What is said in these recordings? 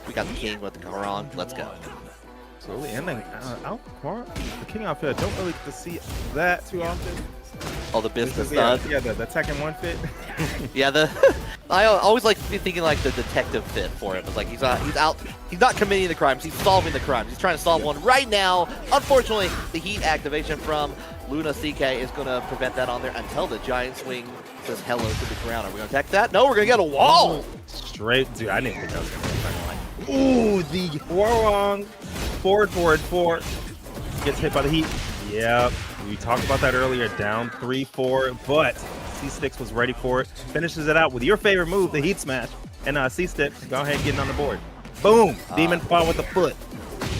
We got the King with the Hwoarang. Let's go. Absolutely, and then the King outfit, I don't really get to see that too often. Oh, the business stud. Yeah, the Tekken 1 fit. Yeah, I always like thinking like the detective fit for him. It's like he's not committing the crimes, he's solving the crimes. He's trying to solve one right now. Unfortunately, the heat activation from Luna CK is going to prevent that on there until the giant swing says hello to the ground. Are we going to attack that? No, we're going to get a wall. Straight, dude, I didn't think that was going to be a line. Ooh, the Hwoarang forward. Gets hit by the heat. Yep, we talked about that earlier, down 3-4, but C6 was ready for it. Finishes it out with your favorite move, the heat smash. And C6, go ahead and getting on the board. Boom, Demon Paw with the foot.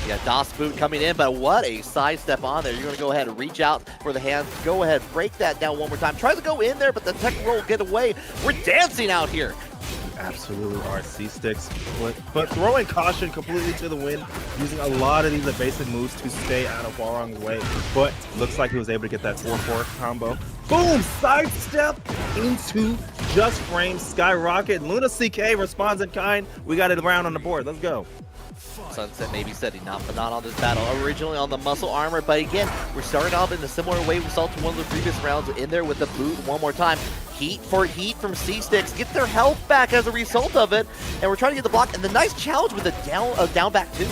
Yeah, DOS boot coming in, but what a sidestep on there. You're going to go ahead and reach out for the hands. Go ahead, break that down one more time. Tries to go in there, but the tech roll get away. We're dancing out here. Absolutely are C6, but throwing caution completely to the wind, using a lot of these evasive moves to stay out of Hwoarang's way, but looks like he was able to get that 4-4 combo. Boom! Sidestep into just frame, skyrocket. Luna CK responds in kind. We got it around on the board. Let's go. Sunset maybe said enough, but not on this battle. Originally on the muscle armor, but again, we're starting off in a similar way we saw to one of the previous rounds in there with the boot one more time. Heat for heat from C6, get their health back as a result of it, and we're trying to get the block, and the nice challenge with the down back too.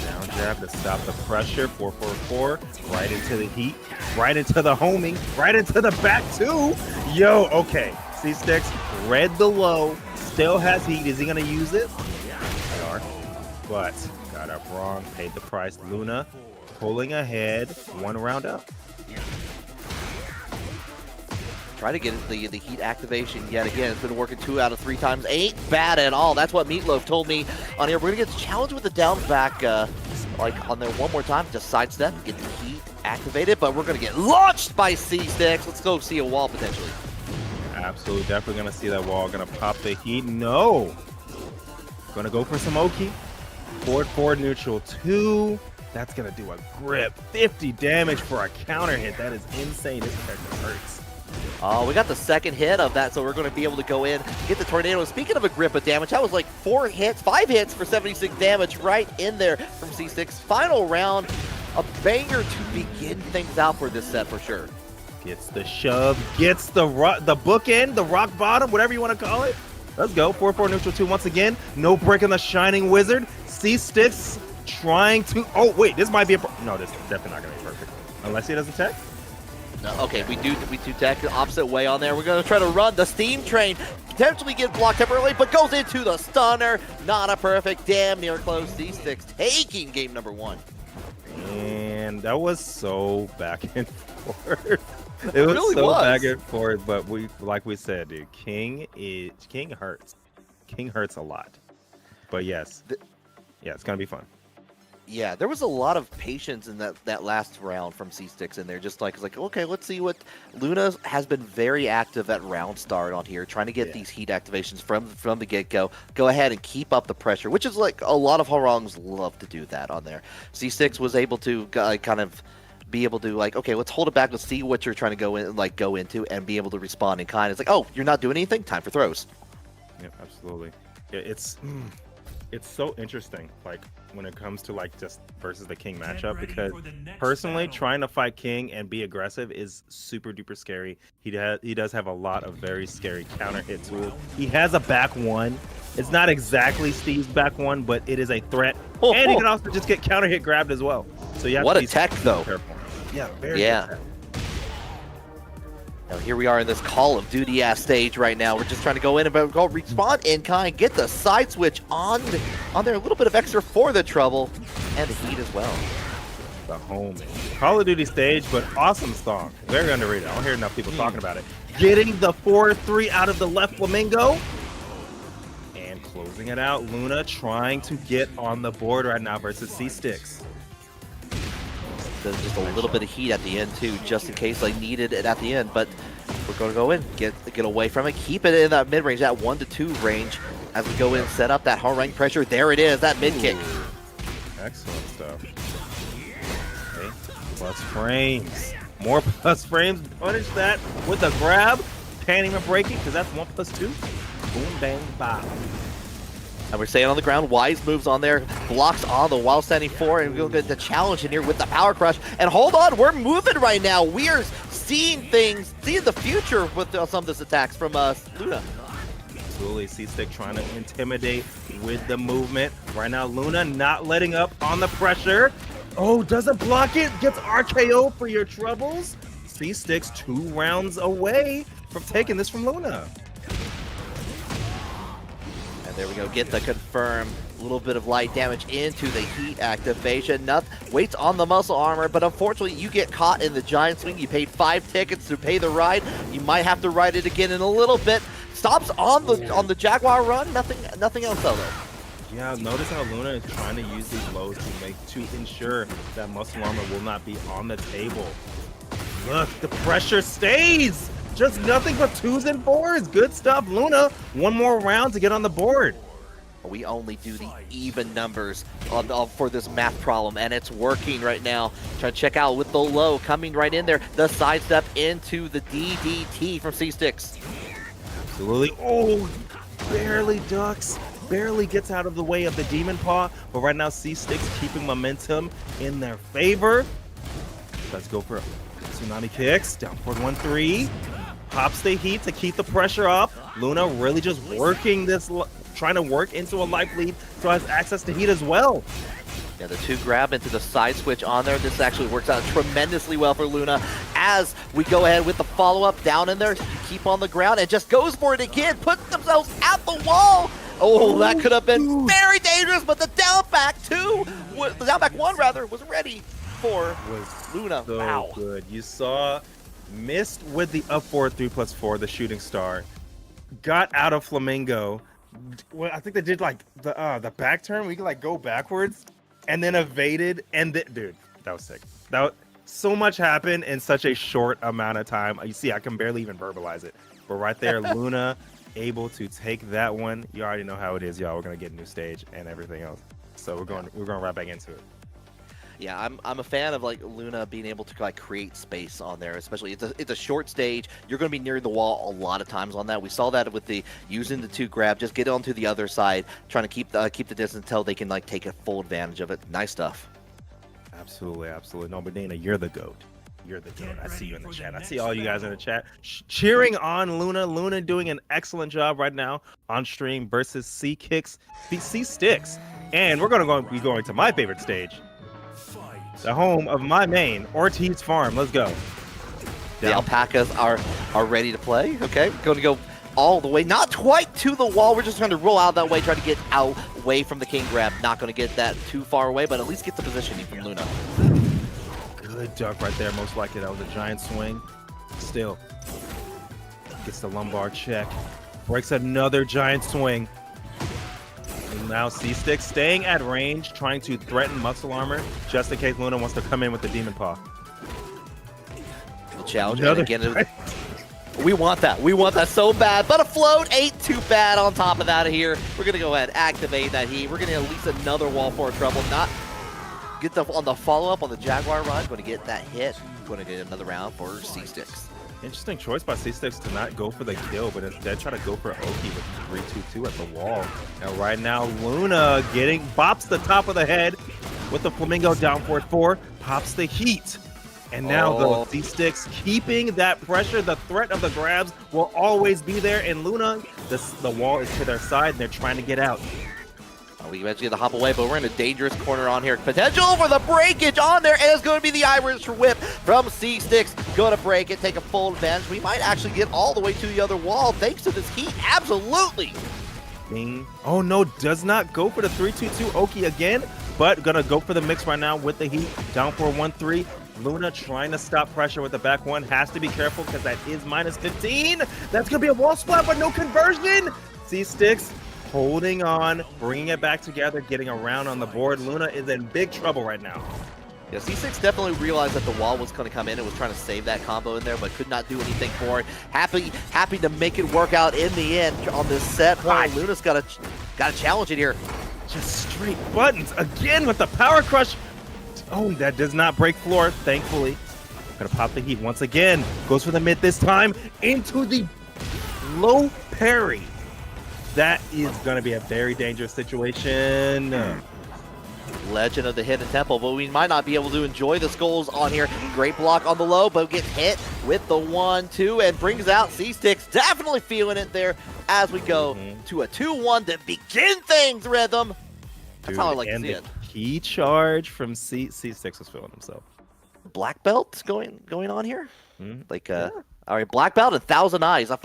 Down jab to stop the pressure, 4-4-4, right into the heat, right into the homing, right into the back too. Yo, okay, C6 read the low, still has heat. Is he gonna use it? But got up wrong, paid the price. Luna pulling ahead, 1 round up. Try to get the heat activation yet again. It's been working 2 out of 3 times. Ain't bad at all. That's what Meatloaf told me on here. We're gonna get the challenge with the down back, like on there one more time. Just sidestep, get the heat activated, but we're gonna get launched by C6. Let's go see a wall potentially. Absolutely, definitely gonna see that wall. Gonna pop the heat. No. Gonna go for some Oki. Forward neutral 2. That's gonna do a grip. 50 damage for a counter hit. That is insane. This character hurts. We got the second hit of that, so we're going to be able to go in, get the tornado. Speaking of a grip of damage, that was like 5 hits for 76 damage right in there from C6. Final round, a banger to begin things out for this set for sure. Gets the shove, gets the bookend, the rock bottom, whatever you want to call it. Let's go. 4-4 neutral 2 once again. No break in the Shining Wizard. C6 trying to... Oh, wait. This might be a... No, this is definitely not going to be perfect. Unless he doesn't tech. No, okay, we do tech the opposite way on there. We're going to try to run the steam train. Potentially get blocked temporarily, but goes into the stunner. Not a perfect. Damn near close. C6 taking game number 1. And that was so back and forth. It was really so back and forth, but like we said, dude, King hurts. King hurts a lot. But yes, yeah, it's gonna be fun. Yeah, there was a lot of patience in that last round from C6 in there. Just like, it's like, okay, let's see what... Luna has been very active at round start on here, trying to get these heat activations from the get-go. Go ahead and keep up the pressure, which is like a lot of Hwoarangs love to do that on there. C6 was able to kind of be able to like, okay, let's hold it back. Let's see what you're trying to go into and be able to respond in kind. It's like, oh, you're not doing anything? Time for throws. Yeah, absolutely. Yeah, it's so interesting, like when it comes to like just versus the King matchup, because personally trying to fight King and be aggressive is super duper scary. He does have a lot of very scary counter hit tools. He has a back 1. It's not exactly Steve's back 1, but it is a threat. And he can also just get counter hit grabbed as well. So you have to be tech though. Careful. Yeah, very good. Now here we are in this Call of Duty ass stage right now. We're just trying to go in and go respawn in kind, get the side switch on there, a little bit of extra for the trouble, and the heat as well. The home Call of Duty stage, but awesome song. Very underrated. I don't hear enough people talking about it. Getting the 4-3 out of the left flamingo. And closing it out. Luna trying to get on the board right now versus C6. Just a little bit of heat at the end too, just in case I needed it at the end. But we're going to go in, get away from it, keep it in that mid range, that 1 to 2 range, as we go in and set up that Hwoarang pressure. There it is, that mid kick. Excellent stuff. Okay. Plus frames, more plus frames. Punish that with a grab, panning and breaking, because that's 1+2. Boom, bang, bow. And we're staying on the ground. Wise moves on there, blocks on the while standing 4, and we'll get the challenge in here with the power crush. And hold on, we're moving right now. We are seeing things, seeing the future with some of this attacks from Luna. Absolutely, C-Stick trying to intimidate with the movement. Right now, Luna not letting up on the pressure. Oh, doesn't block it, gets RKO for your troubles. C-Stick's 2 rounds away from taking this from Luna. And there we go, get the confirm. A little bit of light damage into the heat activation. Nothing waits on the muscle armor, but unfortunately you get caught in the giant swing. You paid 5 tickets to pay the ride. You might have to ride it again in a little bit. Stops on the Jaguar run. Nothing else though. Yeah, notice how Luna is trying to use these lows to ensure that muscle armor will not be on the table. Look, the pressure stays. Just nothing but 2s and 4s. Good stuff, Luna. 1 more round to get on the board. We only do the even numbers for this math problem, and it's working right now. Trying to check out with the low coming right in there. The sidestep into the DDT from C-Sticks. Absolutely. Oh, barely ducks. Barely gets out of the way of the Demon Paw, but right now C-Sticks keeping momentum in their favor. Let's go for Tsunami kicks. Down forward 1-3. Pops the heat to keep the pressure up. Luna really just working this, trying to work into a life lead so has access to heat as well. Yeah, the 2 grab into the side switch on there. This actually works out tremendously well for Luna as we go ahead with the follow-up down in there. Keep on the ground and just goes for it again. Puts themselves at the wall. Oh, that could have been very dangerous, but the down back 2, the down back 1 rather, was ready for Luna. So wow. Good. You saw missed with the up forward 3+4, the shooting star. Got out of Flamingo. Well, I think they did like the back turn. We could like go backwards and then evaded. And dude, that was sick. So much happened in such a short amount of time. You see, I can barely even verbalize it. But right there, Luna able to take that one. You already know how it is, y'all. We're gonna get a new stage and everything else. So we're going right back into it. Yeah, I'm a fan of like Luna being able to like create space on there, especially it's a short stage. You're going to be near the wall a lot of times on that. We saw that with the using the 2 grab, just get onto the other side, trying to keep the distance until they can like take a full advantage of it. Nice stuff. Absolutely, absolutely. No, but Dana, you're the GOAT. You're the GOAT. I see you in the chat. I see all you guys in the chat cheering on Luna. Luna doing an excellent job right now on stream versus C-Sticks. And we're going to be going to my favorite stage. The home of my main, Ortiz Farm. Let's go. The alpacas are ready to play. Okay, going to go all the way, not quite to the wall. We're just trying to roll out that way, try to get out away from the king grab. Not going to get that too far away, but at least get the positioning from Luna. Good duck right there. Most likely that was a giant swing. Still gets the lumbar check. Breaks another giant swing. And now C-Stick staying at range, trying to threaten muscle armor, just in case Luna wants to come in with the Demon Paw. The challenge, and again, we want that. We want that so bad, but a float ain't too bad on top of that here. We're going to go ahead and activate that heat. We're going to at least another wall for trouble. Not get on the follow-up on the Jaguar run. Going to get that hit. Going to get another round for C-Sticks. Interesting choice by C-Sticks to not go for the kill, but instead try to go for Oki with 3-2-2 at the wall. And right now, Luna bops the top of the head with the Flamingo down forward 4, pops the heat. And now the C-Sticks keeping that pressure. The threat of the grabs will always be there. And Luna, the wall is to their side, and they're trying to get out. We eventually get the hop away, but we're in a dangerous corner on here. Potential for the breakage on there, and it's going to be the Irish whip from C-Sticks. Going to break it, take a full advantage. We might actually get all the way to the other wall thanks to this heat. Absolutely. Bing. Oh no, does not go for the 3-2-2 Oki again, but gonna go for the mix right now with the heat. Down for 1-3. Luna trying to stop pressure with the back 1. Has to be careful because that is minus 15. That's gonna be a wall splat, but no conversion. C-Sticks holding on, bringing it back together, getting around on the board. Luna is in big trouble right now. Yeah, C-Sticks definitely realized that the wall was going to come in and was trying to save that combo in there, but could not do anything for it. Happy to make it work out in the end on this set. Wow, Luna's got to challenge it here. Just straight buttons again with the power crush. Oh, that does not break floor, thankfully. Gonna pop the heat once again. Goes for the mid this time into the low parry. That is going to be a very dangerous situation. Legend of the Hidden Temple, but we might not be able to enjoy the skulls on here. Great block on the low, but gets hit with the 1-2 and brings out C-Sticks. Definitely feeling it there as we go to a 2-1 to begin things, Rhythm. That's how I like to see it. Key charge from C6 was feeling himself. Black belt going on here? All right, Black Belt and Thousand Eyes. I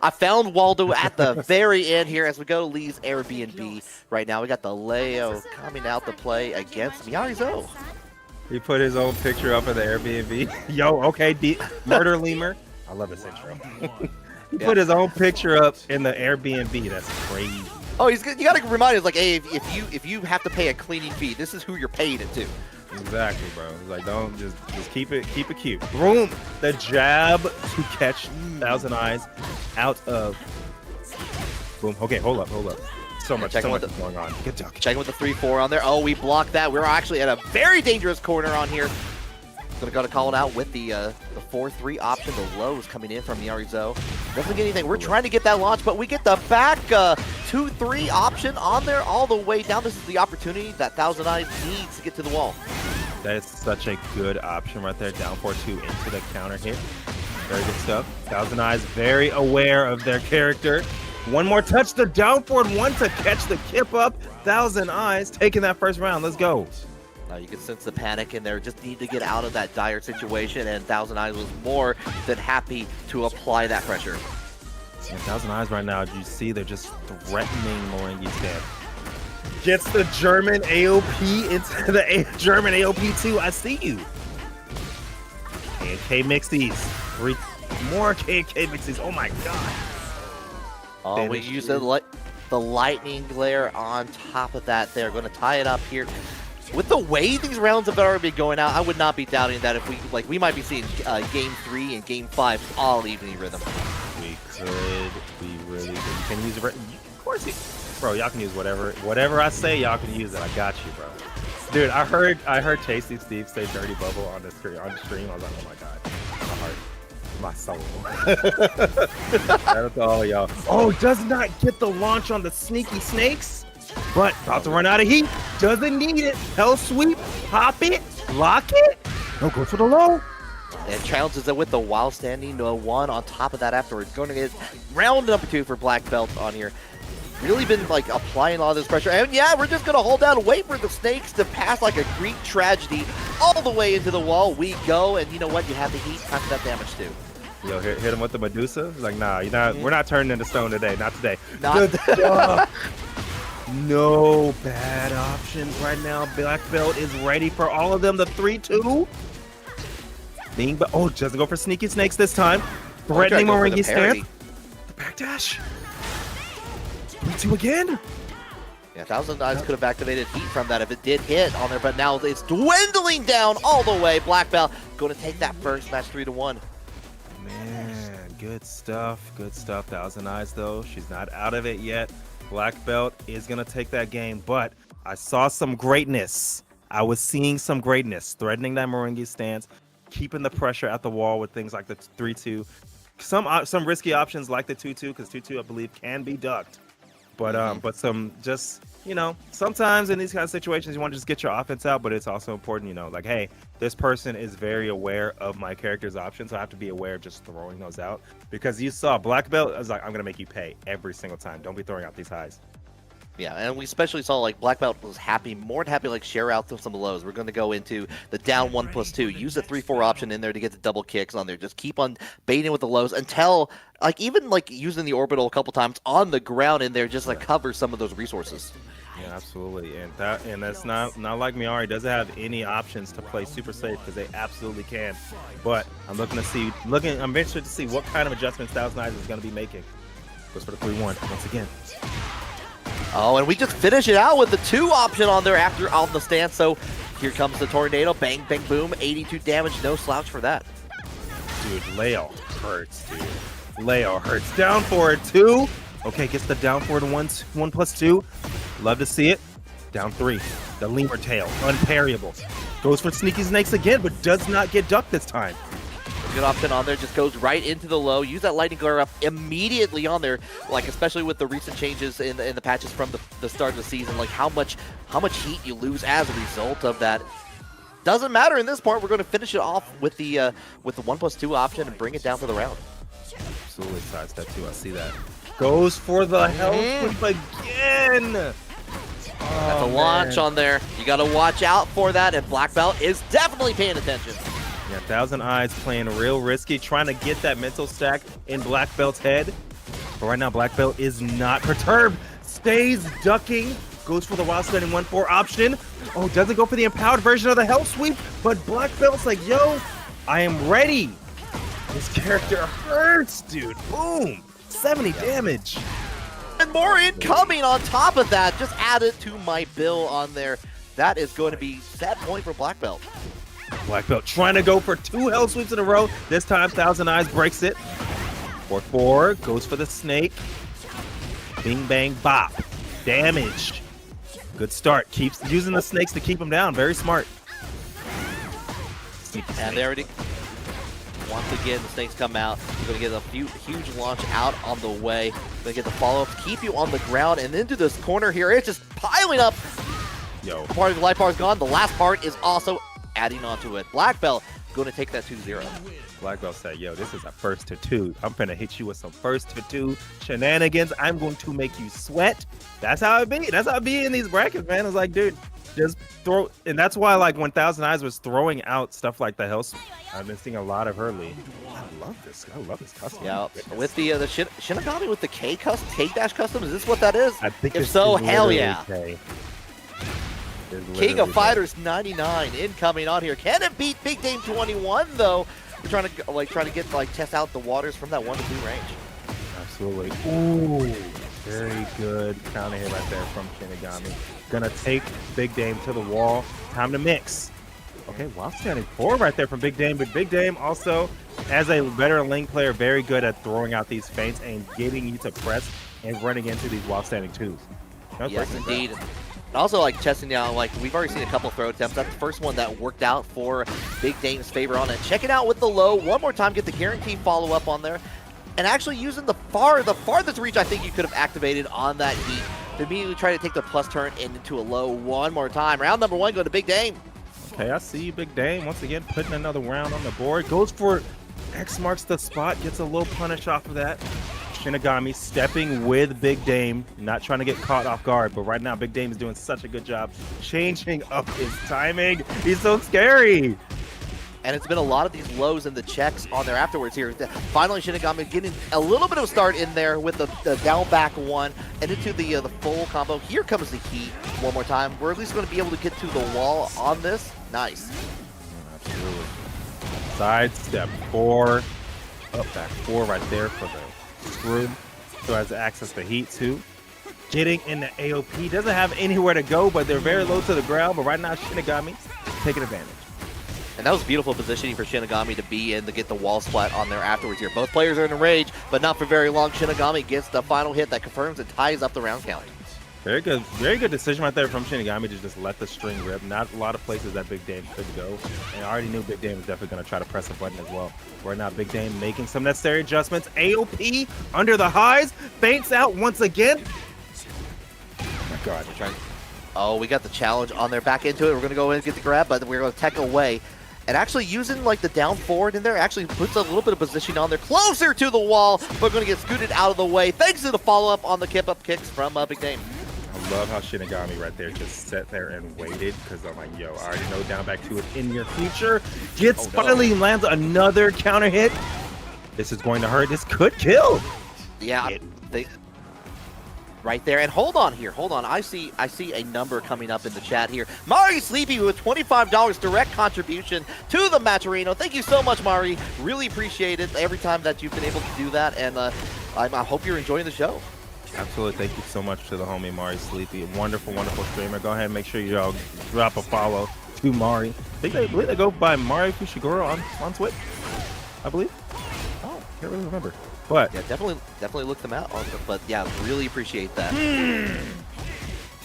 found Waldo at the very end here as we go to Lee's Airbnb. Right now, we got the Leo coming out to play against Miary's O. He put his own picture up in the Airbnb. Yo, okay, Murder Lemur. I love this intro. He put his own picture up in the Airbnb. That's crazy. Oh, you got to remind us, like, hey, if you have to pay a cleaning fee, this is who you're paying it to. Exactly, bro. It's like, don't just keep it cute. Boom, the jab to catch Thousand Eyes out of. Boom. Okay, hold up. So much going on. Good talk. Checking with the 3-4 on there. Oh, we blocked that. We're actually at a very dangerous corner on here. Gonna call it out with the 4-3 option. The lows coming in from Miary's O. Doesn't get anything. We're trying to get that launch, but we get the back 2-3 option on there all the way down. This is the opportunity that Thousand Eyes needs to get to the wall. That is such a good option right there. Down 4-2 into the counter hit. Very good stuff. Thousand Eyes very aware of their character. One more touch, the down forward one to catch the kip up. Thousand Eyes taking that first round. Let's go. You can sense the panic in there. Just need to get out of that dire situation, and Thousand Eyes was more than happy to apply that pressure. Yeah, Thousand Eyes right now, you see they're just threatening Morengi's dead. Gets the German AOP into the German AOP too. I see you. K Mixies. 3 more K Mixies. Oh my god. Oh, we use the lightning glare on top of that. They're going to tie it up here. With the way these rounds have already been going out, I would not be doubting that if we might be seeing Game 3 and Game 5 all evening, Rhythm. We really could. You can use it. Of course, bro. Y'all can use whatever I say. Y'all can use it. I got you, bro. Dude, I heard Tasty Steve say "Dirty Bubble" on the stream. I was like, oh my god, my heart, my soul. That's all, y'all. Oh, does not get the launch on the Sneaky Snakes. But about to run out of heat. Doesn't need it. Hell sweep. Pop it. Lock it. No, go for the low. And challenges it with the while standing 1 on top of that afterwards. Going to get round number 2 for Black Belt on here. Really been like applying a lot of this pressure. And yeah, we're just going to hold down and wait for the snakes to pass like a Greek tragedy all the way into the wall. We go. And you know what? You have the heat. Time for that damage too. Yo, hit him with the Medusa. Like, nah, you're not. We're not turning into stone today. Not today. Not No bad options right now. Black Belt is ready for all of them. The 3-2. Doesn't go for Sneaky Snakes this time. Threatening Morengi stance. The backdash. 3-2 again. Yeah, Thousand Eyes could have activated heat from that if it did hit on there, but now it's dwindling down all the way. Black Belt going to take that first match 3-1. Man, good stuff. Good stuff. Thousand Eyes, though. She's not out of it yet. Black Belt is going to take that game, but I saw some greatness. I was seeing some greatness, threatening that Morengi stance, keeping the pressure at the wall with things like the 3-2. Some risky options like the 2-2, because 2-2, I believe, can be ducked. But some just, sometimes in these kind of situations, you want to just get your offense out, but it's also important, like, hey, this person is very aware of my character's options, so I have to be aware of just throwing those out. Because you saw Black Belt, I was like, I'm going to make you pay every single time. Don't be throwing out these highs. Yeah, and we especially saw like Black Belt was more than happy like share out some of the lows. We're going to go into the down 1+2. Use the 3-4 option in there to get the double kicks on there. Just keep on baiting with the lows until even using the orbital a couple times on the ground in there just cover some of those resources. Yeah, absolutely. And that's not like Miary doesn't have any options to play super safe because they absolutely can. But I'm I'm interested to see what kind of adjustments Thousand Eyes is going to be making. Goes for the 3-1 once again. Oh, and we just finish it out with the 2 option on there after on the stance. So here comes the tornado. Bang, bang, boom. 82 damage. No slouch for that. Dude, Leo hurts, dude. Leo hurts. Down forward 2. Okay, gets the down forward 1+2. Love to see it. Down 3. The lemur tail. Unparryable. Goes for Sneaky Snakes again, but does not get ducked this time. good option on there. Just goes right into the low. Use that lightning glare up immediately on there. Like especially with the recent changes in the patches from the start of the season. Like how much heat you lose as a result of that. Doesn't matter in this part. We're going to finish it off with the 1+2 option and bring it down for the round. Absolutely sidestep too. I see that. Goes for the health whip again. That's a launch on there. You got to watch out for that, and Black Belt is definitely paying attention. Yeah, Thousand Eyes playing real risky, trying to get that mental stack in Black Belt's head. But right now, Black Belt is not perturbed. Stays ducking. Goes for the wild standing 1-4 option. Oh, doesn't go for the empowered version of the Hell Sweep, but Black Belt's like, yo, I am ready. This character hurts, dude. Boom. 70 damage. And more incoming on top of that. Just add it to my bill on there. That is going to be set point for Black Belt. Black Belt trying to go for 2 Hell Sweeps in a row. This time, Thousand Eyes breaks it. 4-4, goes for the snake. Bing, bang, bop. Damage. Good start. Keeps using the snakes to keep him down. Very smart. And there it is. Once again, the snakes come out. You're going to get a huge launch out on the way. Going to get the follow-up to keep you on the ground. And into this corner here, it's just piling up. Yo. Part of the life bar is gone. The last part is also adding onto it. Black Belt going to take that 2-0. Black Belt said, yo, this is a 1st-2. I'm finna hit you with some 1st-2 shenanigans. I'm going to make you sweat. That's how it be. That's how it be in these brackets, man. It's like, dude, just throw. And that's why, like, when Thousand Eyes was throwing out stuff like the Hell Sweep, I've been seeing a lot of her lead. I love this. I love this custom. Yeah, with the Shinigami with the K dash custom. Is this what that is? I think if so, hell yeah. K. King of Fighters 99 incoming on here. Can it beat Big Dame 21 though? We're trying to get test out the waters from that 1-2 range. Absolutely. Ooh, very good counter hit right there from Shinigami. Gonna take Big Dame to the wall. Time to mix. Okay, wild standing 4 right there from Big Dame, but Big Dame also, as a veteran lane player, very good at throwing out these feints and getting you to press and running into these wild standing 2s. Yes, indeed. And also, like, testing down, like, we've already seen a couple throw attempts. That's the first one that worked out for Big Dame's favor on it. Check it out with the low. One more time, get the guaranteed follow-up on there. And actually using the farthest reach I think you could have activated on that heat to immediately try to take the plus turn into a low one more time. Round number 1, go to Big Dame. Okay, I see you, Big Dame. Once again, putting another round on the board. Goes for X marks the spot. Gets a little punish off of that. Shinigami stepping with Big Dame, not trying to get caught off guard, but right now Big Dame is doing such a good job changing up his timing. He's so scary. And it's been a lot of these lows in the checks on there afterwards here. Finally, Shinigami getting a little bit of a start in there with the down back one and into the full combo. Here comes the heat one more time. We're at least going to be able to get to the wall on this. Nice. Absolutely. Side step 4, up back 4 right there for the screw. So has access to heat too. Getting in the AOP. Doesn't have anywhere to go, but they're very low to the ground. But right now, Shinigami taking advantage. And that was beautiful positioning for Shinigami to be in to get the wall splat on there afterwards here. Both players are in a rage, but not for very long. Shinigami gets the final hit that confirms and ties up the round count. Very good decision right there from Shinigami to just let the string rip. Not a lot of places that Big Dame could go. And I already knew Big Dame was definitely going to try to press a button as well. Right now, Big Dame making some necessary adjustments. AOP under the highs. Faints out once again. Oh my God. Oh, we got the challenge on there. Back into it. We're going to go in and get the grab, but we're going to tech away. And actually using like the down forward in there actually puts a little bit of positioning on there closer to the wall, but going to get scooted out of the way thanks to the follow-up on the kip-up kicks from Big Dame. I love how Shinigami right there just sat there and waited because I'm like, yo, I already know down back 2 is in your future. Gets finally lands another counter hit. This is going to hurt. This could kill. Yeah, right there. And hold on here. Hold on. I see a number coming up in the chat here. Miary Sleepy with $25 direct contribution to the Matcherino. Thank you so much, Miary. Really appreciate it every time that you've been able to do that. And I hope you're enjoying the show. Absolutely. Thank you so much to the homie Miary Sleepy. Wonderful, wonderful streamer. Go ahead and make sure y'all drop a follow to Miary. I believe they go by Miary Fushiguro on Twitch, I believe. Oh, can't really remember. But yeah, definitely look them out. But yeah, really appreciate that.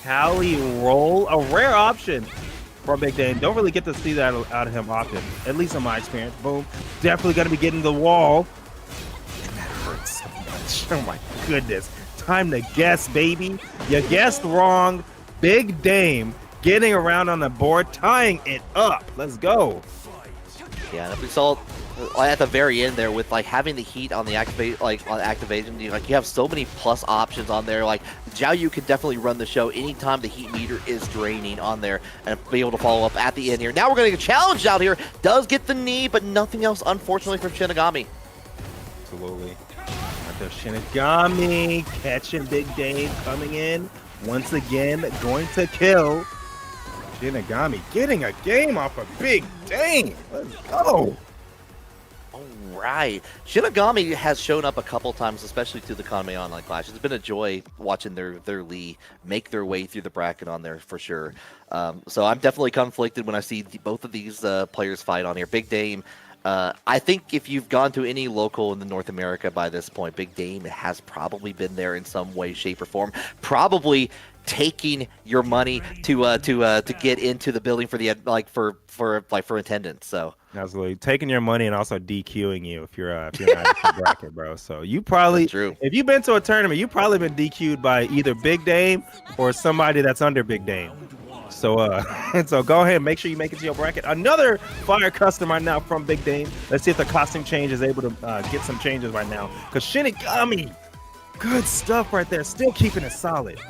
Cali roll, a rare option. for Big Dame. Don't really get to see that out of him often, at least in my experience. Boom. Definitely going to be getting the wall. And that hurts so much. Oh my goodness. Time to guess, baby. You guessed wrong. Big Dame getting around on the board, tying it up. Let's go. Yeah, and if we saw at the very end there with like having the heat on the activation, you have so many plus options on there. Like Xiaoyu can definitely run the show anytime the heat meter is draining on there and be able to follow up at the end here. Now we're going to get challenged out here. Does get the knee, but nothing else, unfortunately, from SHINIGAMI. Absolutely. Right there, SHINIGAMI catching Big Dame coming in once again, going to kill. SHINIGAMI getting a game off of Big Dame. Let's go. Right. SHINIGAMI has shown up a couple times, especially to the Kanme Online Klash. It's been a joy watching their Lee make their way through the bracket on there for sure. So I'm definitely conflicted when I see both of these players fight on here. Big Dame, I think if you've gone to any local in the North America by this point, Big Dame has probably been there in some way, shape, or form. Probably taking your money to get into the building for the for attendance. So absolutely taking your money and also DQing you if you're not in the bracket, bro. So you probably, if you've been to a tournament, you've probably been DQ'd by either Big Dame or somebody that's under Big Dame. So so go ahead and make sure you make it to your bracket. Another fire custom right now from Big Dame. Let's see if the costume change is able to get some changes right now, because SHINIGAMI, good stuff right there, still keeping it solid.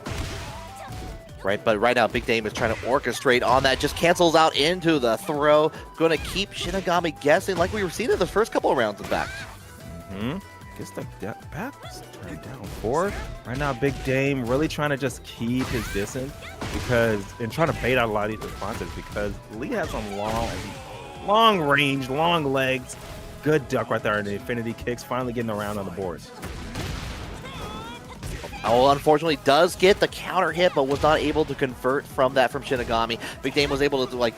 Right, but right now Big Dame is trying to orchestrate on that, just cancels out into the throw. Going to keep SHINIGAMI guessing like we were seeing in the first couple of rounds, in fact. Gets the back turned down 4. Right now Big Dame really trying to just keep his distance and trying to bait out a lot of these responses, because Lee has some long range, long legs. Good duck right there in the infinity kicks, finally getting around on the board. Oh, unfortunately, does get the counter hit, but was not able to convert from that from SHINIGAMI. Big Dame was able to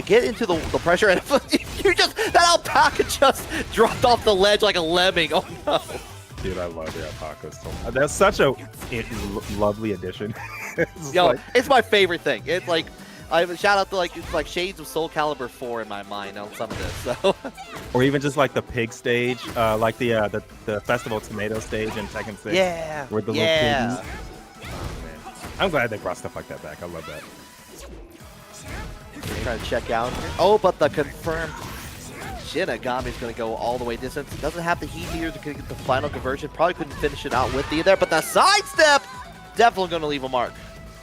get into the pressure, and that alpaca just dropped off the ledge like a lemming. Oh no! Dude, I love the alpaca so much. That's such a lovely addition. It's my favorite thing. It's like, I shout out to it's like shades of Soul Calibur 4 in my mind on some of this. So, or even just like the pig stage, like the festival tomato stage in Tekken 6. Yeah. With the little piggies. Oh man, I'm glad they brought stuff like that back. I love that. Trying to check out here. Oh, but the confirmed SHINIGAMI is going to go all the way distance. Doesn't have the heat here to get the final conversion. Probably couldn't finish it out with the there, but the sidestep definitely going to leave a mark.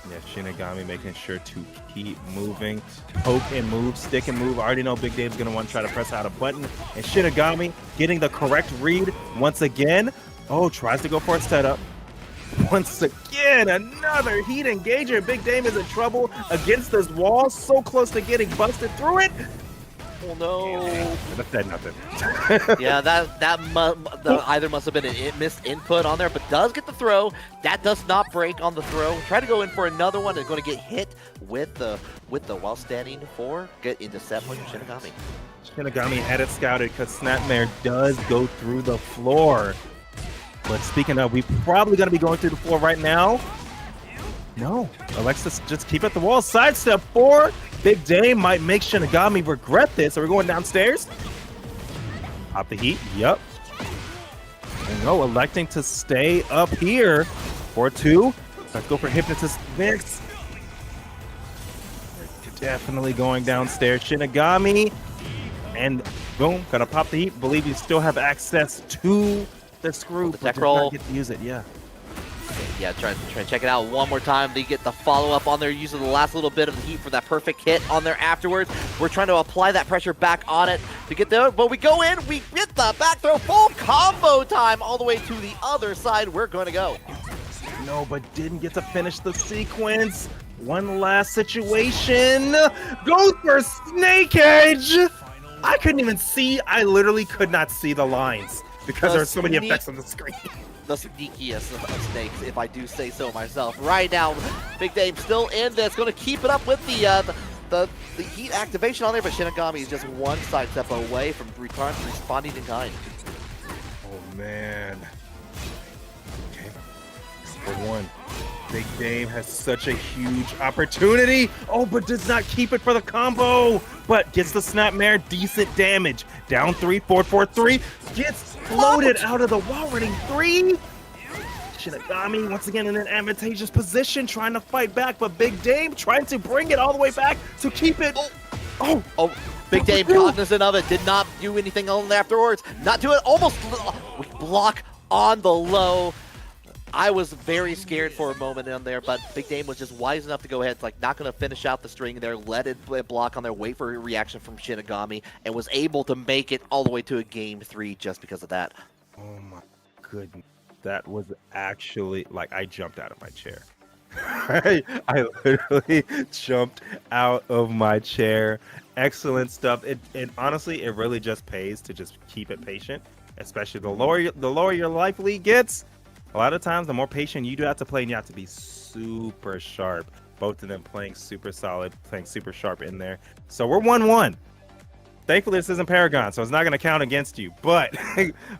Yeah, SHINIGAMI making sure to keep moving, poke and move, stick and move. I already know Big Dame's going to want to try to press out a button. And SHINIGAMI getting the correct read once again. Oh, tries to go for a setup. Once again, another heat engager. Big Dame is in trouble against this wall. So close to getting busted through it. Oh no! That said nothing. Yeah, that either must have been a missed input on there, but does get the throw. That does not break on the throw. Try to go in for another one. It's going to get hit with the while standing for get into set point from SHINIGAMI. SHINIGAMI had it scouted because Snapmare does go through the floor. But speaking of, we probably going to be going through the floor right now. No, Alexis just keep at the wall. Sidestep 4. Big Dame might make SHINIGAMI regret this. Are we going downstairs? Pop the heat. Yep. And no, electing to stay up here for 2. Let's go for Hypnotist next. We're definitely going downstairs. SHINIGAMI. And boom, gonna pop the heat. Believe you still have access to the screw. The tech roll. Get to use it, yeah. Yeah, try to check it out one more time. They get the follow-up on there, using the last little bit of the heat for that perfect hit on there afterwards. We're trying to apply that pressure back on it to get there, but we go in, we get the back throw, full combo time all the way to the other side. We're going to go. No, but didn't get to finish the sequence. One last situation. Goes for Snake Edge. I couldn't even see. I literally could not see the lines because there's so many effects on the screen. The sneakiest of snakes, if I do say so myself. Right now, Big Dame still in this, going to keep it up with the heat activation on there, but SHINIGAMI is just one sidestep away from responding in kind. Oh man. Okay. For 1. Big Dame has such a huge opportunity. Oh, but does not keep it for the combo. But gets the Snapmare, decent damage. Down 3, 4-4-3. Gets floated out of the Hwoarang 3. SHINIGAMI once again in an advantageous position, trying to fight back, but Big Dame trying to bring it all the way back to keep it. Oh, Big Dame cognizant of it, did not do anything on it afterwards. Not do it, almost block on the low. I was very scared for a moment in there, but Big Dame was just wise enough to go ahead, like not going to finish out the string there, let it block on there, wait for a reaction from SHINIGAMI, and was able to make it all the way to a game 3 just because of that. Oh my goodness. That was actually, like, I jumped out of my chair. I literally jumped out of my chair. Excellent stuff. It honestly, it really just pays to just keep it patient, especially the lower your life lead gets. A lot of times, the more patient you do have to play, and you have to be super sharp. Both of them playing super solid, playing super sharp in there. So we're 1-1. Thankfully, this isn't Paragon, so it's not going to count against you. But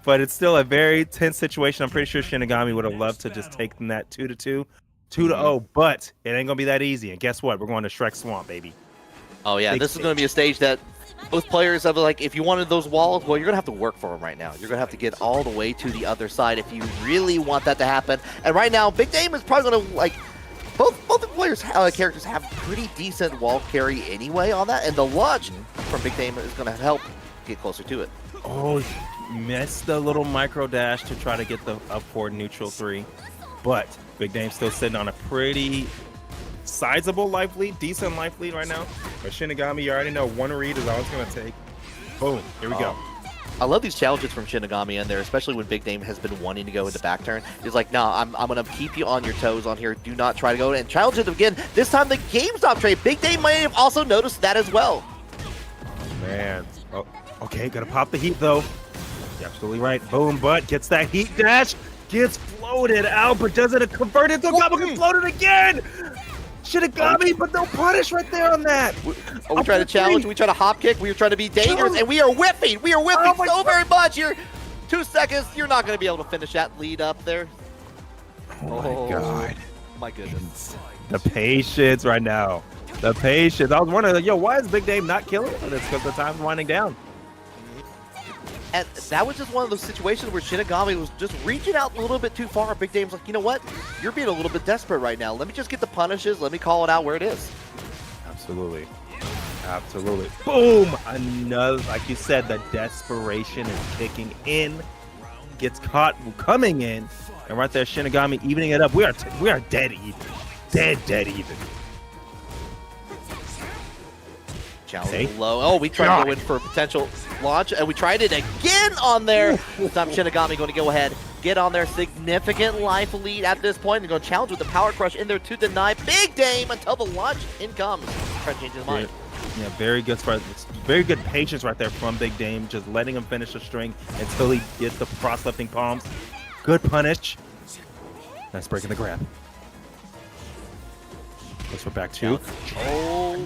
but it's still a very tense situation. I'm pretty sure SHINIGAMI would have loved to just take them that 2-2, 2-0. But it ain't going to be that easy. And guess what? We're going to Shrek Swamp, baby. Oh, yeah. This is going to be a stage that both players have, like, if you wanted those walls, well, you're going to have to work for them right now. You're going to have to get all the way to the other side if you really want that to happen. And right now, Big Dame is probably going to, like, both the players' characters have pretty decent wall carry anyway on that, and the launch from Big Dame is going to help get closer to it. Oh, missed the little micro dash to try to get the up forward neutral 3, but Big Dame's still sitting on a pretty sizable life lead, decent life lead right now. But SHINIGAMI, you already know one read is all it's going to take. Boom, here we go. I love these challenges from SHINIGAMI in there, especially when Big Dame has been wanting to go into back turn. He's like, no, I'm going to keep you on your toes on here. Do not try to go in. And challenge it again. This time the GameStop trade. Big Dame might have also noticed that as well. Oh, man. Oh, okay, got to pop the heat, though. You're absolutely right. Boom, but gets that heat dash. Gets floated out, but doesn't convert it to a combo. Gets floated again. SHINIGAMI, but no punish right there on that. We try to challenge, we try to hop kick, we are trying to be dangerous, and we are whipping. We are whipping so very much. You're 2 seconds. You're not going to be able to finish that lead up there. Oh my God. My goodness. The patience right now. The patience. I was wondering, yo, why is Big Dame not killing it? It's because the time's winding down. And that was just one of those situations where SHINIGAMI was just reaching out a little bit too far. Big Dame's like, you know what? You're being a little bit desperate right now. Let me just get the punishes. Let me call it out where it is. Absolutely. Absolutely. Boom! Another, like you said, the desperation is kicking in. Gets caught coming in. And right there, SHINIGAMI evening it up. We are dead even. Dead even. Challenge low. Oh, we tried to go in for a potential launch, and we tried it again on there. This time SHINIGAMI going to go ahead, get on their significant life lead at this point. They're going to challenge with the power crush in there to deny Big Dame until the launch in comes. Try to change his mind. Yeah, very good patience right there from Big Dame, just letting him finish the string until he gets the cross-lifting palms. Good punish. Nice break in the grab. Let's go back to. Oh,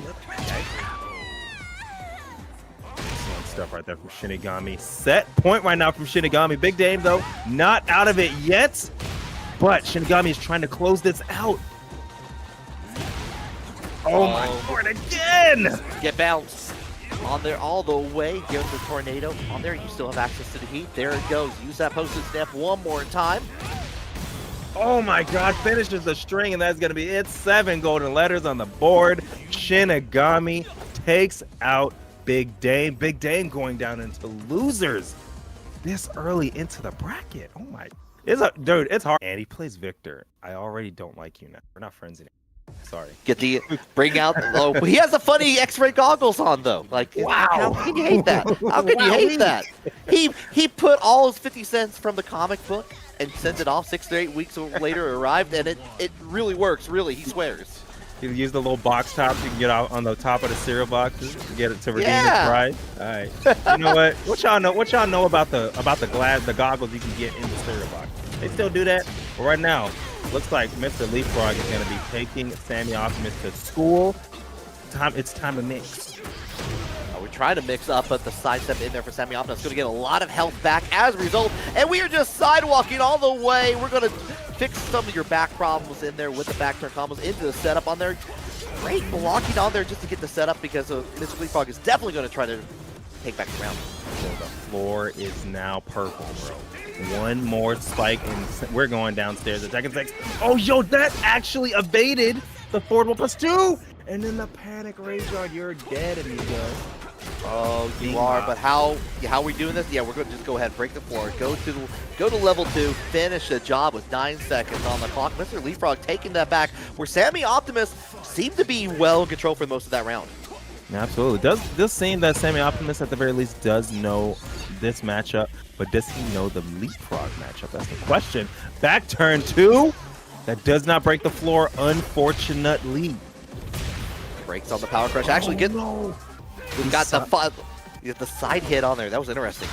Stuff right there from SHINIGAMI. Set point right now from SHINIGAMI. Big Dame, though, not out of it yet. But SHINIGAMI is trying to close this out. Oh my Lord, again! Get bounced. On there all the way. Get the tornado. On there, you still have access to the heat. There it goes. Use that posted snap one more time. Oh my God, finishes the string, and that's going to be it. 7 golden letters on the board. SHINIGAMI takes out Big Dame. Big Dame going down into losers this early into the bracket. Oh my, dude, it's hard. And he plays Victor. I already don't like you now. We're not friends anymore. Sorry. Bring out. Oh, he has the funny X-ray goggles on though. Like, wow. How can you hate that? How can you hate that? He put all his 50 cents from the comic book and sent it off 6 to 8 weeks later. Arrived, and it really works. Really, he swears. You use the little box tops you can get out on the top of the cereal boxes to get it to redeem its prize. All right. You know what? What y'all know about the goggles you can get in the cereal box? They still do that. But right now, looks like MrLeapFrog is going to be taking Sammy Optimist to school. It's time to mix. We're trying to mix up, but the sidestep in there for Sammy Optimist is going to get a lot of health back as a result. And we are just sidewalking all the way. We're going to fix some of your back problems in there with the back turn combos into the setup on there. Great blocking on there just to get the setup because MrLeapFrog is definitely going to try to take back the round. So the floor is now purple, bro. One more spike and we're going downstairs. The Tekken 6. Oh, yo, that actually evaded the forward 1+2. And then the panic rage yard. You're dead, amigo. Oh, you are. But how are we doing this? Yeah, we're going to just go ahead, break the floor, go to level 2, finish the job with 9 seconds on the clock. MrLeapFrog taking that back, where Sammy Optimist seemed to be well in control for most of that round. Absolutely. Does seem that Sammy Optimist at the very least does know this matchup, but does he know the LeapFrog matchup? That's the question. Back turn 2. That does not break the floor, unfortunately. Breaks on the power crush. Actually, we got the side hit on there. That was interesting.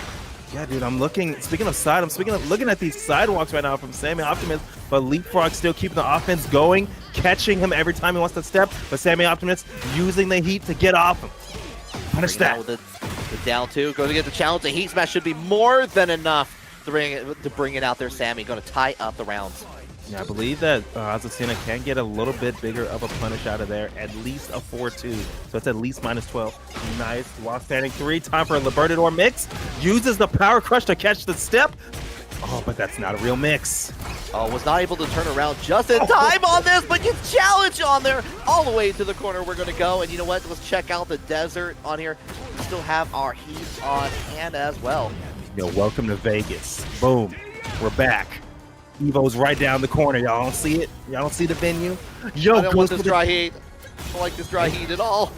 Yeah, dude, I'm looking, speaking of looking at these sidewalks right now from Sammy Optimist, but LeapFrog still keeping the offense going, catching him every time he wants to step, but Sammy Optimist using the heat to get off him. Punish that. The down 2, going to get the challenge. The heat smash should be more than enough to bring it out there. Sammy going to tie up the rounds. Yeah, I believe that Azucena can get a little bit bigger of a punish out of there, at least a 4-2. So it's at least -12. Nice. While standing 3, time for a Libertador mix. Uses the power crush to catch the step. Oh, but that's not a real mix. Oh, was not able to turn around just in time on this, but gets challenged on there. All the way to the corner we're going to go. And you know what? Let's check out the desert on here. We still have our heat on hand as well. Yo, welcome to Vegas. Boom. We're back. Evo's right down the corner. Y'all don't see it? Y'all don't see the venue? Yo, I don't want this dry heat. I don't like this dry heat at all.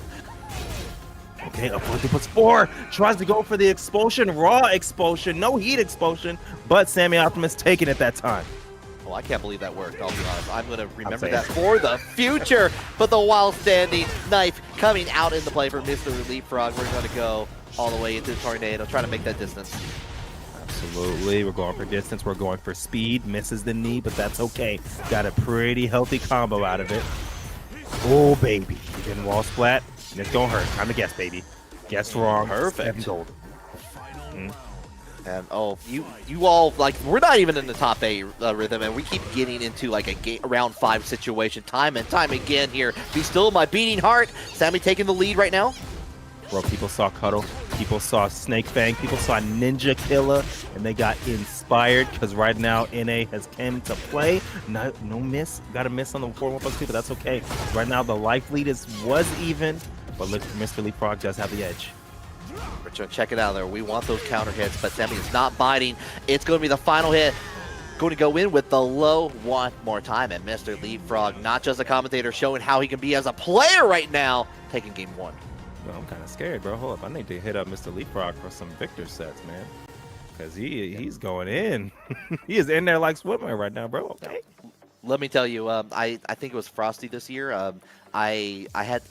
Okay, up 4, tries to go for the expulsion, raw expulsion, no heat expulsion, but Sammy Optimist taking it that time. Oh, I can't believe that worked, I'll be honest. I'm going to remember that for the future. But the while standing knife coming out in the play for MrLeapFrog. We're going to go all the way into the tornado, trying to make that distance. Absolutely. We're going for distance. We're going for speed. Misses the knee, but that's okay. Got a pretty healthy combo out of it. Oh, baby. Getting wall splat. And it's going to hurt. Time to guess, baby. Guess wrong. Perfect. And oh, you all, like, we're not even in the top 8 rhythm, and we keep getting into like a round 5 situation time and time again here. Be still my beating heart. Sammy taking the lead right now. Bro, people saw Cuddle, people saw Snake Fang, people saw Ninja Killer, and they got inspired because right now NA has come to play. No miss, got a miss on the 4-1+2, but that's okay. Right now the life lead was even, but look, MrLeapFrog does have the edge. We're trying to check it out there. We want those counter hits, but Sammy is not biting. It's going to be the final hit. Going to go in with the low one more time, and MrLeapFrog, not just a commentator, showing how he can be as a player right now, taking game 1. Well, I'm kind of scared, bro. Hold up. I need to hit up MrLeapFrog for some victor sets, man. Because he's going in. He is in there like swimmer right now, bro. Okay. Let me tell you, I think it was Frosty this year. I had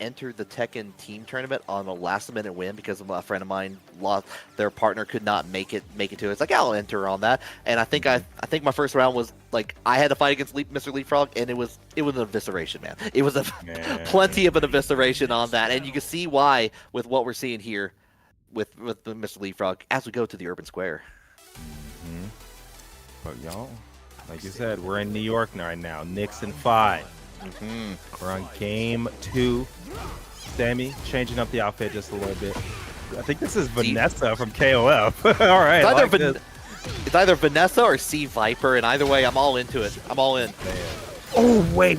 entered the Tekken team tournament on a last-minute win because a friend of mine lost. Their partner could not make it to it. It's like, I'll enter on that. And I think my first round was like I had to fight against MrLeapFrog, and it was an evisceration, man. It was plenty of an evisceration on that, and you can see why with what we're seeing here with the MrLeapFrog as we go to the urban square. But y'all, like you said, we're in New York right now. Knicks in 5. We're on game 2. Sammy changing up the outfit just a little bit. I think this is Vanessa from KOF. All right. It's either Vanessa or Sea Viper, and either way, I'm all into it. I'm all in. Man. Oh, wait.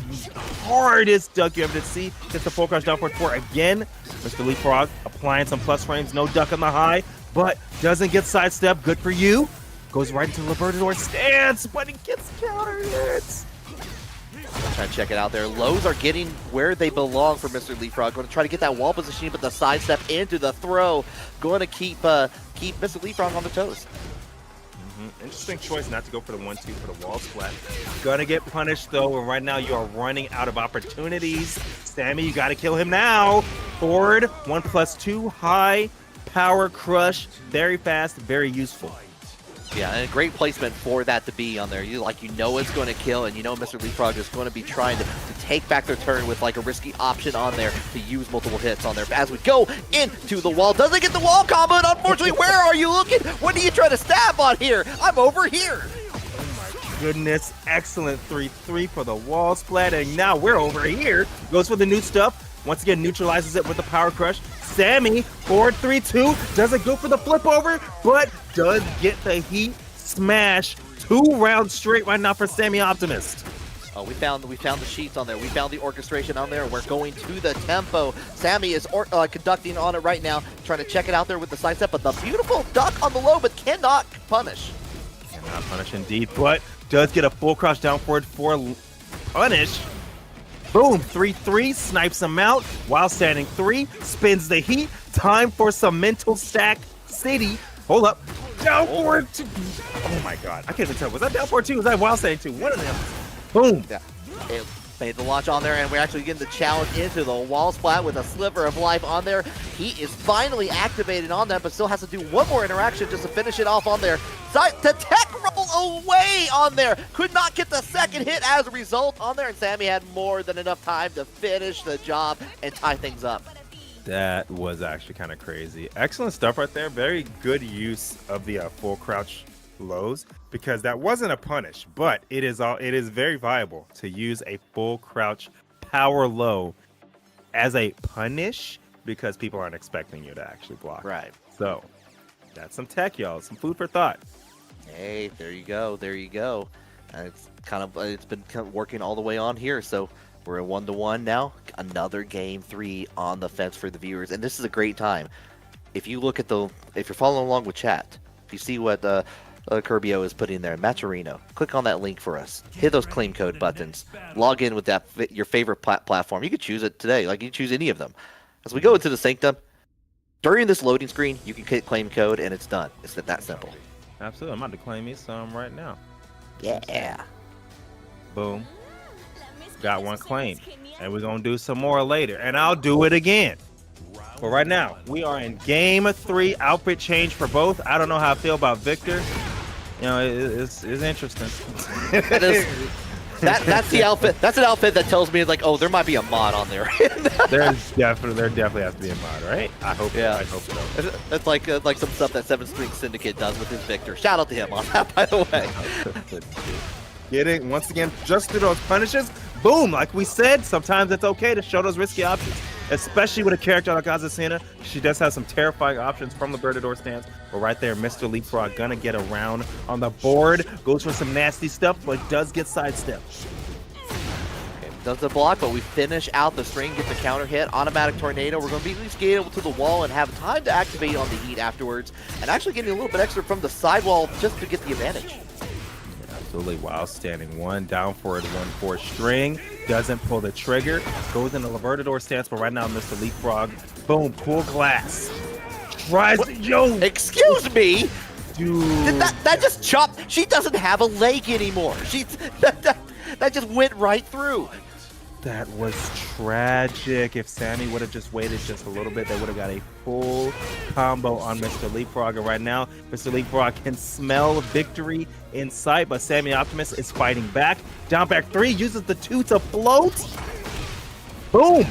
Hardest duck you ever did see. Gets the full crush down for 4 again. MrLeapFrog applying some plus frames. No duck on the high, but doesn't get sidestep. Good for you. Goes right into the Libertador stance, but he gets counter hits. Try to check it out there. Lows are getting where they belong for MrLeapFrog. Going to try to get that wall positioning, but the sidestep into the throw. Going to keep MrLeapFrog on the toes. Interesting choice not to go for the 1-2 for the wall splat. Gonna get punished though, and right now you are running out of opportunities. Sammy, you gotta kill him now. Forward, 1+2, high, power crush, very fast, very useful. Yeah, and a great placement for that to be on there. You know it's going to kill, and you know MrLeapFrog is going to be trying to take back their turn with like a risky option on there to use multiple hits on there. As we go into the wall, doesn't get the wall combo, and unfortunately, where are you looking? What are you trying to stab on here? I'm over here. Oh my goodness. Excellent 3-3 for the wall splat. And now we're over here. Goes for the new stuff. Once again, neutralizes it with the power crush. Sammy, forward 3-2. Doesn't go for the flip over, but does get the heat smash. 2 rounds straight right now for Sammy Optimist. Oh, we found the sheets on there. We found the orchestration on there. We're going to the tempo. Sammy is conducting on it right now, trying to check it out there with the sidestep, but the beautiful duck on the low, but cannot punish. Cannot punish indeed, but does get a full crouch down forward for punish. Boom, 3-3, snipes him out while standing 3, spins the heat. Time for some mental stack city. Hold up. Down forward 2. Oh my god, I can't even tell. Was that down forward 2? Was that while standing 2? One of them. Boom. Yeah. It made the launch on there, and we're actually getting the challenge into the wall splat with a sliver of life on there. He is finally activated on that, but still has to do one more interaction just to finish it off on there. Side to tech roll away on there. Could not get the second hit as a result on there, and Sammy had more than enough time to finish the job and tie things up. That was actually kind of crazy. Excellent stuff right there. Very good use of the full crouch lows, because that wasn't a punish, but it is very viable to use a full crouch power low as a punish because people aren't expecting you to actually block. Right. So that's some tech, y'all. Some food for thought. Hey, there you go. There you go. And it's been kind of working all the way on here. So we're at 1-1 now. Another game 3 on the fence for the viewers, and this is a great time. If you look at if you're following along with chat, if you see what Curbio is putting there, Maturino, click on that link for us. Hit those claim code buttons. Log in with your favorite platform. You can choose it today. Like, you can choose any of them. As we go into the Sanctum, during this loading screen, you can hit claim code and it's done. It's that simple. Absolutely. I'm about to claim me some right now. Yeah. Boom. Got one claimed. And we're going to do some more later. And I'll do it again. But right now, we are in game 3, outfit change for both. I don't know how I feel about Victor. You know, it's interesting. That's the outfit. That's an outfit that tells me, like, oh, there might be a mod on there. there definitely has to be a mod, right? I hope. Yeah. I hope so. That's like some stuff that 7 String Syndicate does with his Victor. Shout out to him on that, by the way. Getting once again just through those punishes. Boom! Like we said, sometimes it's okay to show those risky options, especially with a character like Azucena. She does have some terrifying options from the birdie door stance. But right there, MrLeapFrog gonna get around on the board. Goes for some nasty stuff, but does get sidestepped. Okay, does the block, but we finish out the string, get the counter hit, automatic tornado. We're gonna be at least get able to the wall and have time to activate on the heat afterwards, and actually getting a little bit extra from the sidewall just to get the advantage. Absolutely, while standing 1 down forward 1-4 string, doesn't pull the trigger, goes in the Libertador stance, but right now MrLeapFrog, boom, cool glass, tries to, yo, excuse me, dude, did that just chop? She doesn't have a leg anymore. That just went right through. That was tragic. If Sammy would have just waited just a little bit, they would have got a full combo on MrLeapFrog. And right now, MrLeapFrog can smell victory in sight, but Sammy Optimist is fighting back. Down back 3, uses the 2 to float. Boom.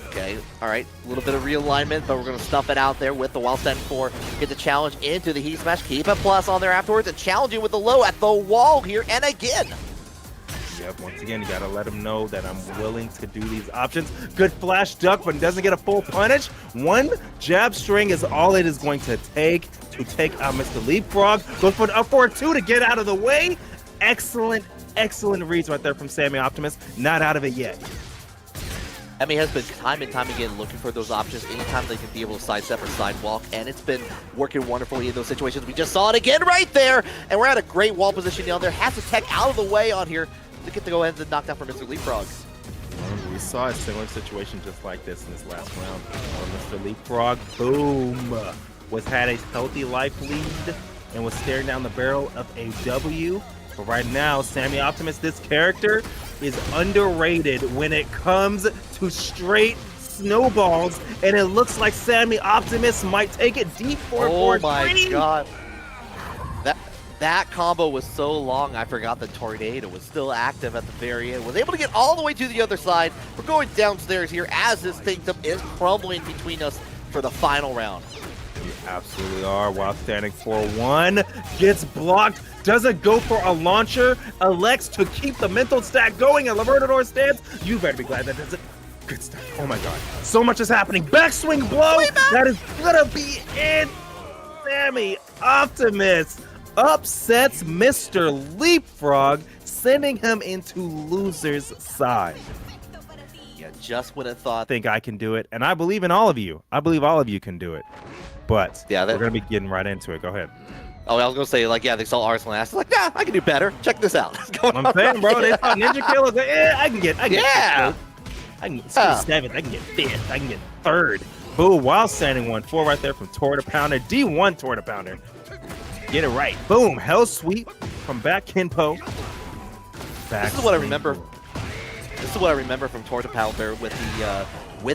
Okay, all right, a little bit of realignment, but we're going to stuff it out there with the while standing 4. Get the challenge into the heat smash, keep a plus on there afterwards, and challenging with the low at the wall here, and again. Yep, once again, you gotta let him know that I'm willing to do these options. Good flash duck, but doesn't get a full punish. 1 jab string is all it is going to take out MrLeapFrog. Goes for an up forward 2 to get out of the way. Excellent reads right there from Sammy Optimist. Not out of it yet. Emmy has been time and time again looking for those options anytime they can be able to sidestep or sidewalk, and it's been working wonderfully in those situations. We just saw it again right there, and we're at a great wall position down there. Has to tech out of the way on here to get to go ahead and knock down for MrLeapFrog. We saw a similar situation just like this in this last round. MrLeapFrog, boom, had a healthy life lead and was staring down the barrel of a W. But right now, Sammy Optimist, this character, is underrated when it comes to straight snowballs, and it looks like Sammy Optimist might take it deep for Oh my god. That combo was so long, I forgot the tornado was still active at the very end. Was able to get all the way to the other side. We're going downstairs here as this Sanctum is crumbling between us for the final round. You absolutely are. While standing 4-1, gets blocked, doesn't go for a launcher, elects to keep the mental stack going at Libertador stance. You better be glad that doesn't. Good stuff. Oh my god. So much is happening. Backswing blow. That is gonna be it. Sammy Optimist upsets MrLeapFrog, sending him into loser's side. Yeah, just when it thought. I think I can do it, and I believe in all of you. I believe all of you can do it. But yeah, we're gonna be getting right into it. Go ahead. Oh, I was gonna say, like, yeah, they saw Arsenal and like, nah, I can do better. Check this out. I'm saying, bro, they saw Ninja Kill. Like, I can get yeah. I can get 7th. I can get 5th. I can get 3rd. Boom! While standing 1-4 right there from Torta Pounder. D1 Torta Pounder. Get it right. Boom! Hell sweep from back Kenpo. This is what I remember. This is what I remember from Torta Pounder with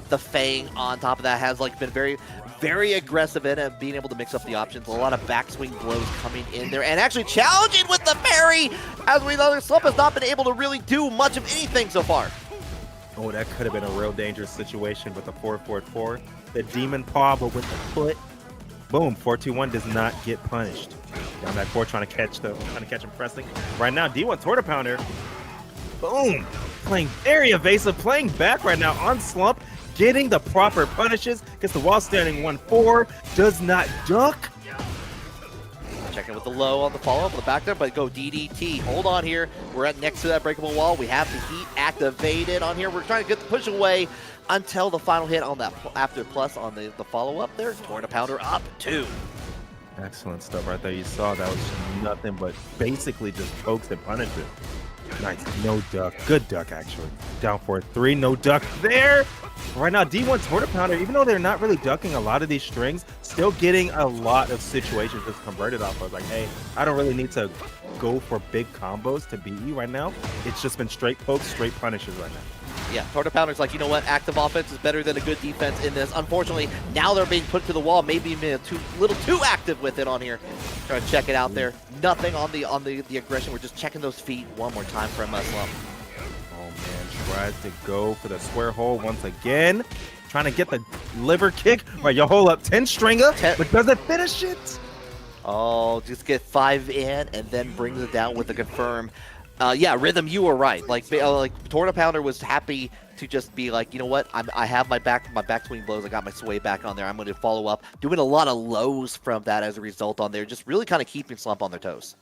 the Feng on top of that. Has like been very, very aggressive in it, being able to mix up the options. A lot of backswing blows coming in there, and actually challenging with the parry. As we know, Slump has not been able to really do much of anything so far. Oh, that could have been a real dangerous situation with the 4-4-4. The demon paw, but with the foot. Boom, 4-2-1 does not get punished. Down that 4 trying to catch him pressing. Right now, D1 Torta Pounder. Boom! Playing very evasive, playing back right now on Slump, getting the proper punishes. Gets the wall standing 1-4, does not duck. Checking with the low on the follow-up on the back there, but go DDT. Hold on here. We're at next to that breakable wall. We have the heat activated on here. We're trying to get the push away until the final hit on that after plus on the follow-up there. Torta Pounder up 2. Excellent stuff right there. You saw that was nothing but basically just pokes and punishes. Nice. No duck. Good duck, actually. Down 4-3. No duck there. Right now, D1 Torta Pounder, even though they're not really ducking a lot of these strings, still getting a lot of situations that's converted off of. Like, hey, I don't really need to go for big combos to beat you right now. It's just been straight pokes, straight punishes right now. Yeah, Torta Pounder's like, you know what, active offense is better than a good defense in this. Unfortunately, now they're being put to the wall, maybe a little too active with it on here. Trying to check it out there. Nothing on the aggression. We're just checking those feet one more time from Slump. Oh man, tries to go for the square hole once again. Trying to get the liver kick. Right, you hold up 10 stringer, but doesn't finish it. Oh, just get 5 in and then brings it down with the confirm. Yeah, Rhythm, you were right. Like Torta Pounder was happy to just be like, you know what? I have my back swing blows. I got my sway back on there. I'm going to follow up, doing a lot of lows from that as a result on there, just really kind of keeping Slump on their toes.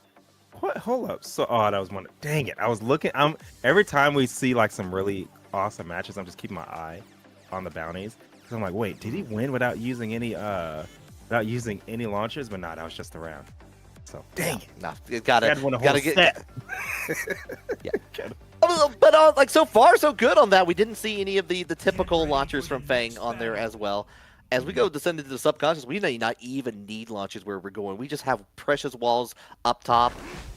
What? Hold up. So, that was one. Dang it! I was looking. Every time we see like some really awesome matches, I'm just keeping my eye on the bounties because I'm like, wait, did he win without using any launchers? But no, that was just a round. So dang it! No, you gotta get. Yeah. But like so far so good on that. We didn't see any of the typical launchers from Feng on there as well. As we go descend into the subconscious, we may not even need launches where we're going. We just have precious walls up top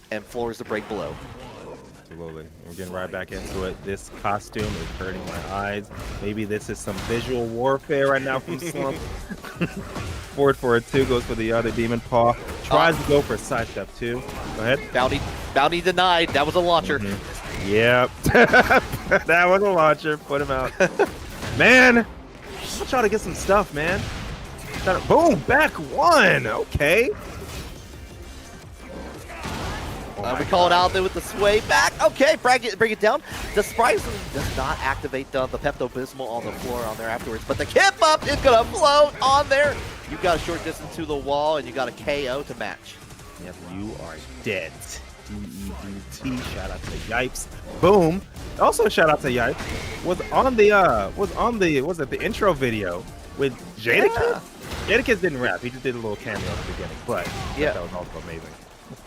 and floors to break below. Absolutely. We're getting right back into it. This costume is hurting my eyes. Maybe this is some visual warfare right now from Slump. Forward for a 2, goes for the other demon paw. Tries to go for sidestep 2. Go ahead. Bounty denied. That was a launcher. Mm-hmm. Yep. That was a launcher. Put him out. Man, I'm trying to get some stuff, man. Boom, back 1. Okay. We call it out there with the sway back. Okay, bring it down. The surprisingly does not activate the Pepto-Bismol on the floor on there afterwards, but the kip up is going to float on there. You got a short distance to the wall, and you got a KO to match. Yep, you are dead. D-E-D-T. Shout out to Yipes. Boom. Also, shout out to Yipes. Was the intro video with Jadakiss? Yeah. Jadakiss didn't rap. He just did a little cameo at the beginning, but yeah, that was also amazing.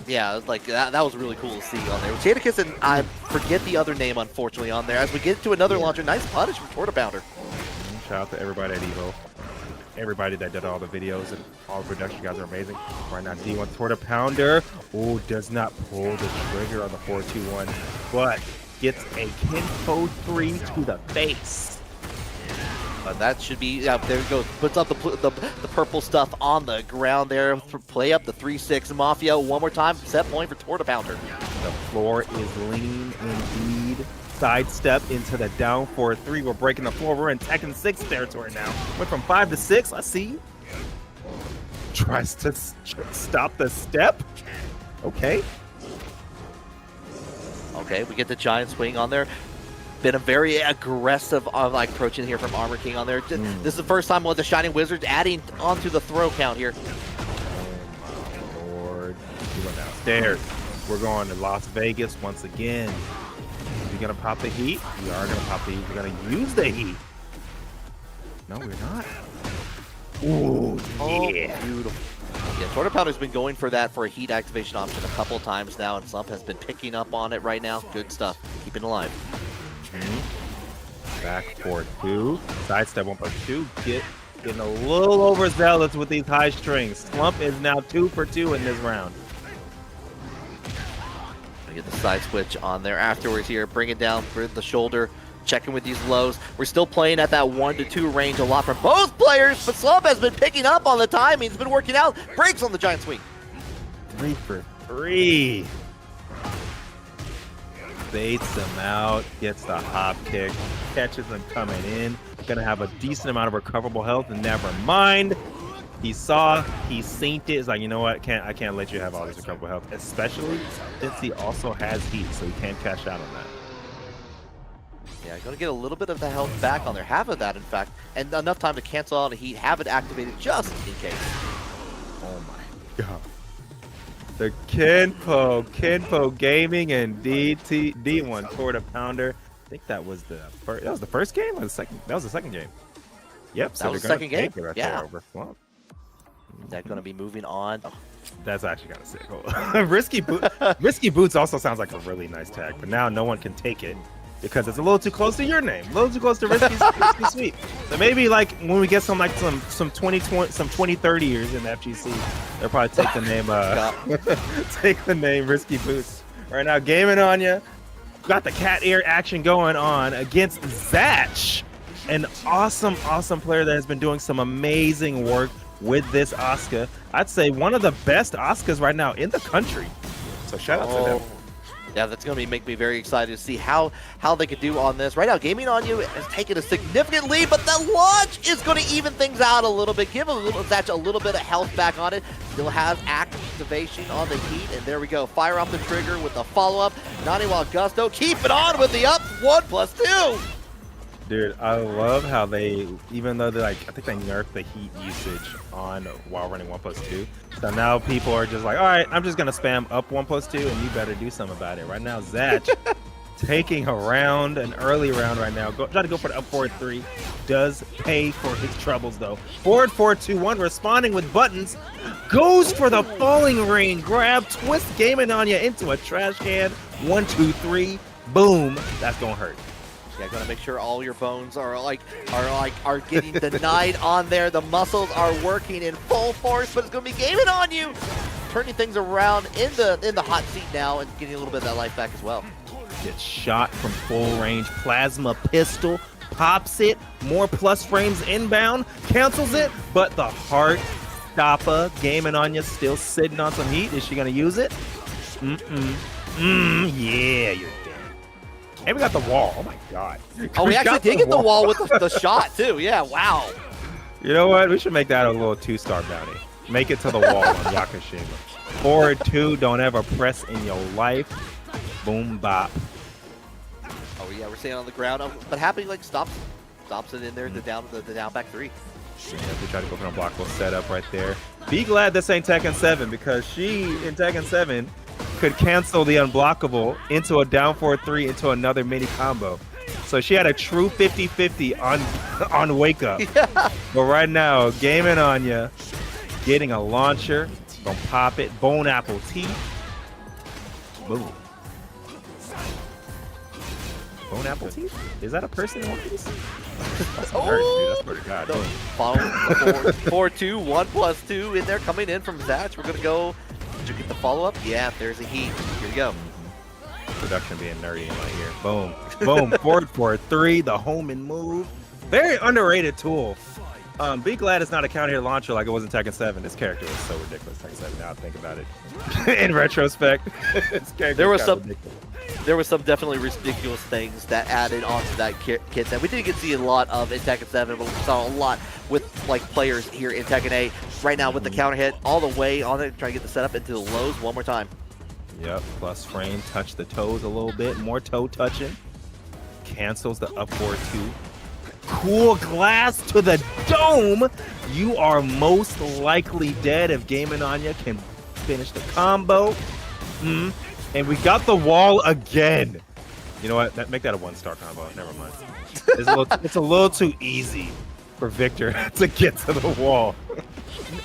Yeah, like that was really cool to see on there. Jadakiss and I forget the other name, unfortunately, on there. As we get to another launcher, nice punish from Torta Pounder. Shout out to everybody at Evo. Everybody that did all the videos and all the production guys are amazing. Right now, D1 Torta Pounder. Oh, does not pull the trigger on the 4-2-1, but gets a Kenpo 3 to the face. That should be, yeah, there it goes. Puts up the purple stuff on the ground there. Play up the 3-6 Mafia one more time. Set point for Torta Pounder. The floor is lean indeed. Sidestep into the down 4-3. We're breaking the floor. We're in Tekken 6 territory now. Went from 5 to 6. I see you. Tries to stop the step. Okay. Okay, we get the giant swing on there. Been a very aggressive like approach in here from Armor King on there. This is the first time with the Shining Wizards adding onto the throw count here. Oh my lord. We went downstairs. We're going to Las Vegas once again. Are we gonna pop the heat? We are gonna pop the heat. We're gonna use the heat. No, we're not. Ooh, yeah. Beautiful. Yeah, Torta Powder's been going for that for a heat activation option a couple times now, and Slump has been picking up on it right now. Good stuff. Keeping it alive. Back for 2. Sidestep 1+2. Getting a little overzealous with these high strings. Slump is now 2 for 2 in this round. Get the side switch on there afterwards here. Bring it down for the shoulder. Checking with these lows. We're still playing at that 1 to 2 range a lot from both players, but Slump has been picking up on the timing. He's been working out. Breaks on the giant swing. 3 for 3. Baits them out, gets the hop kick, catches them coming in. Gonna have a decent amount of recoverable health, and never mind. He saw, he synced it. It's like, you know what? I can't let you have all this recoverable health, especially since he also has heat, so he can't cash out on that. Yeah, gonna get a little bit of the health back on there. Half of that, in fact, and enough time to cancel out a heat. Have it activated just in case. Oh my god. The Kenpo Gaming and D1 Torta Pounder. I think that was the first. That was the first game or the second? That was the second game. Yep. So that was the second game. Right yeah. there over Slump. That's gonna be moving on. Oh. That's actually kind of sick. Hold on. Risky Boots also sounds like a really nice tag, but now no one can take it because it's a little too close to your name, a little too close to Risky Sweet. So maybe like when we get some 2030 years in the FGC, they'll probably take the name take the name Risky Boots. Right now, gaming on ya. Got the cat ear action going on against Zatch, an awesome player that has been doing some amazing work with this Asuka. I'd say one of the best Asukas right now in the country. So shout out to them. Yeah, that's going to make me very excited to see how they could do on this. Right now, Gaming on You has taken a significant lead, but the launch is going to even things out a little bit. Give Zatch a little bit of health back on it. Still has activation on the heat, and there we go. Fire off the trigger with the follow-up. Naniwa Gusto, keep it on with the up 1+2. Dude, I love how they, even though I think they nerfed the heat usage on while running 1+2. So now people are just like, all right, I'm just gonna spam up 1+2, and you better do something about it. Right now, Zatch taking a round, an early round right now. Try to go for the up forward 3. Does pay for his troubles though. Forward 4-2-1, responding with buttons. Goes for the falling ring grab, twist Gaming on you into a trash can. 1-2-3, boom. That's gonna hurt. Yeah, gonna make sure all your bones are getting denied on there. The muscles are working in full force, but it's gonna be Gaming on You, turning things around in the hot seat now and getting a little bit of that life back as well. Gets shot from full range, plasma pistol, pops it, more plus frames inbound, cancels it, but the heart stopper, Gaming on You, still sitting on some heat. Is she gonna use it? Yeah, you're dead. And we got the wall. Oh my god. Oh, we actually did get the wall with the shot too. Yeah, wow. You know what? We should make that a little 2-star bounty. Make it to the wall on Yakushima. Forward 2, don't ever press in your life. Boom bop. Oh yeah, we're staying on the ground. But Happy like stops it in there, the down back 3. Yeah, we try to go for a blockable setup right there. Be glad this ain't Tekken 7, because she in Tekken 7 could cancel the unblockable into a down 4-3 into another mini combo. So she had a true 50-50 on wake up. Yeah. But right now, Gaming on ya, getting a launcher, gonna pop it, bone apple teeth. Boom. Bone apple teeth? Is that a person in One Piece? That's hurt, dude. That's pretty god. Follow 4-2, 1+2 in there coming in from Zatch. We're gonna go. Did you get the follow-up? Yeah, there's a heat. Here we go. Production being nerdy right here. Boom. Boom. Forward 4-3, the home and move. Very underrated tool. Be glad it's not a counter hit launcher like it was in Tekken 7. This character was so ridiculous. Tekken 7, now I think about it. In retrospect, there was some definitely ridiculous things that added onto that kit set. We didn't get to see a lot of in Tekken 7, but we saw a lot with like players here in Tekken 8. Right now with the counter hit all the way on it, trying to get the setup into the lows one more time. Yep, plus frame, touch the toes a little bit, more toe touching. Cancels the up forward 2. Cool glass to the dome. You are most likely dead if Gamin Anya can finish the combo. And we got the wall again. You know what? Make that a 1-star combo. Never mind. It's a little too easy for Victor to get to the wall.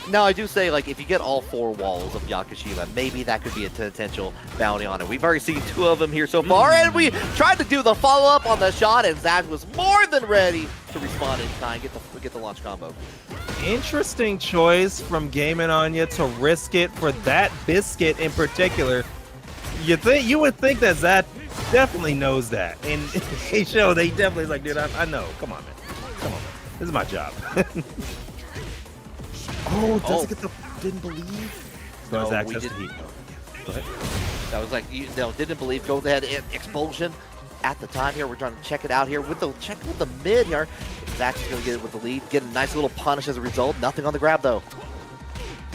Now, I do say, like, if you get all 4 walls of Yakushima, maybe that could be a potential bounty on it. We've already seen 2 of them here so far, and we tried to do the follow-up on the shot, and Zatch was more than ready to respond in time, get the launch combo. Interesting choice from Gamin Anya to risk it for that biscuit in particular. You would think that Zatch definitely knows that, and he showed they definitely like, dude, I know. Come on, man. Come on, man. This is my job. Oh, doesn't get the didn't believe. No, has access we to heat. Go ahead. That was like, didn't believe. Go ahead, explosion. At the time here, we're trying to check it out here with the mid here. Zatch is gonna get it with the lead, get a nice little punish as a result. Nothing on the grab though.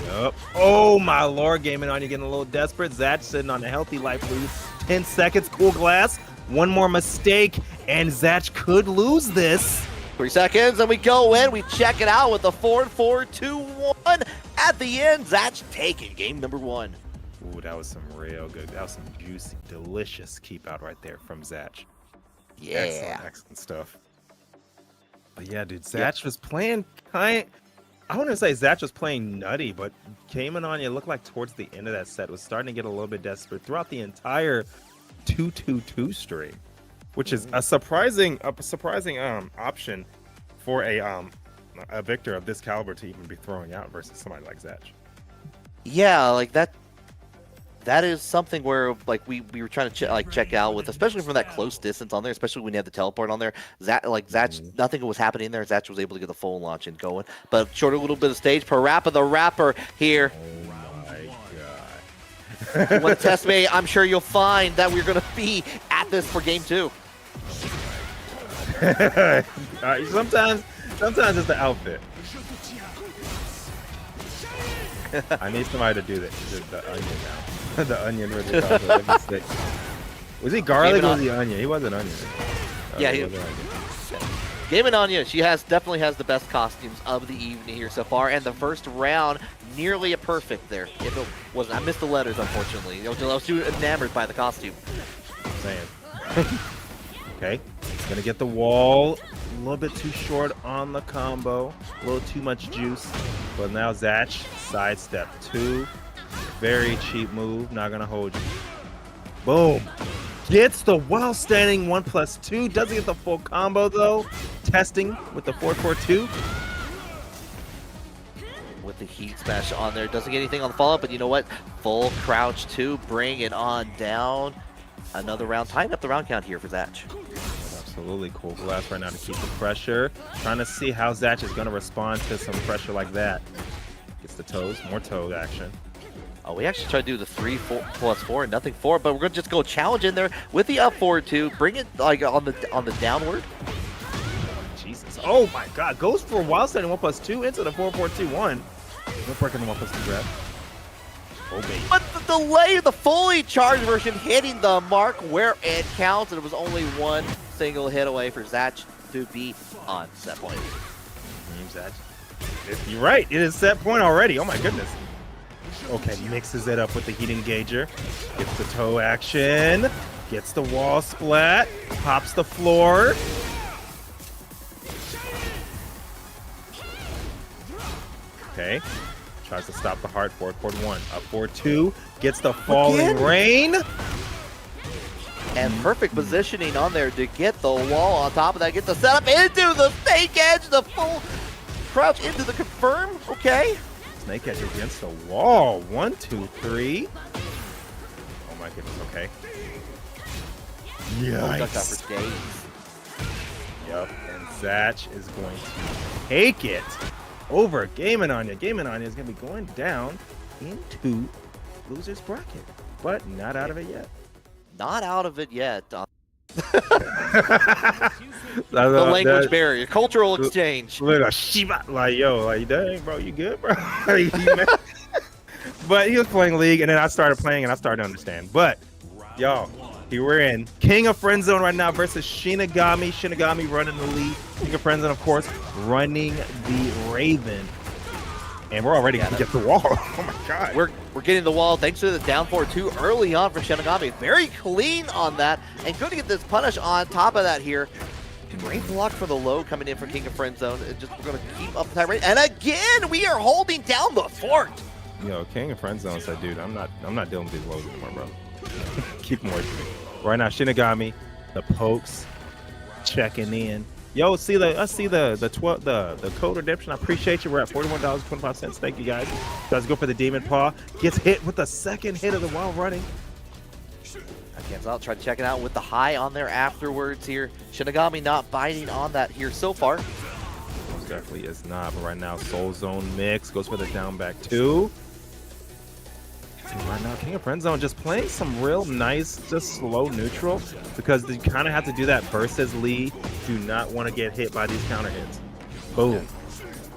Yep. Oh my lord, Gamin Anya getting a little desperate. Zatch sitting on a healthy life lead. 10 seconds, cool glass. One more mistake, and Zatch could lose this. 3 seconds, and we go in. We check it out with the 4-4-2-1 at the end. Zatch taking game number 1. Ooh, that was some real good. That was some juicy, delicious keep out right there from Zatch. Yeah. Excellent stuff. But yeah, dude, Zatch was playing I want to say Zatch was playing nutty, but Gamin Anya looked like towards the end of that set was starting to get a little bit desperate throughout the entire 2-2-2 streak, which is a surprising option for a Victor of this caliber to even be throwing out versus somebody like Zatch. Yeah, like that is something where like we were trying to check out with, especially from that close distance on there, especially when you have the teleport on there. Zatch, nothing was happening there. Zatch was able to get the full launch and going, but short a little bit of stage. Parappa the Rapper here. Oh my god! You want to test me? I'm sure you'll find that we're going to be at this for game 2. Sometimes it's the outfit. I need somebody to do the onion now. The onion with the stick. Was he garlic or was he onion? He wasn't onion. Yeah, he wasn't onion. Gamin Anya, she definitely has the best costumes of the evening here so far, and the first round nearly a perfect there. If it wasn't, I missed the letters unfortunately. I was too enamored by the costume. Saying. Okay, gonna get the wall. A little bit too short on the combo. A little too much juice. But now Zatch sidestep 2. Very cheap move. Not gonna hold you. Boom. Gets the while standing 1+2. Doesn't get the full combo though. Testing with the 4-4-2. With the heat smash on there. Doesn't get anything on the follow-up, but you know what? Full crouch 2. Bring it on down. Another round. Tying up the round count here for Zatch. Absolutely cool glass right now to keep the pressure. Trying to see how Zatch is going to respond to some pressure like that. Gets the toes. More toe action. Oh, we actually tried to do the 3+4 and nothing 4, but we're going to just go challenge in there with the up forward 2. Bring it like on the downward. Jesus. Oh my god. Goes for while standing 1+2 into the 4-4-2-1. No breaking the 1+2 grab. Oh, baby. But the delay, the fully charged version hitting the mark where it counts, and it was only one single hit away for Zatch to be on set point. Zatch. You're right. It is set point already. Oh my goodness. Okay, mixes it up with the heat engager. Gets the toe action. Gets the wall splat. Pops the floor. Okay. Tries to stop the heart. 4-1. Up 4-2. Gets the falling rain. And perfect positioning on there to get the wall on top of that. Get the setup into the snake edge. The full crouch into the confirm. Okay. Snake edge against the wall. 1, 2, 3. Oh my goodness. Okay. Yikes. Yep. And Zatch is going to take it over Gamin Anya. Gamin Anya is going to be going down into loser's bracket, but not out of it yet. Not out of it yet. The That- language barrier, cultural exchange. Like, yo, like, dang, bro, you good, bro? But he was playing League, and then I started playing, and I started to understand. But, y'all, here we're in King of Friend Zone right now versus Shinigami. Shinigami running the lead. King of Friend Zone, of course, running the Raven. And we're already going to get the wall. Oh, my God. We're getting the wall thanks to the down 4-2 early on for Shinigami. Very clean on that, and good to get this punish on top of that here. Great block for the low coming in for King of Friend Zone. We're going to keep up the time rate. And again, we are holding down the fort. Yo, King of Friend Zone said, dude, I'm not dealing with these lows anymore, bro. Keep them away from me. Right now, Shinigami, the pokes, checking in. Yo, I see the code redemption. I appreciate you. We're at $41.25. Thank you guys. Does go for the demon paw. Gets hit with the second hit of the while running. Cancels out, try to check it out with the high on there afterwards here. Shinigami not biting on that here so far. Most definitely is not, but right now Soul Zone mix goes for the down back 2. And right now King of Friend Zone just playing some real nice, just slow neutral, because you kind of have to do that versus Lee. Do not want to get hit by these counter hits. Boom.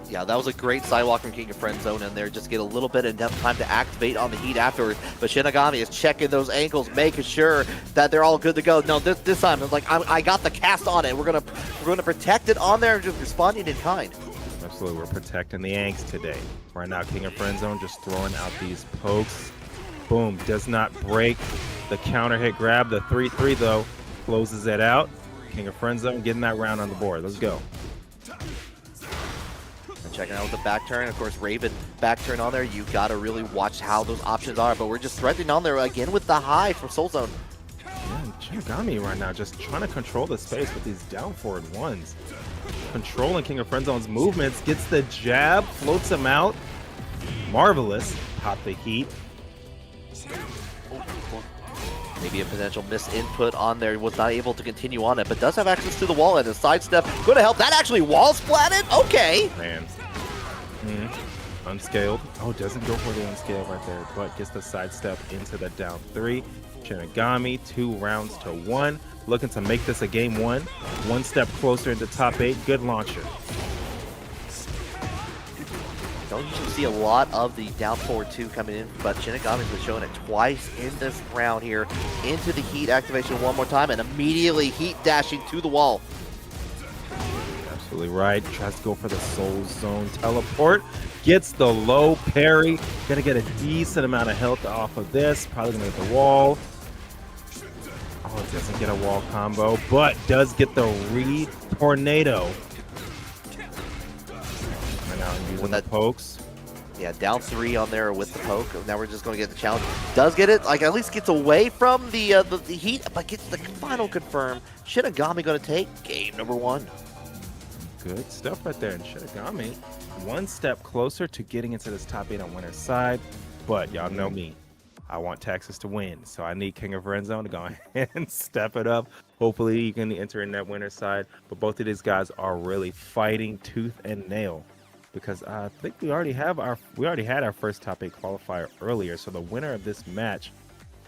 Yeah, that was a great sidewalk from King of Friend Zone in there. Just get a little bit of time to activate on the heat afterwards. But Shinigami is checking those ankles, making sure that they're all good to go. No, this time it's like I got the cast on it. We're gonna protect it on there and just responding in kind. Absolutely, we're protecting the angst today. Right now, King of Friend Zone just throwing out these pokes. Boom, does not break the counter hit grab. The 3-3 though closes it out. King of Friend Zone getting that round on the board. Let's go. Checking out with the back turn. Of course, Raven back turn on there. You got to really watch how those options are. But we're just threatening on there again with the high from Soul Zone. Yeah, Shinigami right now just trying to control the space with these down forward ones. Controlling King of Friend Zone's movements. Gets the jab, floats him out. Marvelous. Pop the heat. Maybe a potential misinput on there. Was not able to continue on it, but does have access to the wall and a sidestep. Going to help. That actually wall splatted? Okay. Man. Unscaled. Oh, doesn't go for the unscaled right there, but gets the sidestep into the down 3. Shinigami, 2 rounds to 1. Looking to make this a game 1. 1 step closer into top 8. Good launcher. Don't usually see a lot of the down forward 2 coming in, but Shinigami's been showing it twice in this round here. Into the heat activation one more time and immediately heat dashing to the wall. Absolutely right. Tries to go for the Soul Zone teleport. Gets the low parry. Gonna get a decent amount of health off of this. Probably gonna get the wall. Oh, it doesn't get a wall combo, but does get the re-tornado. And now using the pokes. Yeah, down 3 on there with the poke. Now we're just going to get the challenge. Does get it, like at least gets away from the heat, but gets the final confirm. Shinigami going to take game number 1. Good stuff right there. And Shinigami, 1 step closer to getting into this top 8 on winner's side. But y'all know me. I want Texas to win. So I need King of Friend Zone to go ahead and step it up. Hopefully he can enter in that winner's side. But both of these guys are really fighting tooth and nail. Because I think we already had our first top 8 qualifier earlier. So the winner of this match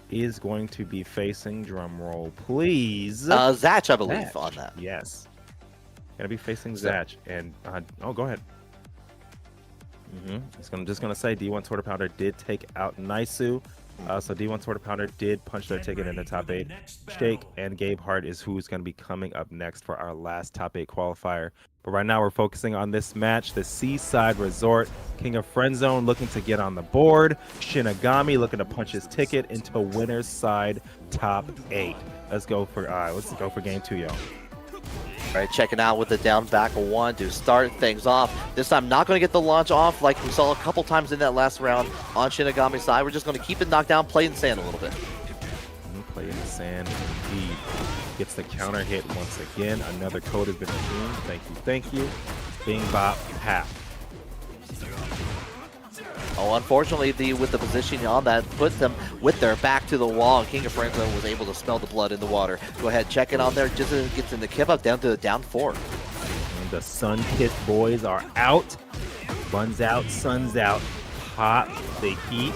is going to be facing, drum roll please, Zatch, I believe, Zatch. on that. Yes. Gonna be facing Zatch. And oh, go ahead. Just gonna say D1 Torta Pounder did take out Naisu. So D1 Torta Pounder did punch their ticket in the top 8. Shake and Gabeheart is who's going to be coming up next for our last top 8 qualifier. But right now we're focusing on this match, the Seaside Resort. King of Friend Zone looking to get on the board. Shinigami looking to punch his ticket into winner's side top 8. Let's go for game 2, y'all. All right, checking out with the down back 1 to start things off. This time not going to get the launch off like we saw a couple times in that last round on Shinigami's side. We're just going to keep it knocked down, play in the sand a little bit. Play in the sand indeed. Gets the counter hit once again. Another code has been redeemed. Thank you. Bing bop half. Oh, unfortunately, with the positioning on that, puts them with their back to the wall, and King of Friend Zone was able to smell the blood in the water. Go ahead, check it on there, just as it gets in the kip up down to the down 4. And the Sun Kit boys are out. Buns out, sun's out. Pop the heat.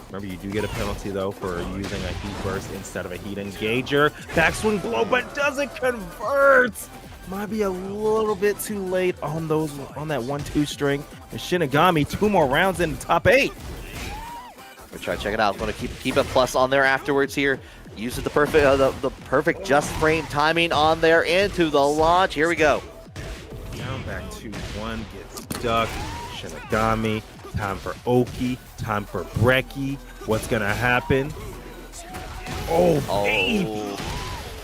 Remember, you do get a penalty, though, for using a heat burst instead of a heat engager. Backswing blow, but doesn't convert. Might be a little bit too late on that 1-2 string. And Shinigami, 2 more rounds in the top 8. We'll try to check it out. I'm going to keep a plus on there afterwards here. Use the perfect just frame timing on there into the launch. Here we go. Down back 2-1, gets ducked. Shinigami, time for Oki, time for Brekkie. What's gonna happen? Oh, baby.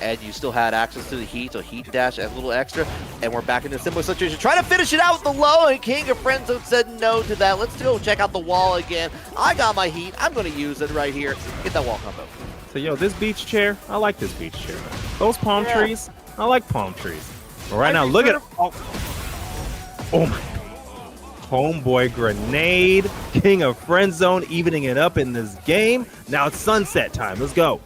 And you still had access to the heat, so heat dash a little extra. And we're back in a similar situation. Trying to finish it out with the low, and TheKingOfFriendzone said no to that. Let's go check out the wall again. I got my heat. I'm going to use it right here. Get that wall combo. So, yo, this beach chair, I like this beach chair. Those palm trees, I like palm trees. But right now, look at it. Oh my. Homeboy grenade. TheKingOfFriendzone evening it up in this game. Now it's sunset time. Let's go.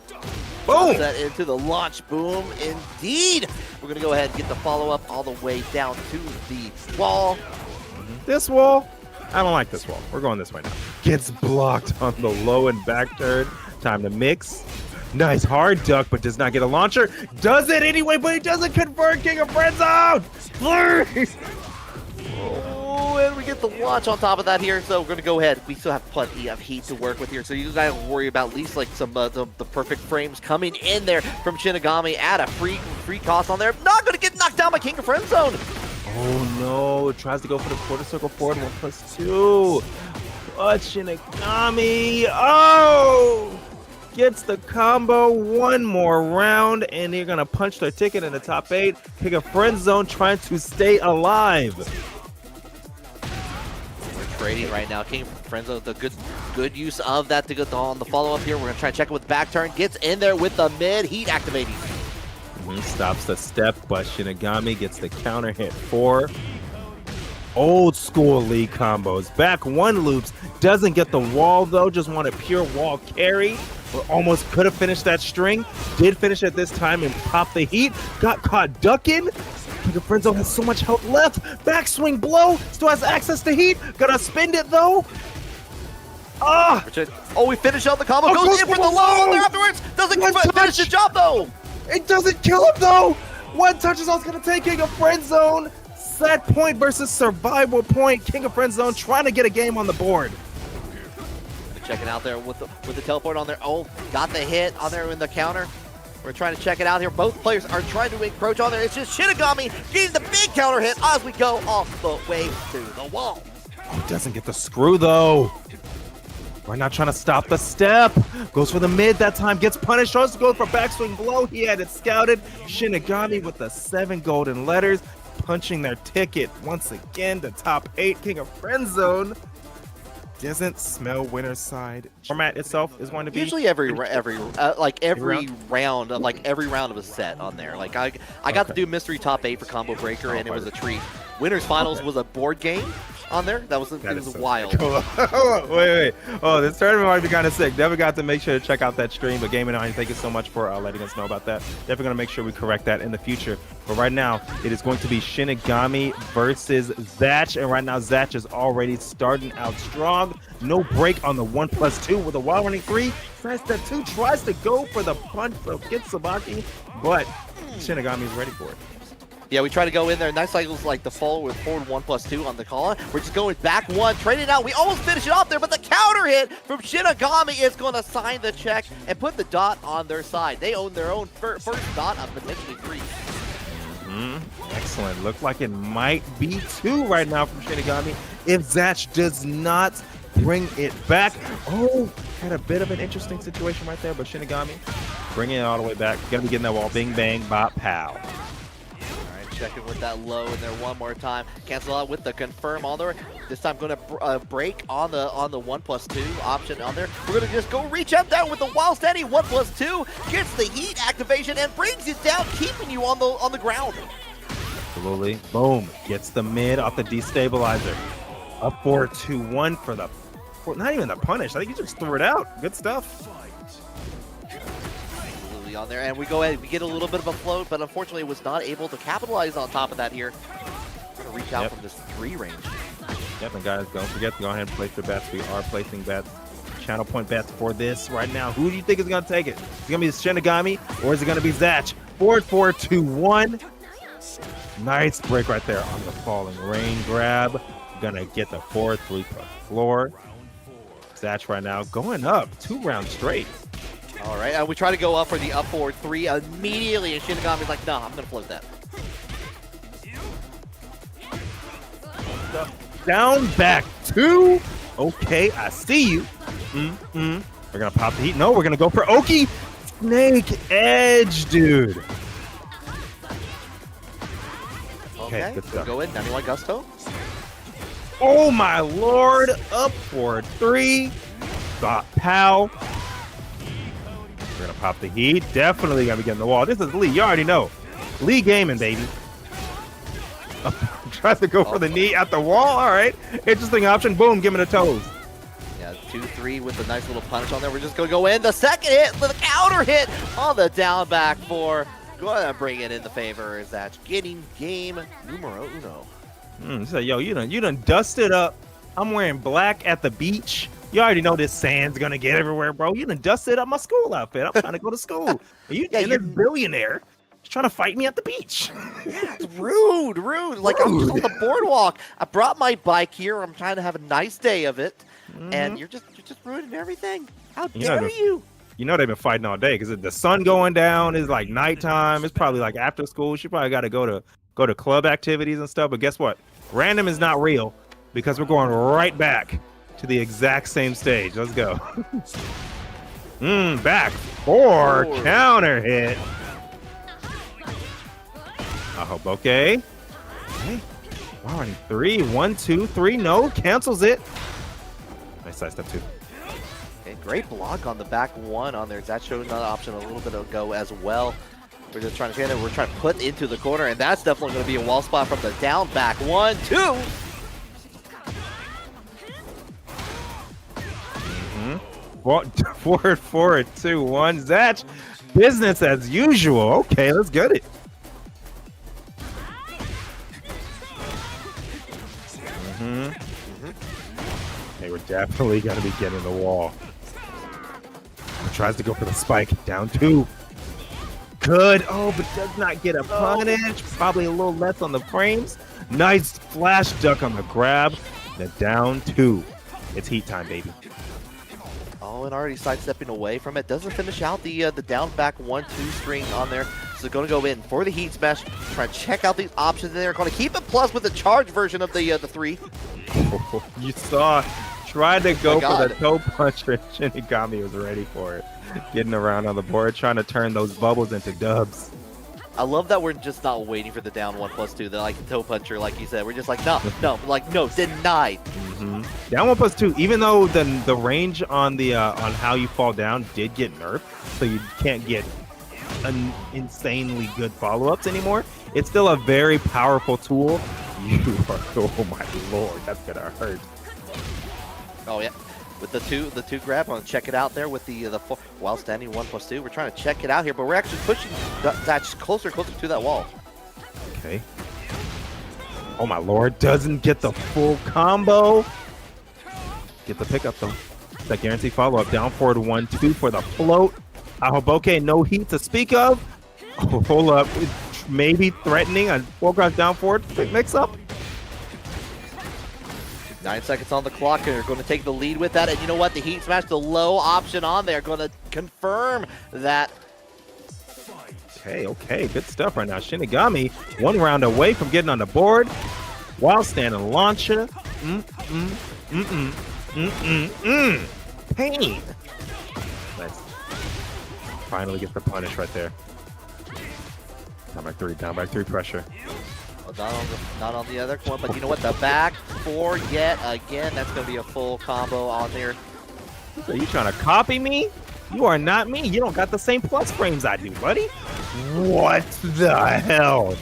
Boom! That into the launch. Boom. Indeed. We're going to go ahead and get the follow-up all the way down to the wall. This wall? I don't like this wall. We're going this way now. Gets blocked on the low and back turn. Time to mix. Nice hard duck, but does not get a launcher. Does it anyway, but he doesn't convert. TheKingOfFriendzone! Please! Oh, and we get the launch on top of that here. So we're going to go ahead. We still have plenty of heat to work with here. So you guys don't worry about at least like some the perfect frames coming in there from Shinigami at a free cost on there. Not going to get knocked down by TheKingOfFriendzone. Oh no, tries to go for the quarter circle forward 1+2. But Shinigami, oh! Gets the combo, one more round, and they're gonna punch their ticket in the top 8. TheKingOfFriendzone trying to stay alive. We're trading right now. TheKingOfFriendzone, the good use of that to get on the follow-up here. We're gonna try to check it with back turn. Gets in there with the mid heat activating. He stops the step, but Shinigami gets the counter hit 4. Old school lead combos. Back 1 loops, doesn't get the wall though, just want a pure wall carry. Almost could have finished that string. Did finish it this time and popped the heat. Got caught ducking. TheKingOfFriendzone has so much health left. Backswing blow. Still has access to heat. Gotta spend it though. Ah! Oh, we finish out the combo. Goes in for the low there afterwards. Doesn't finish the job though. It doesn't kill him though. One touch is all it's gonna take. TheKingOfFriendzone. Set point versus survival point. TheKingOfFriendzone trying to get a game on the board. Checking out there with the teleport on there. Oh, got the hit on there in the counter. We're trying to check it out here. Both players are trying to encroach on there. It's just Shinigami getting the big counter hit as we go off the way to the wall. Oh, doesn't get the screw though. We're not trying to stop the step. Goes for the mid that time. Gets punished. Tries to go for backswing blow. He had it scouted. Shinigami with the 7 golden letters. Punching their ticket once again to top 8. TheKingOfFriendzone doesn't smell winner's side. Format itself is going to be usually every round of a set on there. Like I got to do mystery top 8 for Combo Breaker, and it was a treat. Winners finals was a board game on there. It was wild. Cool. wait. Oh, this tournament might be kind of sick. Definitely got to make sure to check out that stream. But Gamin, thank you so much for letting us know about that. Definitely going to make sure we correct that in the future. But right now, it is going to be Shinigami versus Zatch. And right now, Zatch is already starting out strong. No break on the 1+2 with a wild running 3. Tries to go for the punch, so gets Sabaki. But Shinigami is ready for it. Yeah, we try to go in there. Nice cycles like the fall with forward 1+2 on the call. We're just going back 1, trading out. We almost finish it off there, but the counter hit from Shinigami is going to sign the check and put the dot on their side. They own their own first dot of potentially 3. Excellent. Look like it might be 2 right now from Shinigami if Zatch does not bring it back. Oh, had a bit of an interesting situation right there, but Shinigami bringing it all the way back. Gonna be getting that wall. Bing, bang, bop, pow. Checking with that low in there one more time. Cancel out with the confirm on there. This time going to break on the 1+2 option on there. We're going to just go reach up down with the wild steady 1+2. Gets the heat activation and brings it down, keeping you on the ground. Absolutely. Boom. Gets the mid off the destabilizer. Up 4-2-1 for the... Not even the punish. I think he just threw it out. Good stuff. On there, and we go ahead, we get a little bit of a float, but unfortunately was not able to capitalize on top of that here. We're gonna reach out from this 3 range. Yep, and guys, don't forget to go ahead and place your bets. We are placing bets, channel point bets for this right now. Who do you think is gonna take it? Is it gonna be Shinigami or is it gonna be Zatch? 4-4-2-1. Nice break right there on the falling rain grab. Gonna get the 4-3 plus floor. Zatch right now going up 2 rounds straight. All right, we try to go up for the up forward 3 immediately, and Shinigami's like, no, I'm gonna float that. Down back 2. Okay, I see you. We're gonna pop the heat. No, we're gonna go for Oki. Snake Edge, dude. Okay, good stuff. Go in, 91 Gusto. Oh my lord, up for 3. Got Pow. We're gonna pop the heat. Definitely gonna be getting the wall. This is Lee. You already know. Lee gaming, baby. Tries to go for the knee at the wall. All right. Interesting option. Boom. Give him the toes. Yeah, 2-3 with a nice little punish on there. We're just gonna go in. The second hit with a counter hit on the down back 4. Go ahead and bring it in the favor. Is that getting game numero uno? So yo, you done dusted up. I'm wearing black at the beach. You already know this sand's gonna get everywhere, bro. You done dusted up my school outfit. I'm trying to go to school. You're a billionaire trying to fight me at the beach. Yeah, it's rude. Like, I'm just on the boardwalk. I brought my bike here. I'm trying to have a nice day of it, and you're just ruining everything. How dare you? You know they've been fighting all day because the sun going down is like nighttime. It's probably like after school. She probably got to go to club activities and stuff. But guess what? Random is not real because we're going right back to the exact same stage. Let's go. Back 4 counter hit. I hope okay. Already 3, 1, 2, 3. No, cancels it. Nice side step 2. Okay, great block on the back 1 on there. That showed another option a little bit ago as well. We're just trying to get it. We're trying to put into the corner, and that's definitely going to be a wall spot from the down back 1, 2. Forward 2, 1. Zatch, business as usual. Okay, let's get it. They were definitely going to be getting the wall. Tries to go for the spike. Down 2. Good. Oh, but does not get a punish. Probably a little less on the frames. Nice flash duck on the grab. The down 2. It's heat time, baby. Oh, and already sidestepping away from it. Doesn't finish out the down back 1, 2 string on there. So going to go in for the heat smash. Try to check out these options in there. Going to keep it plus with the charge version of the 3. You saw. Tried to go for the toe puncher. Shinigami was ready for it. Getting around on the board, trying to turn those bubbles into dubs. I love that we're just not waiting for the down 1+2. The like toe puncher, like you said. We're just like, no, denied. Down 1+2. Even though the range on the on how you fall down did get nerfed, so you can't get an insanely good follow-ups anymore. It's still a very powerful tool. You are, oh my lord, that's gonna hurt. Oh yeah, with the two grab on, check it out there with the 4 while standing 1+2. We're trying to check it out here, but we're actually pushing that closer to that wall. Okay. Oh my lord, doesn't get the full combo. Get the pickup though. That guaranteed follow up. Down forward 1, 2 for the float. I hope okay, no heat to speak of. Oh, hold up, maybe threatening a 4-cross down forward mix up. 9 seconds on the clock, and they're going to take the lead with that. And you know what? The heat smash, the low option on there, going to confirm that. Okay, good stuff right now. Shinigami, 1 round away from getting on the board. While standing launcher. Pain. Nice. Finally gets the punish right there. Down by 3 pressure. Not on the other one, but you know what? The back 4 yet again. That's going to be a full combo on there. So you trying to copy me? You are not me. You don't got the same plus frames I do, buddy. What the hell?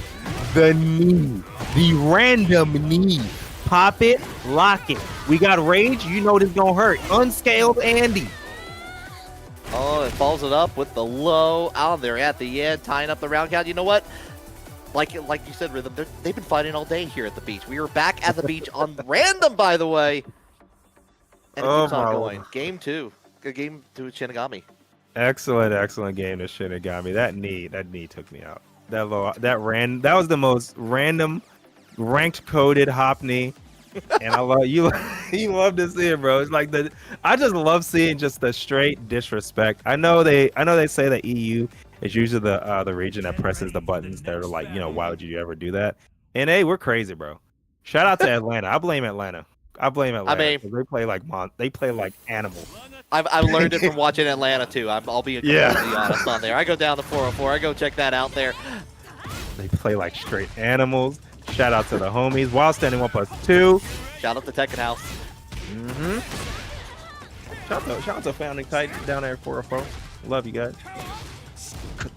The knee. The random knee. Pop it, lock it. We got rage. You know this gonna hurt. Unscaled Andy. Oh, it follows it up with the low out there at the end, tying up the round count. You know what? Like you said, Rhythm, they've been fighting all day here at the beach. We were back at the beach on random, by the way. And it keeps on going. Game 2. Good game to Shinigami. Excellent game to Shinigami. That knee took me out. That was the most random ranked coded hop knee And I love you. You love to see it, bro. It's like I just love seeing just the straight disrespect. I know they say that EU is usually the region that presses the buttons that are like, why would you ever do that? And hey, we're crazy, bro. Shout out to Atlanta. I blame Atlanta. I mean, 'cause they play like animals. I've learned it from watching Atlanta too. I'll be completely honest on there. I go down to 404. I go check that out there. They play like straight animals. Shout out to the homies. While standing 1+2. Shout out to Tekken House. Shout out to Founding Titan down there at 404. Love you guys.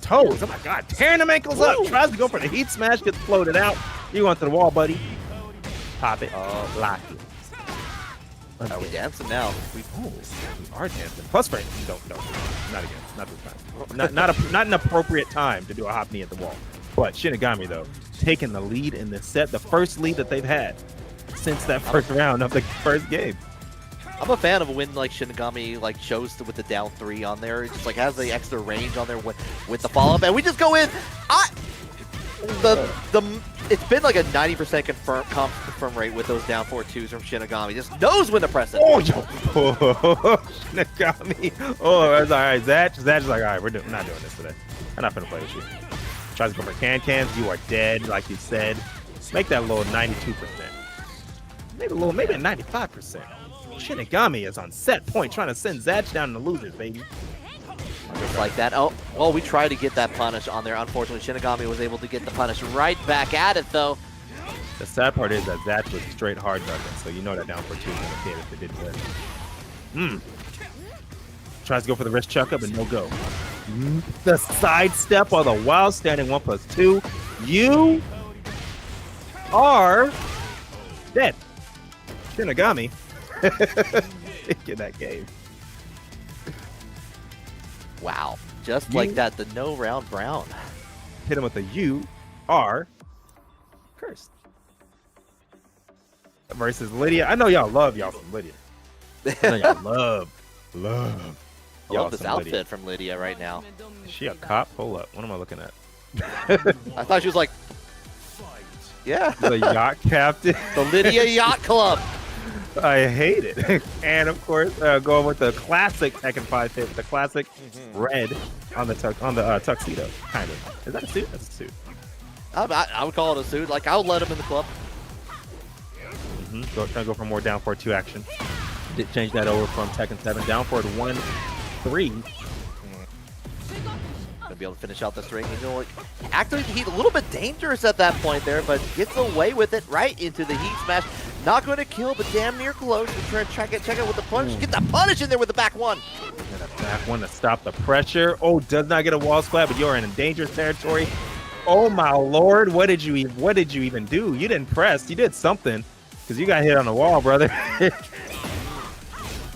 Toes. Oh my god. Tearing them ankles up. Tries to go for the heat smash. Gets floated out. You went to the wall, buddy. Pop it. Lock it. Are we dancing now? We are dancing. Plus frame. No. Not again. Not this time. Not an appropriate time to do a hop knee at the wall. But Shinigami, though, taking the lead in this set. The first lead that they've had since that first round of the first game. I'm a fan of when like Shinigami like shows with the down 3 on there. It just like has the extra range on there with the follow up, and we just go in. It's been like a 90% confirm rate with those down 4-2s from Shinigami. Just knows when to press it. Shinigami. Oh, that's all right. Zatch is like, all right, we're not doing this today. I'm not gonna play with you. Tries to go for cans. You are dead, like you said. Make that a little 92%. Maybe a 95%. Shinigami is on set point, trying to send Zatch down in the losers, baby. Just like that. Oh, well, we tried to get that punish on there. Unfortunately, Shinigami was able to get the punish right back at it, though. The sad part is that Zatch was straight hard ducking, so you know that down for 2 is going to hit if it didn't win. Tries to go for the wrist chuck up and no go. The sidestep on the wild standing 1+2. You are dead. Shinigami. Get that game. Wow. Just like that, the no round brown. Hit him with a you are cursed. Versus Lidia. I know y'all love y'all some Lidia. I know y'all love. I love this outfit from Lidia right now. Is she a cop? Hold up. What am I looking at? I thought she was like, yeah. The yacht captain. The Lidia Yacht Club. I hate it. And of course, going with the classic Tekken 5 hit, the classic red on the tuxedo, kind of. Is that a suit? That's a suit. I would call it a suit. Like, I would let him in the club. Trying to go for more down forward 2 action. Did change that over from Tekken 7 down forward 1-3. Gonna be able to finish out this ring. You know, like, actually, he's a little bit dangerous at that point there, but gets away with it right into the heat smash. Not going to kill, but damn near close. Try to check it with the punch. Get the punish in there with the back one. And a back one to stop the pressure. Oh, does not get a wall splat, but you're in dangerous territory. Oh my lord, what did you even do? You didn't press. You did something because you got hit on the wall, brother.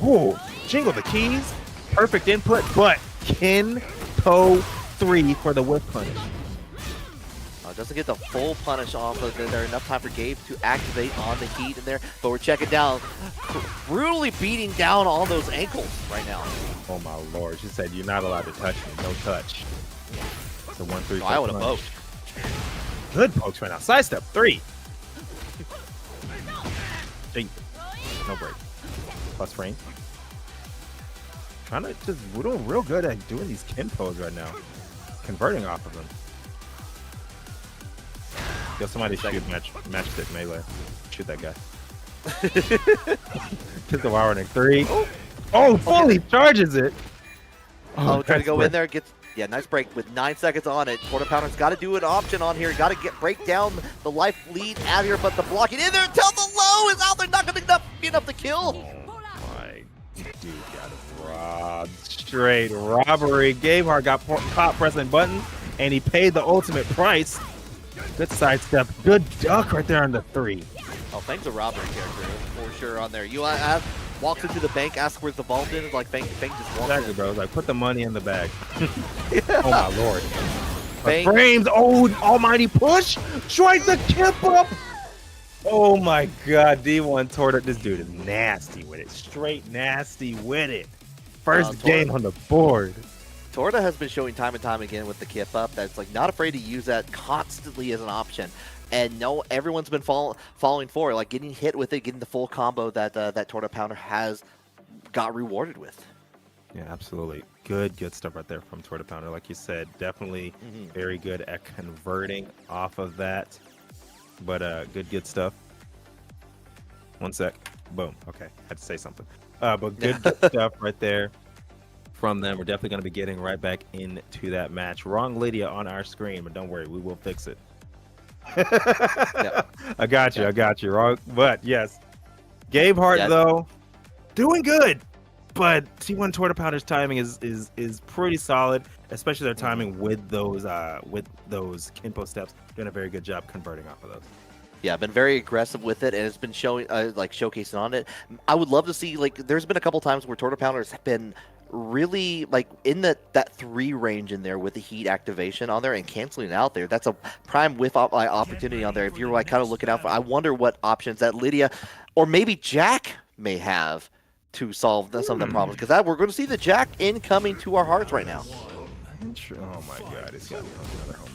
Ooh, jingle the keys. Perfect input, but Ken-Po 3 for the whip punish. Doesn't get the full punish on, but there's enough time for Gabe to activate on the heat in there. But we're checking down, brutally beating down on those ankles right now. Oh my lord, she said you're not allowed to touch me. No touch. The 1-3. I would have poked. Good pokes right now. Sidestep 3. No break. Plus frame. We're doing real good at doing these Ken-Pos right now. Converting off of them. Yo, somebody shoot matchstick melee. Shoot that guy. Just the Hwoarang 3. Oh, fully charges it. Oh, trying to go in there. Nice break with 9 seconds on it. Quarter Pounder's got to do an option on here. Got to break down the life lead out here, but the blocking in there until the low is out there. Not going to be enough to kill. Oh my dude got robbed. Straight robbery. Gabeheart got caught pressing buttons, and he paid the ultimate price. Good sidestep. Good duck right there on the 3. Oh, Feng's a robbery character for sure on there. You walks into the bank, asks where's the vault in. Like Feng just walks exactly, in. bro. Like, put the money in the bag. Oh my lord. Frames. Oh, almighty push. Strike the kip up. Oh my god. D1 Torta. This dude is nasty with it. Straight nasty with it. First game on the board. Torta has been showing time and time again with the kip up that's like not afraid to use that constantly as an option. And no, everyone's been falling for it, like getting hit with it, getting the full combo that that Torta Pounder has got rewarded with. Yeah, absolutely. Good stuff right there from Torta Pounder. Like you said, definitely very good at converting off of that. But good stuff. One sec. Boom. Okay, had to say something. But good stuff right there from them. We're definitely going to be getting right back into that match. Wrong Lidia on our screen, but don't worry, we will fix it. I got you. Wrong, but yes. Gabeheart though, doing good. But T1 Torta Pounder's timing is pretty solid, especially their timing with those Kinpo steps. Doing a very good job converting off of those. Yeah, been very aggressive with it, and it's been showing like showcasing on it. I would love to see, like, there's been a couple times where Torta Pounders have been really like in that 3 range in there with the heat activation on there and canceling out there. That's a prime whiff opportunity on there. If you're like kind of looking out for, I wonder what options that Lidia or maybe Jack may have to solve some of the problems, because we're going to see the Jack incoming to our hearts right now. Oh my God, it's got another home.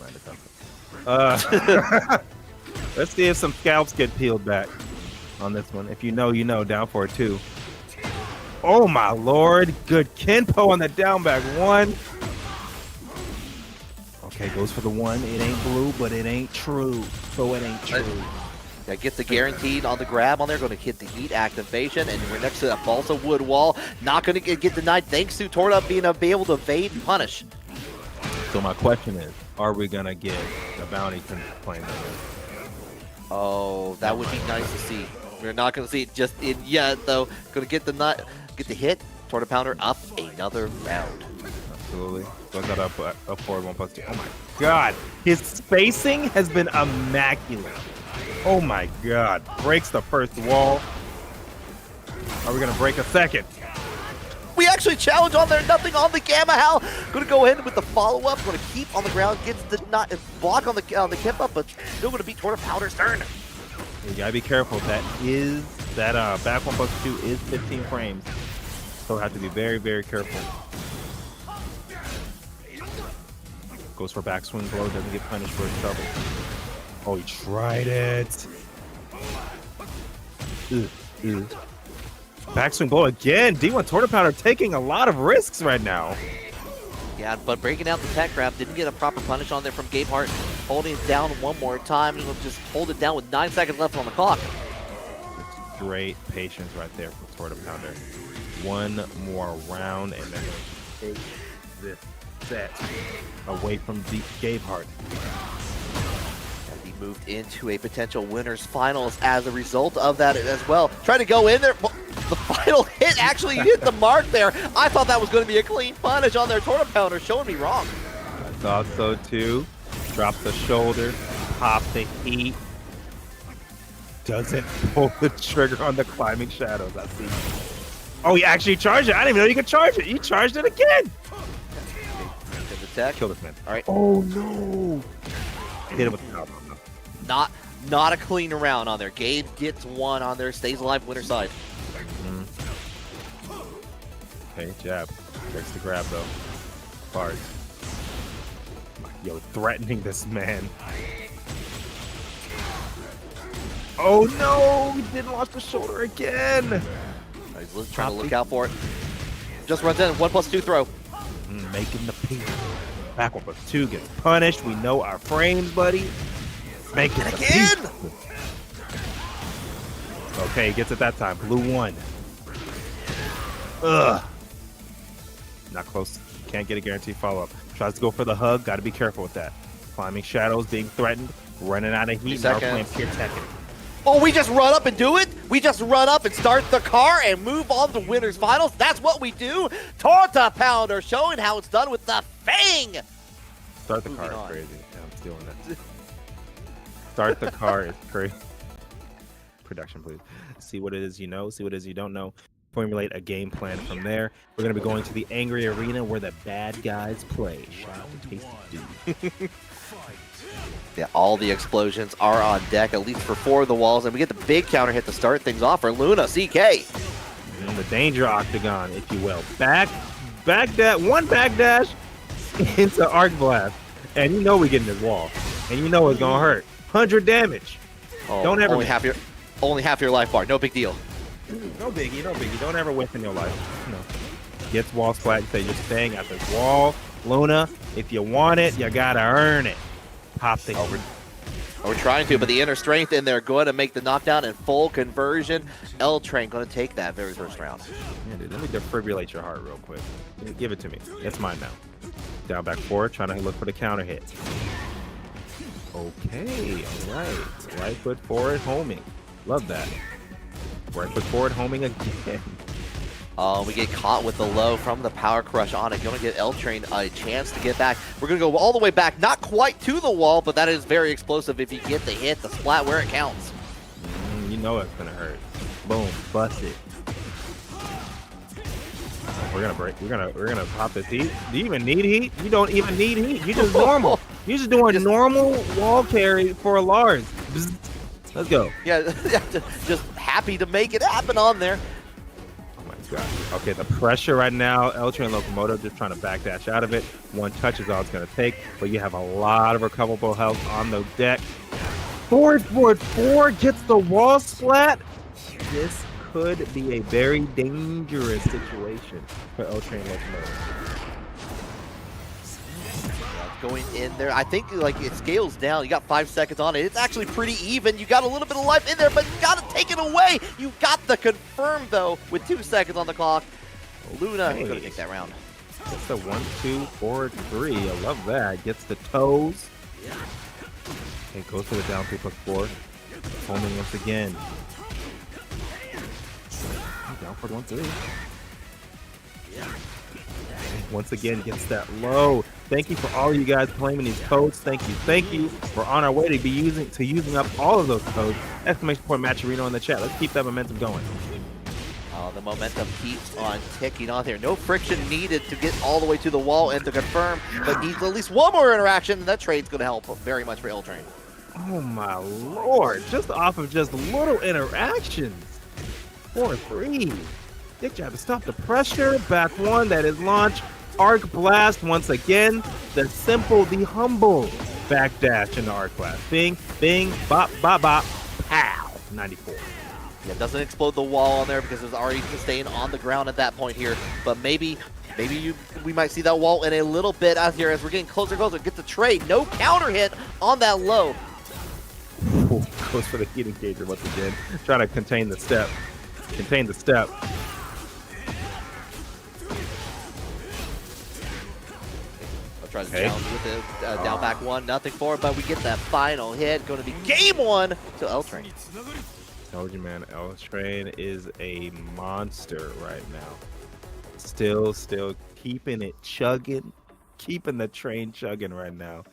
Let's see if some scalps get peeled back on this one. If you know, you know. Down for it too. Oh my Lord, good Kinpo on the down back 1. Okay, goes for the 1. It ain't blue, but it ain't true. So it ain't true. Yeah, gets the guaranteed on the grab on there, going to hit the heat activation, and we're next to that balsa wood wall. Not going to get denied thanks to Torta being able to evade and punish. So my question is, are we going to get the bounty claim? Oh, that would be nice to see. We're not going to see it just in yet, though. Going to get the hit. Torta Pounder up another round. Absolutely. Goes that up forward 1+2. Oh my God. His spacing has been immaculate. Oh my God. Breaks the first wall. Are we going to break a second? We actually challenge on there. Nothing on the Gamma Hal. Going to go ahead with the follow-up. Going to keep on the ground. Gets the block on the Kip up, but still going to beat Torta Pounder's turn. You got to be careful. That back 1+2 is 15 frames. So have to be very, very careful. Goes for backswing blow. Doesn't get punished for his trouble. Oh, he tried it. Backswing blow again. D1 Torta Pounder taking a lot of risks right now. Yeah, but breaking out the tech grab, didn't get a proper punish on there from Gabeheart. Holding it down one more time. He'll just hold it down with 9 seconds left on the clock. It's great patience right there from Torta Pounder. One more round, and then take this set away from Gabeheart. He moved into a potential winners finals as a result of that as well. Trying to go in there. Well, the final hit actually hit the mark there. I thought that was going to be a clean punish on their Torta Pounder, showing me wrong. I thought so too. Drop the shoulder, pop the heat. Doesn't pull the trigger on the climbing shadows. I see. Oh, he actually charged it. I didn't even know you could charge it. He charged it again. Attack. Kill this man. All right. Oh no. Hit him with the power. Not a clean round on there. Gabe gets 1 on there, stays alive, winner side. Okay, jab. Breaks the grab though. Hard. Yo, threatening this man. Oh no! He didn't launch the shoulder again. He's trying to look out for it. Just runs in. 1+2 throw. Making the pin. Back 1+2 gets punished. We know our frames, buddy. Making it again. Okay, he gets it that time. Blue 1. Ugh. Not close. Can't get a guaranteed follow-up. Tries to go for the hug. Got to be careful with that. Climbing shadows, being threatened, running out of heat. Now playing pure Tekken. Oh, we just run up and do it? We just run up and start the car and move on to winners finals? That's what we do? Torta Pounder showing how it's done with the Feng! Start the car is crazy. Yeah, I'm stealing that. Start the car is crazy. Production, please. See what it is you know. See what it is you don't know. Formulate a game plan from there. We're going to be going to the Angry Arena where the bad guys play. Shout out to Tasty Dude. Yeah, all the explosions are on deck, at least for 4 of the walls, and we get the big counter hit to start things off for Luna, CK. And the danger octagon, if you will. Back dash into Arc Blast. And you know we get in this wall. And you know it's going to hurt. 100 damage. Oh, Don't ever only half your life bar. No big deal. No biggie, no biggie. Don't ever whiff in your life. No. Gets wall splat. Say you're staying at this wall. Luna, if you want it, you gotta earn it. Pop the We're trying to, but the inner strength in there going to make the knockdown and full conversion. LTrain going to take that very first round. Yeah, dude, let me defibrillate your heart real quick. Give it to me. It's mine now. Down, back, forward, trying to look for the counter hit. Okay, all right. Right foot forward, homing. Love that. Right foot forward, homing again. We get caught with the low from the power crush on it. Going to get LTrain a chance to get back. We're going to go all the way back, not quite to the wall, but that is very explosive if you get the hit, the splat where it counts. You know it's going to hurt. Boom, bust it. We're gonna break. We're gonna pop this heat. Do you even need heat? You don't even need heat. You're just normal. You're just doing normal wall carry for a Lars. Bzz. Let's go. Yeah, just happy to make it happen on there. Oh my god. Okay, the pressure right now. LTrainLocomotive just trying to backdash out of it. One touch is all it's gonna take, but you have a lot of recoverable health on the deck. Forward gets the wall splat. This could be a very dangerous situation for LTrainLocomotive. Going in there, I think like it scales down. You got 5 seconds on it. It's actually pretty even. You got a little bit of life in there, but you got to take it away. You got the confirm though with 2 seconds on the clock. Luna is going to take that round. Gets the 1, 2, forward 3. I love that. Gets the toes. Okay, goes for the down 3+4. Homing once again. Down for 1, 3. Once again gets that low. Thank you for all you guys claiming these codes. Thank you. We're on our way to be using up all of those codes. Exclamation point Matcherino in the chat. Let's keep that momentum going. The momentum keeps on ticking on here. No friction needed to get all the way to the wall and to confirm, but needs at least one more interaction, and that trade's going to help very much for LTrain. Oh my lord! Just off of just little interactions. 4-3. Dick jab to stop the pressure. Back one. That is launch. Arc blast once again. The simple, the humble backdash in the arc blast. Bing, bing, bop, bop, bop. Pow. 94. Yeah, it doesn't explode the wall on there because it's already staying on the ground at that point here. But maybe we might see that wall in a little bit out here as we're getting closer and closer. Get the trade. No counter hit on that low. Ooh, goes for the heat engager once again. Trying to contain the step. Contain the step. I'll try to challenge with the down back one. Nothing for it, but we get that final hit. Going to be game one to LTrain. Told you, man. LTrain is a monster right now. Still keeping it chugging. Keeping the train chugging right now.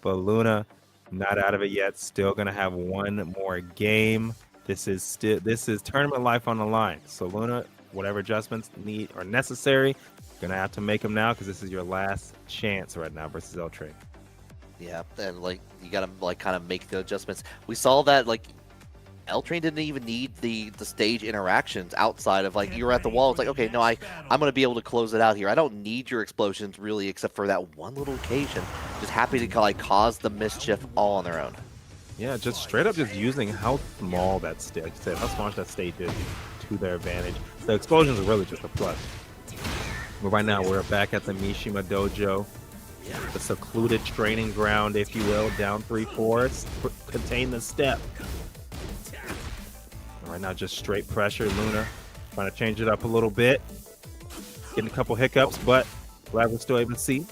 But Luna, not out of it yet. Still going to have one more game. This is tournament life on the line. So Luna, whatever adjustments are necessary, gonna have to make them now because this is your last chance right now versus LTrain. Yeah, and like you gotta like kind of make the adjustments. We saw that like LTrain didn't even need the stage interactions outside of like you're at the wall. It's like, okay, no, I'm gonna be able to close it out here. I don't need your explosions really, except for that one little occasion. Just happy to like cause the mischief all on their own. Yeah, just straight up just using how small that stage, like I said, how small that stage is to their advantage. The explosions are really just a plus. But right now we're back at the Mishima Dojo, the secluded training ground, if you will, down 3-4, contain the step. And right now just straight pressure. Luna trying to change it up a little bit, getting a couple hiccups, but glad we're still able to see.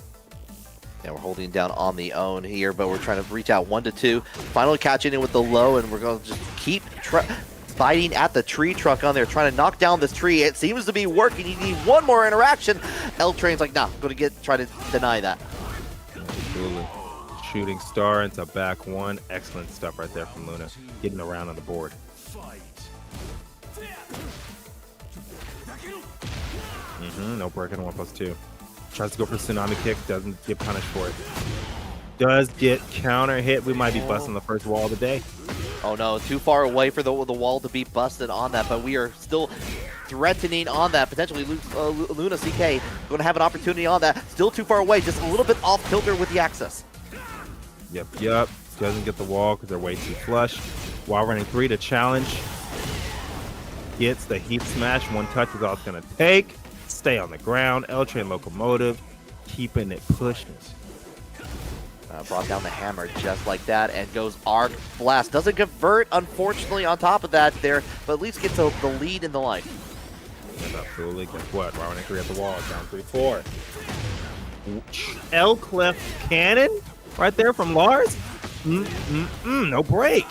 Yeah, we're holding down on the own here, but we're trying to reach out 1-2. Finally catching in with the low, and we're going to just keep fighting at the tree truck on there, trying to knock down this tree. It seems to be working. You need one more interaction. LTrain's like, nah, I'm going to try to deny that. Absolutely. Shooting star into back one. Excellent stuff right there from Luna. Getting around on the board. No breaking 1+2. Tries to go for tsunami kick, doesn't get punished for it. Does get counter hit. We might be busting the first wall of the day. Oh no, too far away for the wall to be busted on that, but we are still threatening on that. Potentially Luna CK going to have an opportunity on that. Still too far away, just a little bit off kilter with the access. Yep. doesn't get the wall because they're way too flush. While running 3 to challenge. Gets the heat smash. 1 touch is all it's going to take. Stay on the ground. LTrainLocomotive keeping it pushing. Brought down the hammer just like that and goes Arc Blast. Doesn't convert, unfortunately, on top of that there, but at least gets the lead in the life. Yes, absolutely. Guess what? While running 3 at the wall. Down 3-4. L-Clef Cannon right there from Lars. No break.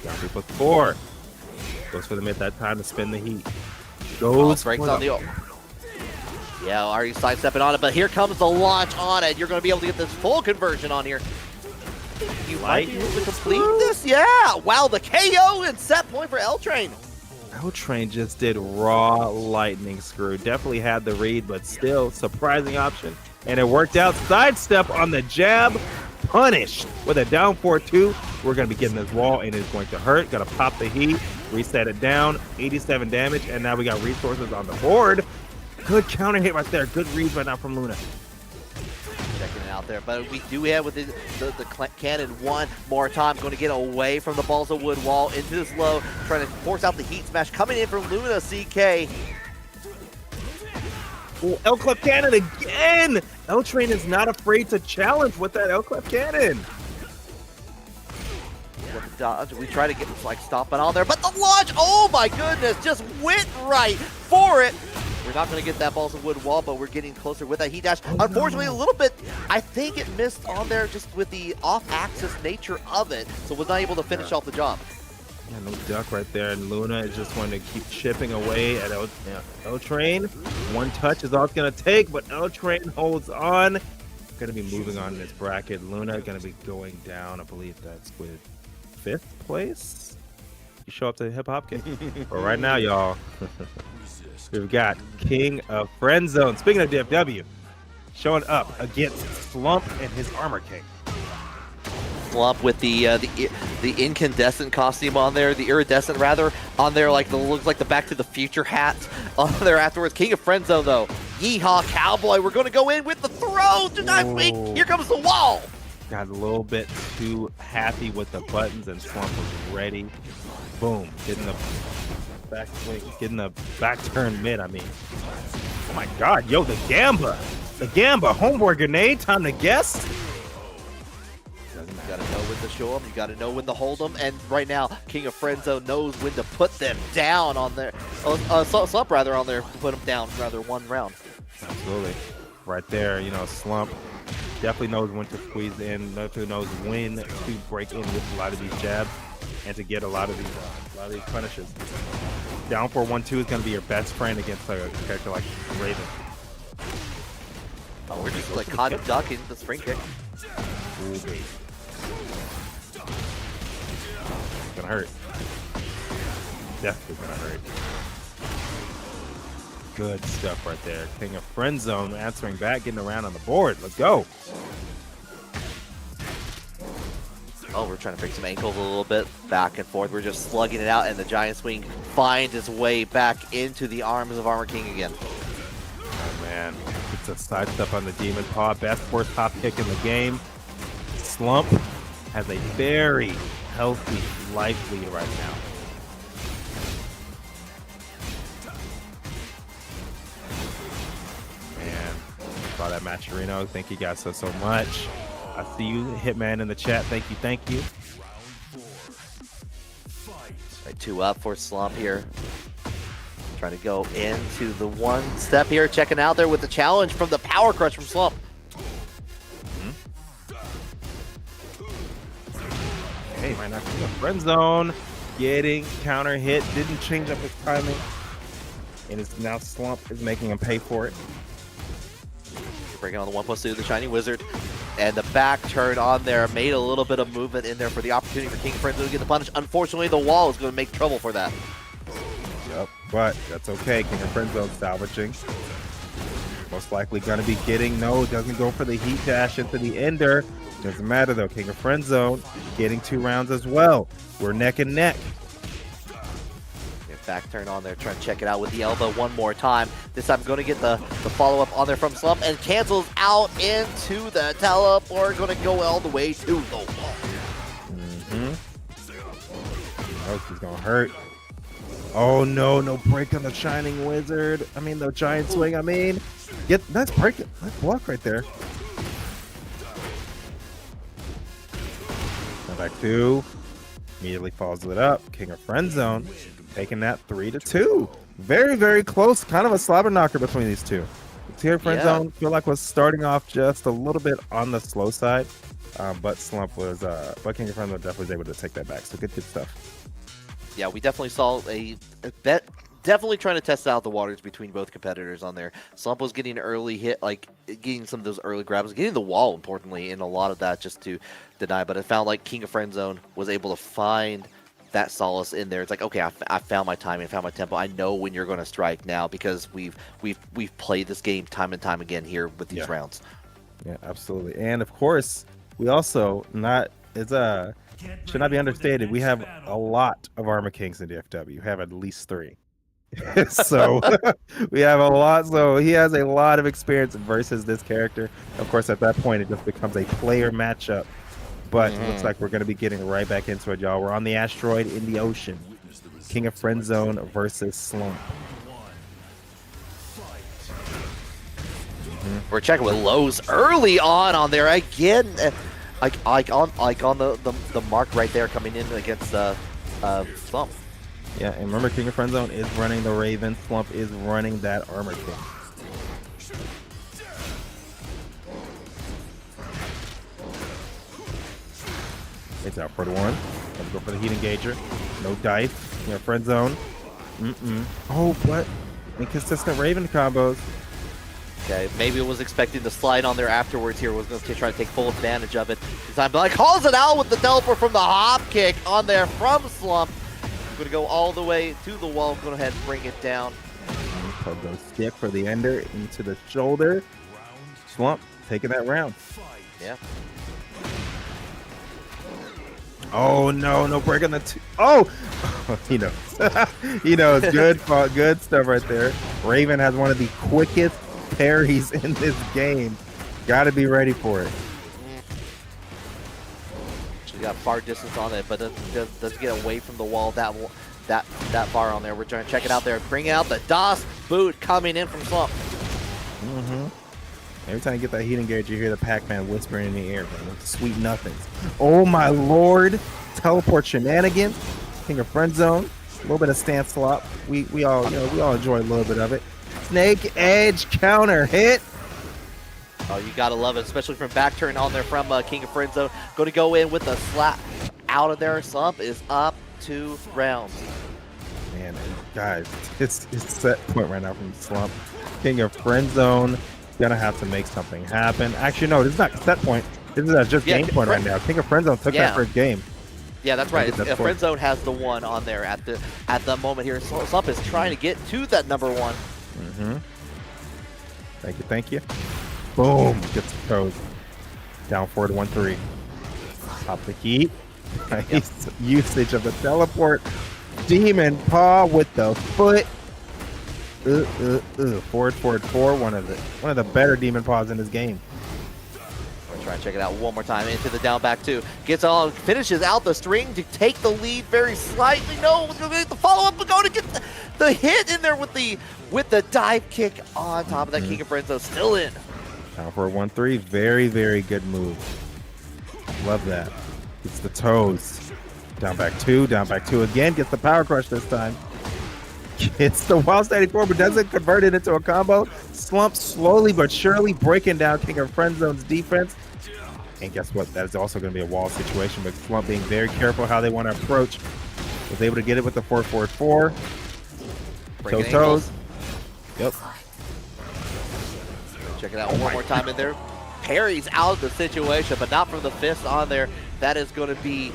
Down 3+4. Goes for the mid that time to spin the heat. Goes breaks on the yeah, already sidestepping on it, but here comes the launch on it. You're going to be able to get this full conversion on here. You might be able to complete this. Yeah, wow, the KO and set point for LTrain. LTrain just did raw lightning screw. Definitely had the read, but still surprising option. And it worked out. Sidestep on the jab. Punished with a down 4-2. We're going to be getting this wall, and it's going to hurt. Got to pop the heat, reset it down. 87 damage, and now we got resources on the board. Good counter hit right there. Good reads right now from Luna. Checking it out there, but we do have with the cannon one more time. Going to get away from the balls of wood wall into this low, trying to force out the heat smash. Coming in from Luna, CK. Oh, L-Clef Cannon again! LTrain is not afraid to challenge with that L-Clef Cannon. Dodge. We try to get like stomping on there, but the launch, oh my goodness, just went right for it. We're not going to get that balls of wood wall, but we're getting closer with that heat dash. Unfortunately, a little bit, I think it missed on there just with the off-axis nature of it, so was not able to finish off the job. Yeah, no duck right there, and Luna is just going to keep chipping away at LTrain. 1 touch is all it's going to take, but LTrain holds on. Going to be moving on in this bracket. Luna going to be going down, I believe that's with 5th place. You show up to Hip Hop King. But right now, y'all, we've got King of Friend Zone. Speaking of DFW, showing up against Slump and his Armor King. Slump with the incandescent costume on there, the iridescent rather on there, like the looks like the Back to the Future hat on there afterwards. King of Friend Zone though, yeehaw cowboy. We're going to go in with the throw. Here comes the wall. Got a little bit too happy with the buttons, and Slump was ready. Boom, getting the back swing, getting the back turn mid. I mean, oh my God, yo, the Gamba homeboard grenade. Time to guess. You gotta know when to show them, you gotta know when to hold them, and right now, King of Friend Zone knows when to put them down on their, Slump rather on there, put them down rather one round. Absolutely, right there. You know, Slump definitely knows when to squeeze in, definitely knows when to break in with a lot of these jabs and to get a lot of these punishes. Down for 1-2 is going to be your best friend against a character like Raven. Oh, we're just like caught ducking the spring kick. Ooh, baby. It's gonna hurt. Definitely gonna hurt. Good stuff right there. King of Friend Zone answering back, getting around on the board. Let's go. Oh, we're trying to break some ankles a little bit, back and forth. We're just slugging it out, and the Giant Swing finds its way back into the arms of Armor King again. Oh, man. It's a sidestep on the Demon Paw. Best force top kick in the game. Slump has a very healthy life lead right now. Man, saw that match, Reno. Thank you guys so much. I see you, Hitman, in the chat. Thank you, thank you. Right, 2 up for Slump here. Trying to go into the 1 step here, checking out there with the challenge from the Power Crush from Slump. Hey, might not be a friend zone. Getting counter hit, didn't change up his timing. And it's now Slump is making him pay for it. Breaking on the 1+2, the Shiny Wizard. And the back turn on there made a little bit of movement in there for the opportunity for King of Friend Zone to get the punish. Unfortunately, the wall is going to make trouble for that. Yep, but that's okay. King of Friend Zone salvaging. Most likely going to be getting, no, doesn't go for the heat dash into the ender. Doesn't matter though. King of Friend Zone getting 2 rounds as well. We're neck and neck. Back turn on there, trying to check it out with the elbow one more time. This time going to get the follow-up on there from Slump and cancels out into the teleport. Going to go all the way to the wall. He's going to hurt. Oh, no break on the Shining Wizard. I mean, the Giant Swing, That's break. Nice block right there. Now back 2. Immediately follows it up. King of Friend Zone taking that 3-2. Very, very close. Kind of a slobber knocker between these two. King of Friend Zone feel like was starting off just a little bit on the slow side, but Slump was, but King of Friend Zone definitely was able to take that back. So good stuff. Yeah, we definitely saw a bet. Definitely trying to test out the waters between both competitors on there. Slump was getting an early hit, like getting some of those early grabs, getting the wall, importantly, in a lot of that just to deny. But it found like King of Friend Zone was able to find that solace in there. It's like, okay, I found my timing, found my tempo. I know when you're going to strike now because we've played this game time and time again here with these rounds. Yeah, absolutely. And of course, we also should not be understated. We have a lot of Armor Kings in DFW. We have at least 3. So we have a lot. So he has a lot of experience versus this character. Of course, at that point, it just becomes a player matchup. But it looks like we're going to be getting right back into it, y'all. We're on the asteroid in the ocean. King of Friend Zone versus Slump. We're checking with lows early on there again. Like on the mark right there coming in against Slump. Yeah, and remember, King of Friend Zone is running the Raven. Slump is running that Armor King. It's out for the 1. Let's go for the Heat Engager. No dice. King of Friend Zone. Oh, but inconsistent Raven combos. Okay, maybe it was expecting the slide on there afterwards here. Was going to try to take full advantage of it this time. But like calls it out with the teleport from the hop kick on there from Slump. Going to go all the way to the wall. Go ahead and bring it down. So go stick for the ender into the shoulder. Slump taking that round. Yeah. Oh no break on the 2. Oh, he knows. He knows. Good stuff right there. Raven has one of the quickest parries in this game. Got to be ready for it. She got far distance on it, but doesn't get away from the wall that far on there. We're trying to check it out there. Bring out the DOS boot coming in from Slump. Every time you get that Heat Engage, you hear the Pac-Man whispering in the air, man. Sweet nothings. Oh my lord! Teleport shenanigans. King of Friend Zone. A little bit of stance slop. We all enjoy a little bit of it. Snake Edge counter hit. Oh, you gotta love it, especially from back turn on there from King of Friend Zone. Going to go in with a slap out of there. Slump is up 2 rounds. Man, guys, it's set point right now from Slump. King of Friend Zone gonna have to make something happen. Actually, no, this is not set point. This is just game point right now. King of Friend Zone took that first game. Yeah, that's right. Friend Zone has the 1 on there at the moment here. Slump is trying to get to that number 1. Thank you. Boom, gets the toes. Down forward 1-3. Pop the heat. Nice usage of the teleport. Demon Paw with the foot. Forward 4. One of the better Demon Paws in this game. We're trying to check it out one more time into the down back 2. Gets on, finishes out the string to take the lead very slightly. No, the follow up, but going to get the hit in there with the dive kick on top of that. King of Friend Zone still in. Down for a 1-3. Very, very good move. Love that. Gets the toes. Down back 2 again. Gets the power crush this time. Gets the wild standing forward, but doesn't convert it into a combo. Slump slowly but surely breaking down King of Friend Zone's defense. And guess what? That is also going to be a wall situation, but Slump being very careful how they want to approach. Was able to get it with the 4-4-4. Toes. Yep. Check it out one more time in there. Parry's out of the situation, but not from the fist on there. That is going to be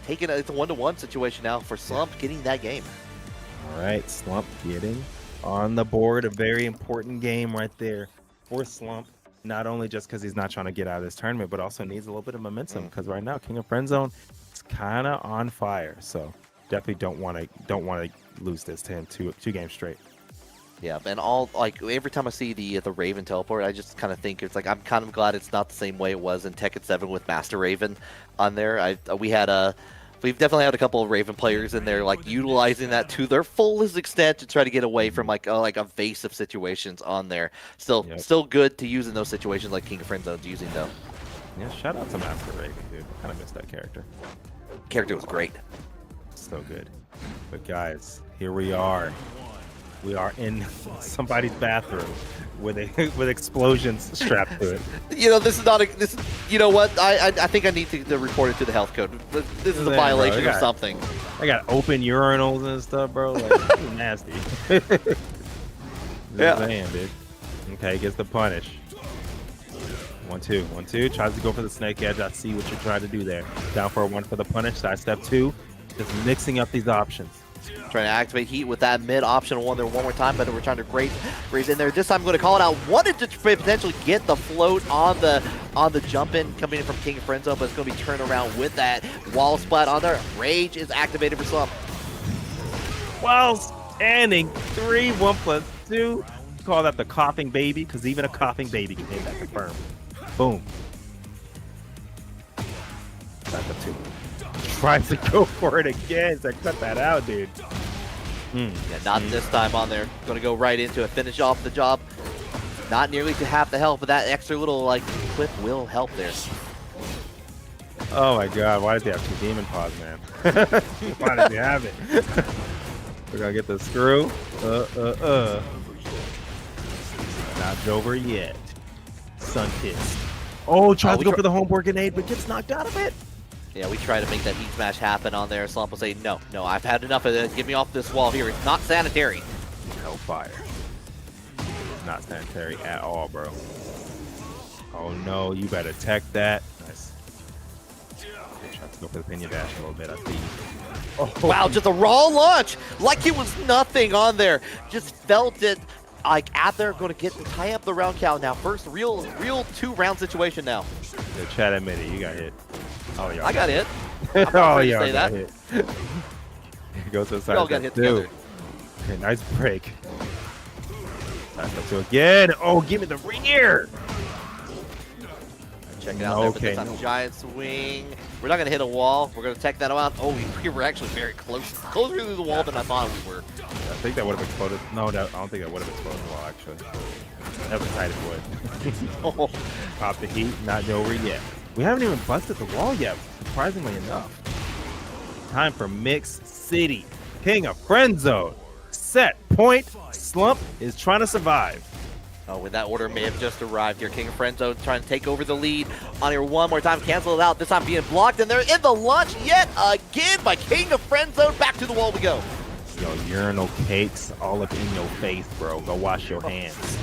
taking it's a 1-to-1 situation now for Slump getting that game. All right, Slump getting on the board. A very important game right there for Slump. Not only just because he's not trying to get out of this tournament, but also needs a little bit of momentum because right now King of Friend Zone is kind of on fire. So Definitely don't want to lose this to him two games straight. Yeah, and every time I see the Raven teleport, I just kind of think it's like I'm kind of glad it's not the same way it was in Tekken 7 with Master Raven on there. We've definitely had a couple of Raven players in there like utilizing that to their fullest extent to try to get away from like evasive situations on there. Still good to use in those situations like King of Friendzone's using though. Yeah, shout out to Master Raven, dude. I kind of missed that character. Character was great. So good. But guys, here we are. We are in somebody's bathroom with explosions strapped to it. You know, this is not a you know what? I think I need to report it to the health code. This is a violation or something. I got open urinals and stuff, bro. Like, this is nasty. Yeah. Saying, dude. Okay, gets the punish. 1-2, 1-2. Tries to go for the snake edge. I see what you're trying to do there. Down for a 1 for the punish. Side step 2. Just mixing up these options. Trying to activate heat with that mid option one more time, but we're trying to raise in there. This time I'm going to call it out. Wanted to potentially get the float on the jump in coming in from King of Friendzone, but it's going to be turned around with that wall splat on there. Rage is activated for Slump. While standing 3, 1+2. Call that the coughing baby, because even a coughing baby can hit that confirm. Boom. That's a 2. Tries to go for it again. So cut that out, dude. Yeah, not this time on there. Going to go right into it. Finish off the job. Not nearly to half the health, but that extra little like clip will help there. Oh my god, why did they have 2 demon paws, man? Why did they have it? We're gonna get the screw. Not over yet. Sun kissed. Oh, tries to go for the homeboard grenade, but gets knocked out of it. Yeah, we try to make that heat smash happen on there. Slump will say, no, I've had enough of this. Get me off this wall here. It's not sanitary. No fire. Not sanitary at all, bro. Oh no, you better tech that. Nice. Try to go for the pinion dash a little bit, I see. Oh. Wow, just a raw launch. Like it was nothing on there. Just felt it. Like out there, going to tie up the round count now. First real 2-round situation now. The chat admitted you got hit. Oh yeah. I got hit. Oh yeah, got hit. Go to the side. Y'all got hit together. Okay, nice break. Nice up to again. Oh, give me the rear. Check it out there, but this time giant swing. We're not going to hit a wall. We're going to tech that out. Oh, we were actually very closer to the wall than I thought we were. I think that would have exploded. No, I don't think that would have exploded the wall, actually. That was tight as wood. Oh. Pop the heat, not over yet. We haven't even busted the wall yet, surprisingly enough. Time for Mix City. King of Friendzone. Set point. Slump is trying to survive. Oh, when that order may have just arrived here. King of Friendzone trying to take over the lead on here one more time. Cancel it out. This time being blocked, and they're in the launch yet again by King of Friendzone. Back to the wall we go. Yo, urinal cakes all up in your face, bro. Go wash your hands.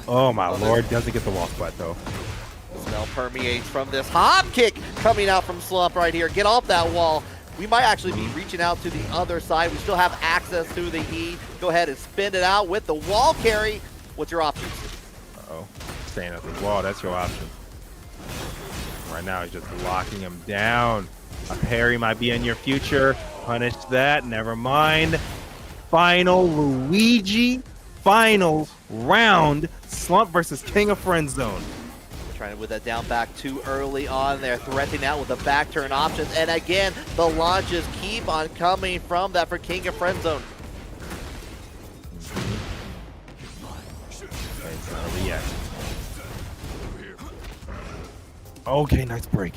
Oh, my lord. Doesn't get the wall splat, though. The smell permeates from this hop kick coming out from Slump right here. Get off that wall. We might actually be reaching out to the other side. We still have access to the heat. Go ahead and spin it out with the wall carry. What's your options? Uh-oh. Staying at the wall, that's your option. Right now, he's just locking him down. A parry might be in your future. Punish that, never mind. Final Luigi. Final round. Slump versus King of Friendzone. Trying to with that down back too early on there, threatening out with the back turn options. And again, the launches keep on coming from that for King of Friendzone. Okay, nice break.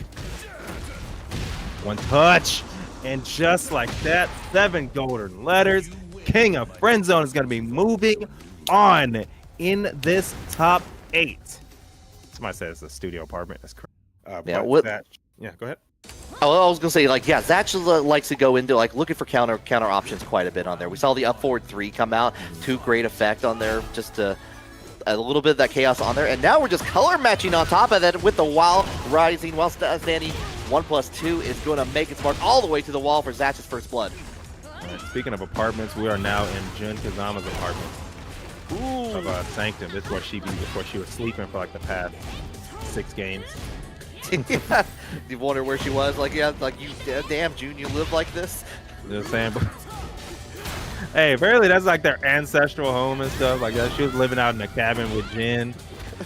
One touch. And just like that, 7 golden letters. King of Friendzone is going to be moving on in this top 8. Somebody said it's a studio apartment. That's correct. Yeah, yeah, go ahead. I was gonna say, like, yeah, Zatch likes to go into like looking for counter options quite a bit on there. We saw the up forward 3 come out to great effect on there, just a little bit of that chaos on there, and now we're just color matching on top of that with the wall rising while standing. 1+2 is going to make its mark all the way to the wall for Zatch's first blood. Speaking of apartments, we are now in Jun Kazama's apartment. Ooh. Of Sanctum. This is where she was sleeping for like the past 6 games. You wonder where she was. Like, yeah, like you, damn, June, you live like this. You know what I'm saying? But hey, apparently that's like their ancestral home and stuff. Like that, she was living out in a cabin with Jin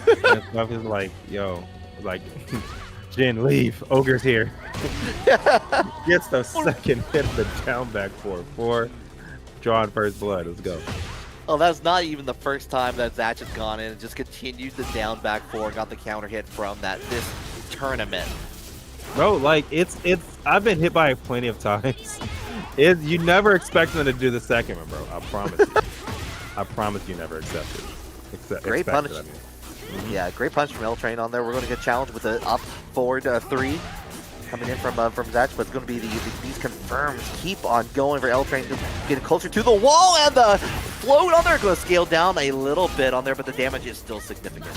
and stuff. Is like, yo, like, Jin, leave. Ogre's here. Gets the second hit of the down back 4-4. Drawing first blood. Let's go. Oh, that's not even the first time that Zatch has gone in and just continued the down back 4, got the counter hit from this tournament. Bro, like it's I've been hit by it plenty of times. You never expect them to do the second one, bro. I promise you. I promise you never accept it. Great punish. Yeah, great punch from LTrain on there. We're going to get challenged with an up forward 3 coming in from Zatch, but it's going to be these confirms keep on going for LTrain, getting closer to the wall, and the float on there going to scale down a little bit on there, but the damage is still significant.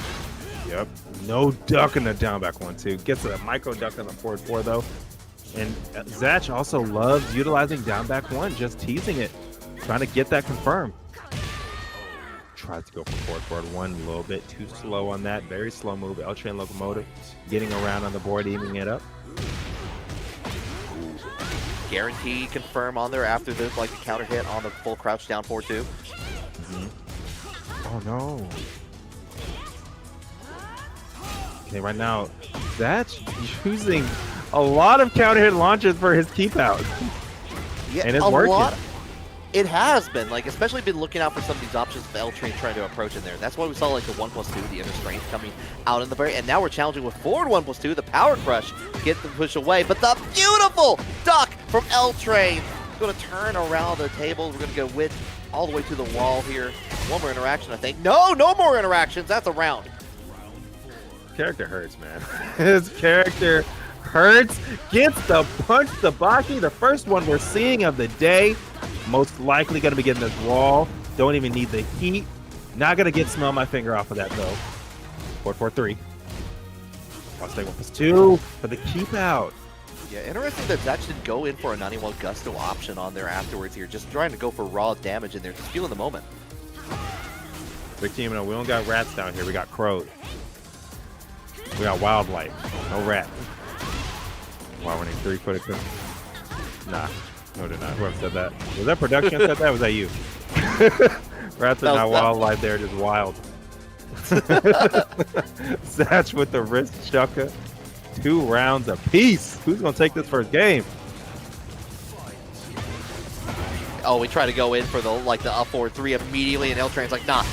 Yep, no duck in the down back 1-2. Gets a micro duck on the forward 4 though, and Zatch also loves utilizing down back 1, just teasing it, trying to get that confirmed. Tries to go for forward 1 a little bit too slow on that. Very slow move. LTrainLocomotive getting around on the board, evening it up. Guarantee confirm on there after the counter hit on the full crouch down 4-2. Oh no. Okay, right now that's using a lot of counter hit launches for his keep out. Yeah, and it's working. It has been, especially been looking out for some of these options of LTrain trying to approach in there. That's why we saw the 1+2, the inner strength coming out in the very, and now we're challenging with forward 1+2, the power crush, get the push away, but the beautiful duck from LTrain. Going to turn around the table. We're going to go all the way to the wall here. One more interaction, I think. No more interactions. That's a round. Character hurts, man. His character hurts. Gets the punch, the Baki, the first one we're seeing of the day. Most likely going to be getting this wall. Don't even need the heat. Not going to get smell my finger off of that though. 4-4-3. I'll stay 1+2 for the keep out. Yeah, interesting that Zatch didn't go in for a 91 Gusto option on there afterwards here. Just trying to go for raw damage in there. Just feeling the moment. Big team, we don't got rats down here. We got crows. We got wildlife. No rat. Wow, we're in 3-footed. Nah. No, did not. Whoever said that. Was that production said that? Was that you? Rats are not wildlife, they're just wild. Zatch with the wrist chucker. 2 rounds apiece. Who's going to take this first game? Oh, we try to go in for the up forward 3 immediately, and LTrain's like, nah.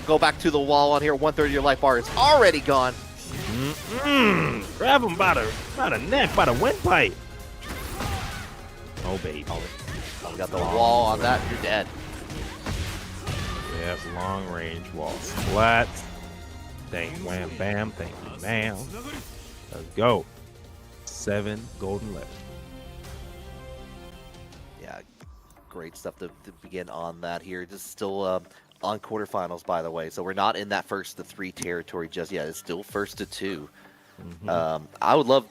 Go back to the wall on here. 1/3 of your life bar is already gone. Grab him by the neck, by the windpipe. Oh, baby. Oh, we got the wall on that. You're dead. Yep, long range wall splat. Thank wham bam. Thank you, bam. Let's go. 7 golden left. Yeah, great stuff to begin on that here. This is still on quarterfinals, by the way. So we're not in that first to 3 territory just yet. It's still first to 2. I would love...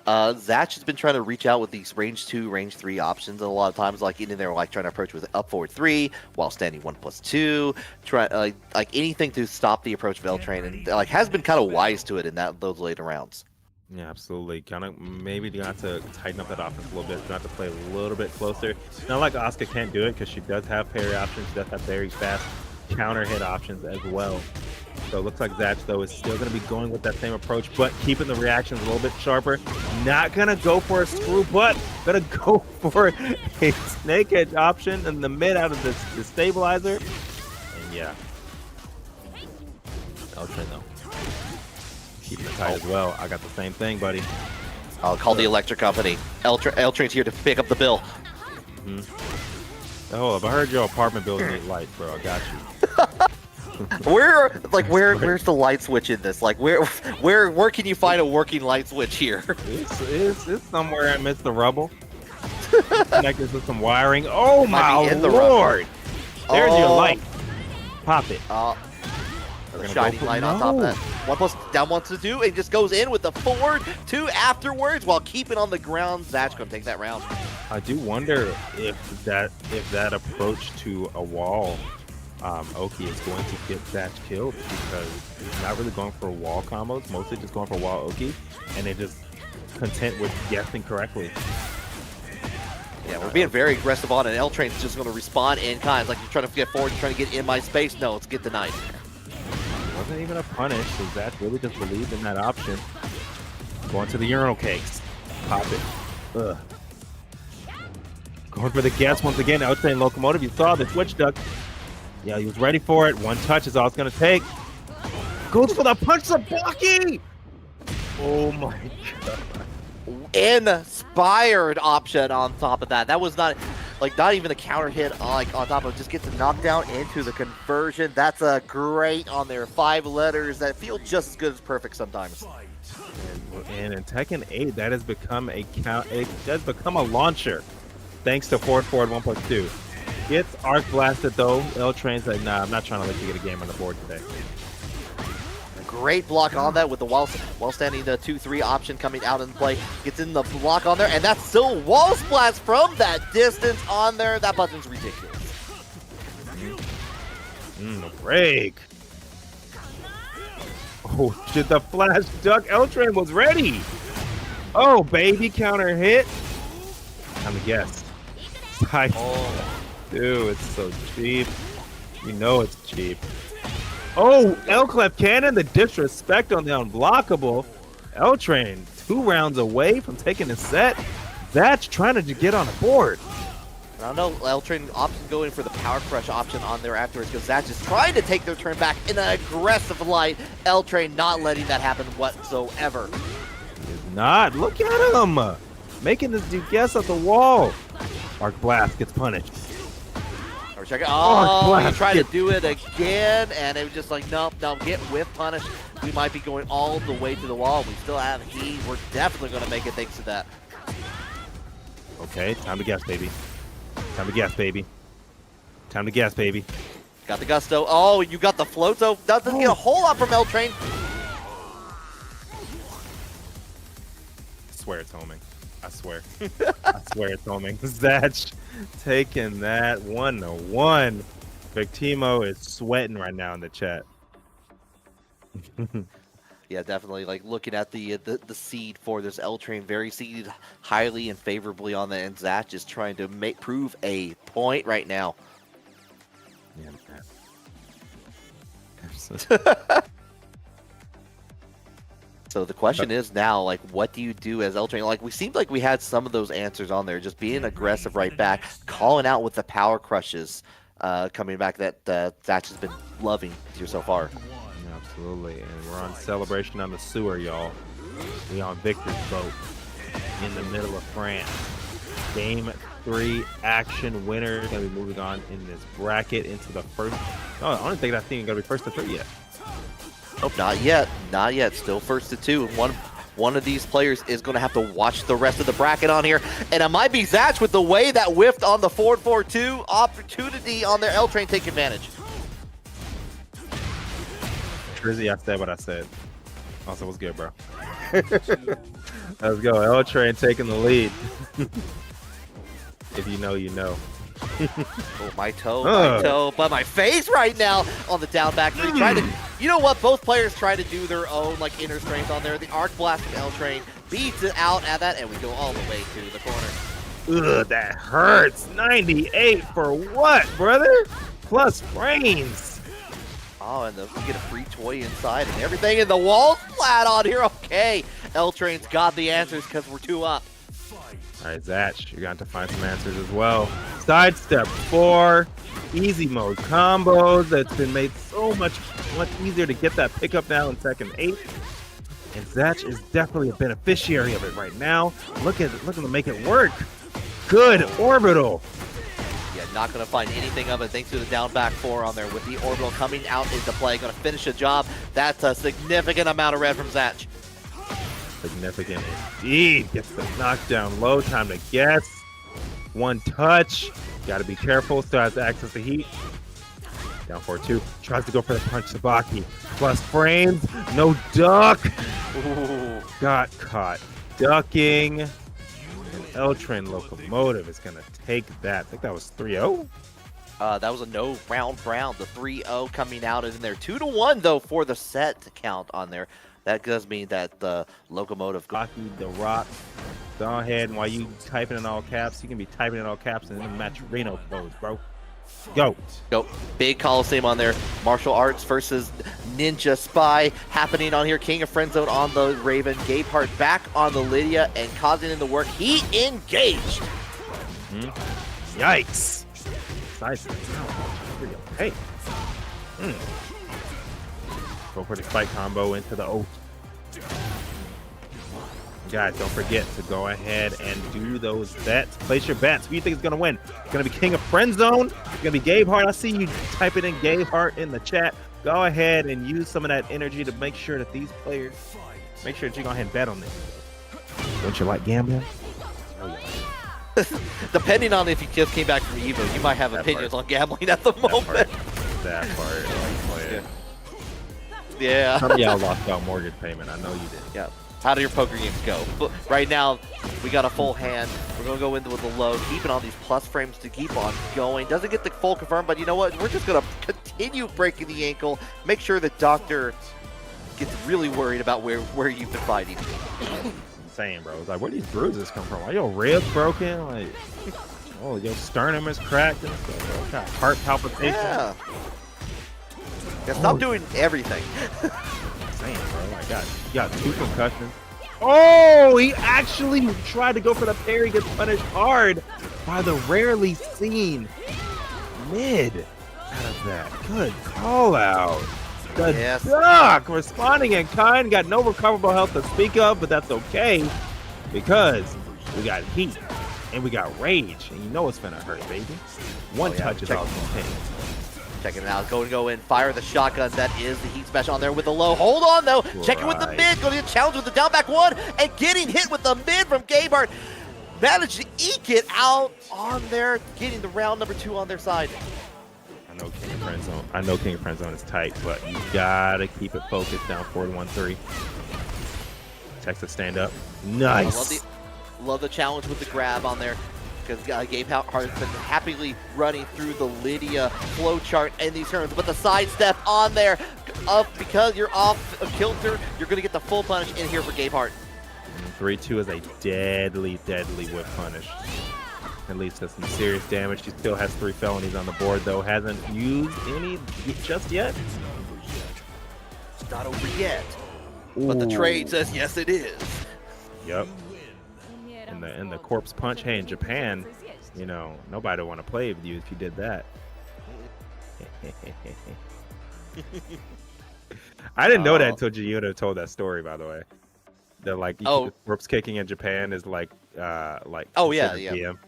Zatch has been trying to reach out with these range 2, range 3 options, and a lot of times, in there, trying to approach with up forward 3 while standing 1+2, try anything to stop the approach of LTrain, and has been kind of wise to it in those later rounds. Yeah, absolutely. Kind of maybe you have to tighten up that offense a little bit. You have to play a little bit closer. Not like Asuka can't do it because she does have parry options, she does have very fast counter hit options as well. So it looks like Zatch, though, is still going to be going with that same approach, but keeping the reactions a little bit sharper. Not going to go for a screw, but going to go for a snake edge option in the mid out of the stabilizer. And yeah. LTrain, though. Keeping it tight as well. I got the same thing, buddy. I'll call the electric company. L-Train's here to pick up the bill. Oh, if I heard your apartment building need lights, bro, I got you. Where's the light switch in this? Where can you find a working light switch here? It's somewhere amidst the rubble. Connected to some wiring. Oh my lord! There's your light. Pop it. The shiny light on top of that. 1+2, and just goes in with the forward 2 afterwards while keeping on the ground. Zatch gonna take that round. I do wonder if that approach to a wall Oki is going to get Zatch killed because he's not really going for wall combos, mostly just going for wall Oki, and they're just content with guessing correctly. Yeah, we're being very aggressive on it. LTrain's just going to respond in kind. It's like you're trying to get forward, you're trying to get in my space. No, it's get denied. It wasn't even a punish, so Zatch really just believed in that option. Going to the urinal cakes. Pop it. Ugh. Going for the guess once again. LTrainLocomotive. You saw the switch duck. Yeah, he was ready for it. One touch is all it's going to take. Goes for the punch to Bucky! Oh my god. Inspired option on top of that. That was not even a counter hit like on top of it. Just gets a knockdown into the conversion. That's a great on there. 5 letters that feel just as good as perfect sometimes. And in Tekken 8, that has become a launcher. Thanks to forward 1+2. Gets arc blasted though. LTrain's like, nah, I'm not trying to let you get a game on the board today. Great block on that with the while standing the 2-3 option coming out in play. Gets in the block on there, and that's still wall splash from that distance on there. That button's ridiculous. The break. Oh, shit, the flash duck. LTrain was ready. Oh, baby, counter hit. Time to guess. Oh. Dude, it's so cheap. You know it's cheap. Oh, L-Clef Cannon, the disrespect on the unblockable. LTrain 2 rounds away from taking a set. Zatch trying to get on the board. I don't know, LTrain opts going for the power crush option on there afterwards because Zatch is trying to take their turn back in an aggressive light. LTrain not letting that happen whatsoever. He's not. Look at him. Making this dude guess at the wall. Arc Blast gets punished. Check it. Oh, he tried to do it again, and it was just like, nope, get whiff punish. We might be going all the way to the wall. We still have heat. We're definitely going to make it thanks to that. Okay, time to guess, baby. Time to guess, baby. Time to guess, baby. Got the gusto. Oh, you got the float, so that doesn't get a whole lot from LTrain. I swear it's homing. I swear. I swear it's homing. Zatch taking that 1-1. Victimo is sweating right now in the chat. Yeah, definitely. Like looking at the seed for this LTrain, very seeded highly and favorably on the end. Zatch is trying to prove a point right now. Yeah, man. So the question is now, like, what do you do as LTrain? Like, we seemed like we had some of those answers on there, just being aggressive right back, calling out with the power crushes coming back that Zatch has been loving here so far. Absolutely, and we're on celebration on the sewer, y'all. We on Victor's boat in the middle of France. Game 3 action winner. Gonna be moving on in this bracket into the first. Oh, I don't think that thing is gonna be first to 3 yet. Nope, not yet. Not yet. Still first to 2. One of these players is going to have to watch the rest of the bracket on here. And it might be Zatch with the way that whiffed on the 4-4-2 opportunity on their LTrain take advantage. Trizzy, I said what I said. Also, what's good, bro? Let's go. LTrain taking the lead. If you know, you know. Oh, my toe, but my face right now on the down back three. You know what? Both players try to do their own like inner strength on there. The arc blast from LTrain beats it out at that, and we go all the way to the corner. Ugh, that hurts. 98 for what, brother? Plus frames. Oh, and we get a free toy inside and everything, and the wall's flat on here. Okay, LTrain's got the answers because we're 2 up. All right, Zatch, you're going to find some answers as well. Sidestep 4, easy mode combos. That's been made so much easier to get that pickup now in Tekken 8. And Zatch is definitely a beneficiary of it right now. Looking to make it work. Good orbital. Yeah, not going to find anything of it thanks to the down back 4 on there with the orbital coming out into play. Going to finish the job. That's a significant amount of red from Zatch. Significant indeed. Gets the knockdown low. Time to guess. One touch. Got to be careful. Still has access to heat. Down 4-2. Tries to go for the punch. Sabaki. Plus frames. No duck. Ooh. Got caught ducking. And LTrainLocomotive is going to take that. I think that was 3-0. That was a no round. The 3-0 coming out in there. 2-1 though for the set to count on there. That does mean that the locomotive. Hockey, the Rock. Go ahead, and while you typing in all caps, you can be typing in all caps and then match Reno codes, bro. Go. Big Coliseum on there. Martial Arts versus Ninja Spy happening on here. King of Friendzone on the Raven. Gabeheart back on the Lidia and causing him to work. He engaged. Yikes. Nice. Hey. Go for the spike combo into the ult. Guys, don't forget to go ahead and do those bets. Place your bets. Who do you think is going to win? It's going to be King of Friendzone. It's going to be Gabeheart. I see you typing in Gabeheart in the chat. Go ahead and use some of that energy to make sure that these players, make sure that you go ahead and bet on this. Don't you like gambling? Depending on if you just came back from Evo, you might have opinions on gambling at the moment. That part. Yeah. Some of y'all lost out mortgage payment. I know you did. Yeah. How do your poker games go? But right now, we got a full hand. We're going to go into with the low, keeping all these plus frames to keep on going. Doesn't get the full confirm, but you know what? We're just going to continue breaking the ankle. Make sure the doctor gets really worried about where you've been fighting. Insane, bro. It's like, where do these bruises come from? Are your ribs broken? Like, oh, your sternum is cracked and stuff. What kind of heart palpitation? Yeah. Stop doing everything. Insane, bro. Oh my God. You got 2 concussions. Oh, he actually tried to go for the parry, gets punished hard by the rarely seen mid out of that. Good call out. The Duck responding in kind, got no recoverable health to speak of, but that's okay because we got heat and we got rage, and you know it's finna hurt, baby. One touch is all it's gonna take. Checking it out. Go in. Fire the shotgun. That is the heat smash on there with the low. Hold on, though. Checking with the mid. Going to get challenged with the down back 1 and getting hit with the mid from Gabeheart. Managed to eke it out on there, getting the round number 2 on their side. I know King of Friendzone is tight, but you gotta keep it focused down 4-1-3. Texas stand up. Nice. Love the challenge with the grab on there. Because Gabeheart has been happily running through the Lidia flowchart in these turns. But the sidestep on there, because you're off a kilter, you're going to get the full punish in here for Gabeheart. 3-2 is a deadly whip punish. At least does some serious damage. He still has 3 felonies on the board, though. Hasn't used any just yet. It's not over yet. Ooh. But the trade says yes, it is. Yep. In the corpse punch. Hey, in Japan, you know, nobody would want to play with you if you did that. I didn't know that until Giuda told that story, by the way. That like corpse kicking in Japan is like oh yeah. DM.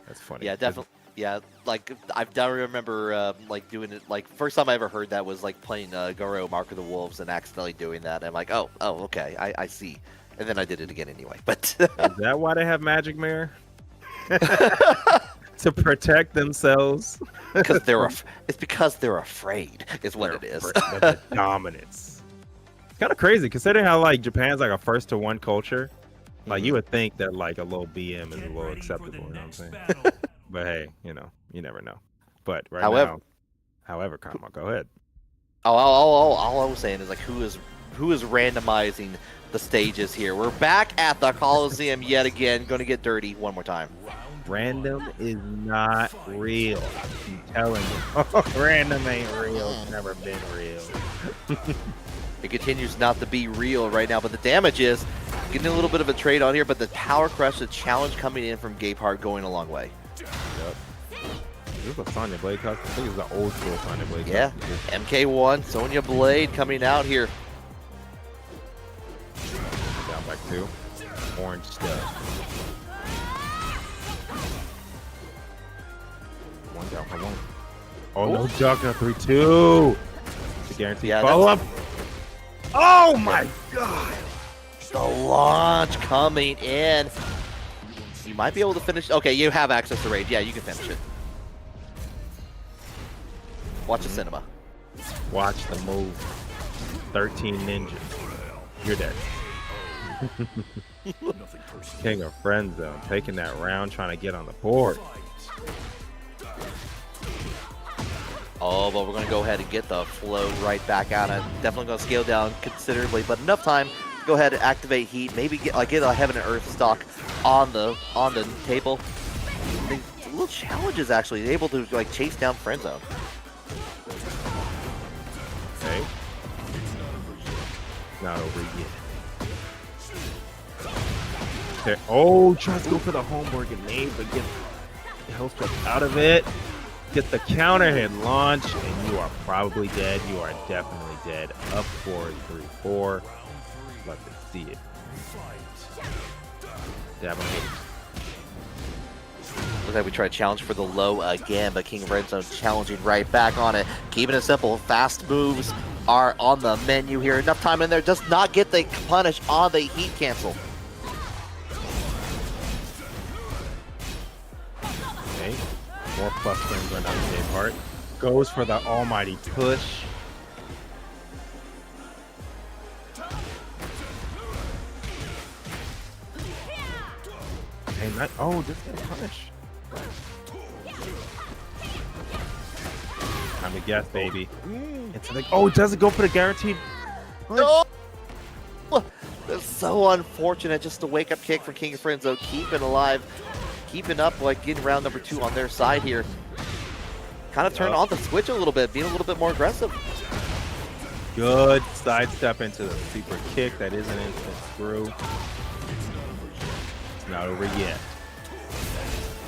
That's funny. Yeah, definitely. Yeah, like I remember like doing it. Like first time I ever heard that was like playing Goro Mark of the Wolves and accidentally doing that. I'm like, oh, okay, I see. And then I did it again anyway. But is that why they have Magic Mirror? To protect themselves? Because it's because they're afraid. Is what it is. The dominance. Kind of crazy considering how like Japan's like a 1-to-1 culture. Like you would think that like a little BM is a little acceptable. You know what I'm saying? But hey, you know, you never know. But however, Kanme, go ahead. All I was saying is like who is randomizing the stages here. We're back at the Coliseum yet again. Going to get dirty one more time. Random is not real. I'm telling you. Random ain't real. It's never been real. It continues not to be real right now, but the damage is getting a little bit of a trade on here, but the Power Crush, the challenge coming in from Gabeheart going a long way. Yep. This is a Sonya Blade custom. I think it's the old school Sonya Blade custom. Yeah, MK1, Sonya Blade coming out here. Down back 2. Orange stuff. One down for 1. Oh, no duck on 3-2. It's a guaranteed follow-up. Oh my God. The launch coming in. You might be able to finish. Okay, you have access to rage. Yeah, you can finish it. Watch the cinema. Watch the move. 13 ninjas. You're dead. King of Friendzone taking that round, trying to get on the board. Oh, but we're going to go ahead and get the float right back out. I'm definitely going to scale down considerably, but enough time to go ahead and activate heat. Maybe get a heaven and earth stock on the table. Little challenges actually, able to like chase down Friendzone. Okay. Not over yet. There. Oh, tries to go for the homeboard grenade, but get the health strip out of it. Get the counter hit launch, and you are probably dead. You are definitely dead. Up 4, 3, 4. Let's see it. Dab on haters. Looks like we try to challenge for the low again, but KingOfFriendzone challenging right back on it. Keeping it simple, fast moves are on the menu here. Enough time in there, does not get the punish on the heat cancel. Okay, more plus frames right now on Gabeheart. Goes for the almighty push. Hey, not, oh, just get a punish. Time to guess, baby. It's like, oh, does it go for the guaranteed? No! That's so unfortunate. Just a wake-up kick for KingOfFriendzone, keeping alive, keeping up, like getting round number 2 on their side here. Kind of turn on the switch a little bit, being a little bit more aggressive. Good sidestep into the super kick. That is an instant screw. It's not over yet.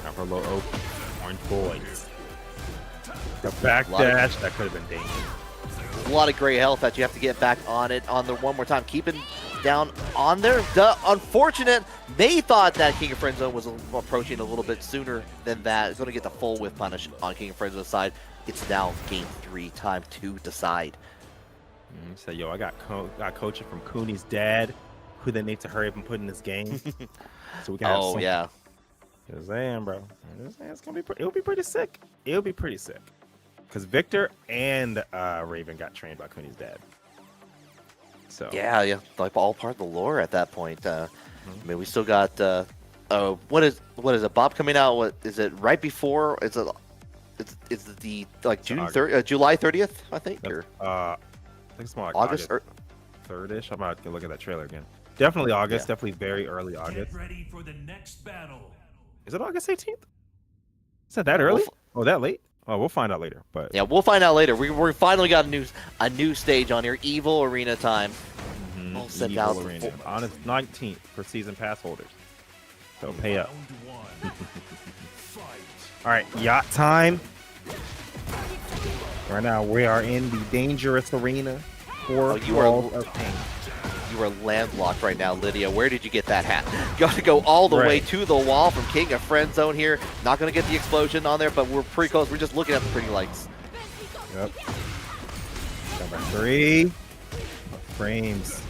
Now for low open. Orange boys. The back dash, that could have been dangerous. A lot of gray health that you have to get back on it on the one more time. Keeping down on there. The unfortunate, they thought that KingOfFriendzone was approaching a little bit sooner than that. It's going to get the full whiff punish on KingOfFriendzone's side. It's now game 3, time to decide. So, yo, I got coaching from Cooney's dad, who they need to hurry up and put in this game. So we can have some. Yeah. Just saying, bro. It's gonna be. It'll be pretty sick. It'll be pretty sick. Because Victor and Raven got trained by Cooney's dad. So Yeah, like all part of the lore at that point. I mean, we still got. What is it? Bob coming out? What is it? Right before? It's the like July 30th, I think. Or I think it's more like August 3rd-ish. I'm about to look at that trailer again. Definitely August. Yeah. Definitely very early August. Get ready for the next battle. Is it August 18th? Is that early? Oh, that late? Oh, we'll find out later. But yeah, we'll find out later. We finally got a new stage on here. Evil Arena time. All set out. Evil Arena. On its 19th for season pass holders. So pay up. All right, yacht time. Right now we are in the dangerous arena for World of Pain. You are landlocked right now, Lidia. Where did you get that hat? You got to go all the way to the wall from KingOfFriendzone here. Not going to get the explosion on there, but we're pretty close. We're just looking at the pretty lights. Yep. Number 3. Frames.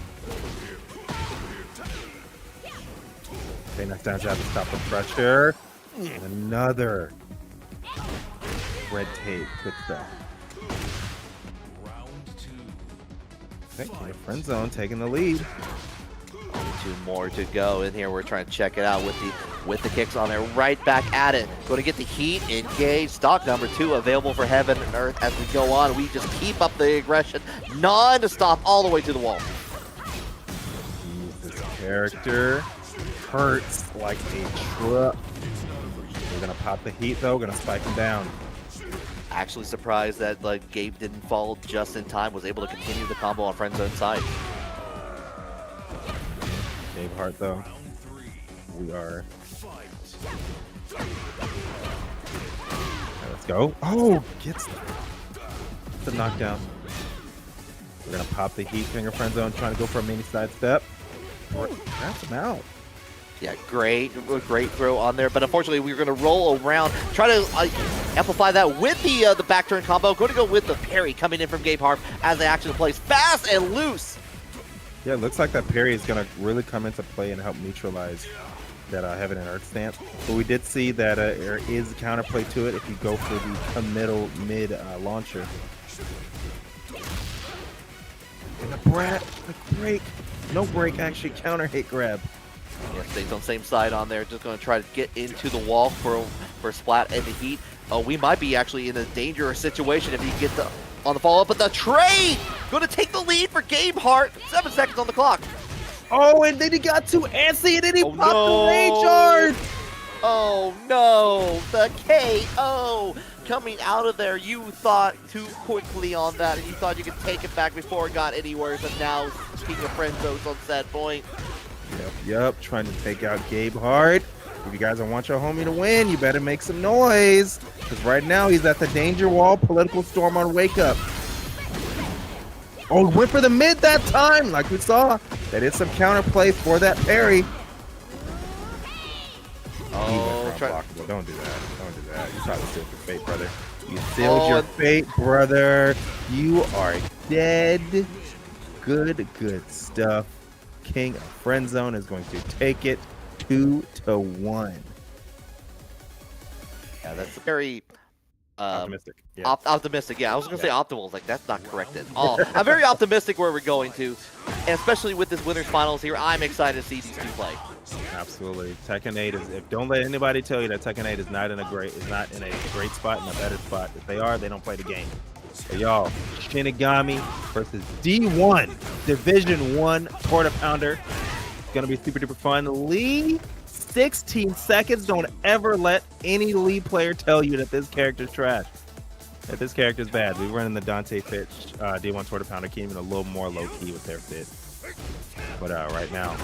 Okay, next time you have to stop the pressure. And another red tape. Good stuff. Okay, KingOfFriendzone taking the lead. Only 2 more to go in here. We're trying to check it out with the kicks on there. Right back at it. Going to get the heat engaged. Stock number 2 available for Heaven and Earth as we go on. We just keep up the aggression non-stop all the way to the wall. This character hurts like a truck. We're going to pop the heat though. We're going to spike him down. Actually surprised that like Gabe didn't fall just in time, was able to continue the combo on Friendzone's side. Gabeheart though, we are. Right, let's go. Oh, gets the knockdown. We're gonna pop the heat. KingOfFriendzone trying to go for a mini side step. Grabs him out. Yeah, great throw on there, but unfortunately we were going to roll around, try to amplify that with the back turn combo. Going to go with the parry coming in from Gabeheart as the action plays fast and loose. Yeah, it looks like that parry is going to really come into play and help neutralize that Heaven and Earth stance. But we did see that there is counterplay to it if you go for the mid launcher. And the break, no break, actually counter hit grab. Yeah, stays on the same side on there. Just going to try to get into the wall for for Splat and the Heat. Oh, we might be actually in a dangerous situation if he can get on the follow-up, but the trade going to take the lead for Gabeheart. 7 seconds on the clock. Oh, and then he got too antsy, and then he popped the rage charge. Oh no, the KO coming out of there. You thought too quickly on that, and you thought you could take it back before it got any worse, and now TheKingOfFriendzone on set point. Yep, trying to take out Gabeheart. If you guys don't want your homie to win, you better make some noise, because right now he's at the danger wall, political storm on wake up. Oh, went for the mid that time, like we saw. That is some counterplay for that parry. Oh, don't do that. Don't do that. You probably sealed your fate, brother. You sealed your fate, brother. You are dead. Good stuff. TheKingOfFriendzone is going to take it 2-1. Yeah, that's very Optimistic. Yeah. Optimistic. Yeah, I was gonna say optimal. Like that's not correct at all. I'm very optimistic where we're going to, and especially with this winners finals here. I'm excited to see these two play. Absolutely. Tekken 8 is. Don't let anybody tell you that Tekken 8 is not in a great spot, in a better spot. If they are, they don't play the game. So y'all, Shinigami versus D1 Division 1 Quarter Pounder. It's gonna be super duper fun. Lee, 16 seconds. Don't ever let any Lee player tell you that this character's trash. That this character's bad. We run in the Dante Fitch D1 Quarter Pounder team and a little more low key with their fit. But right now,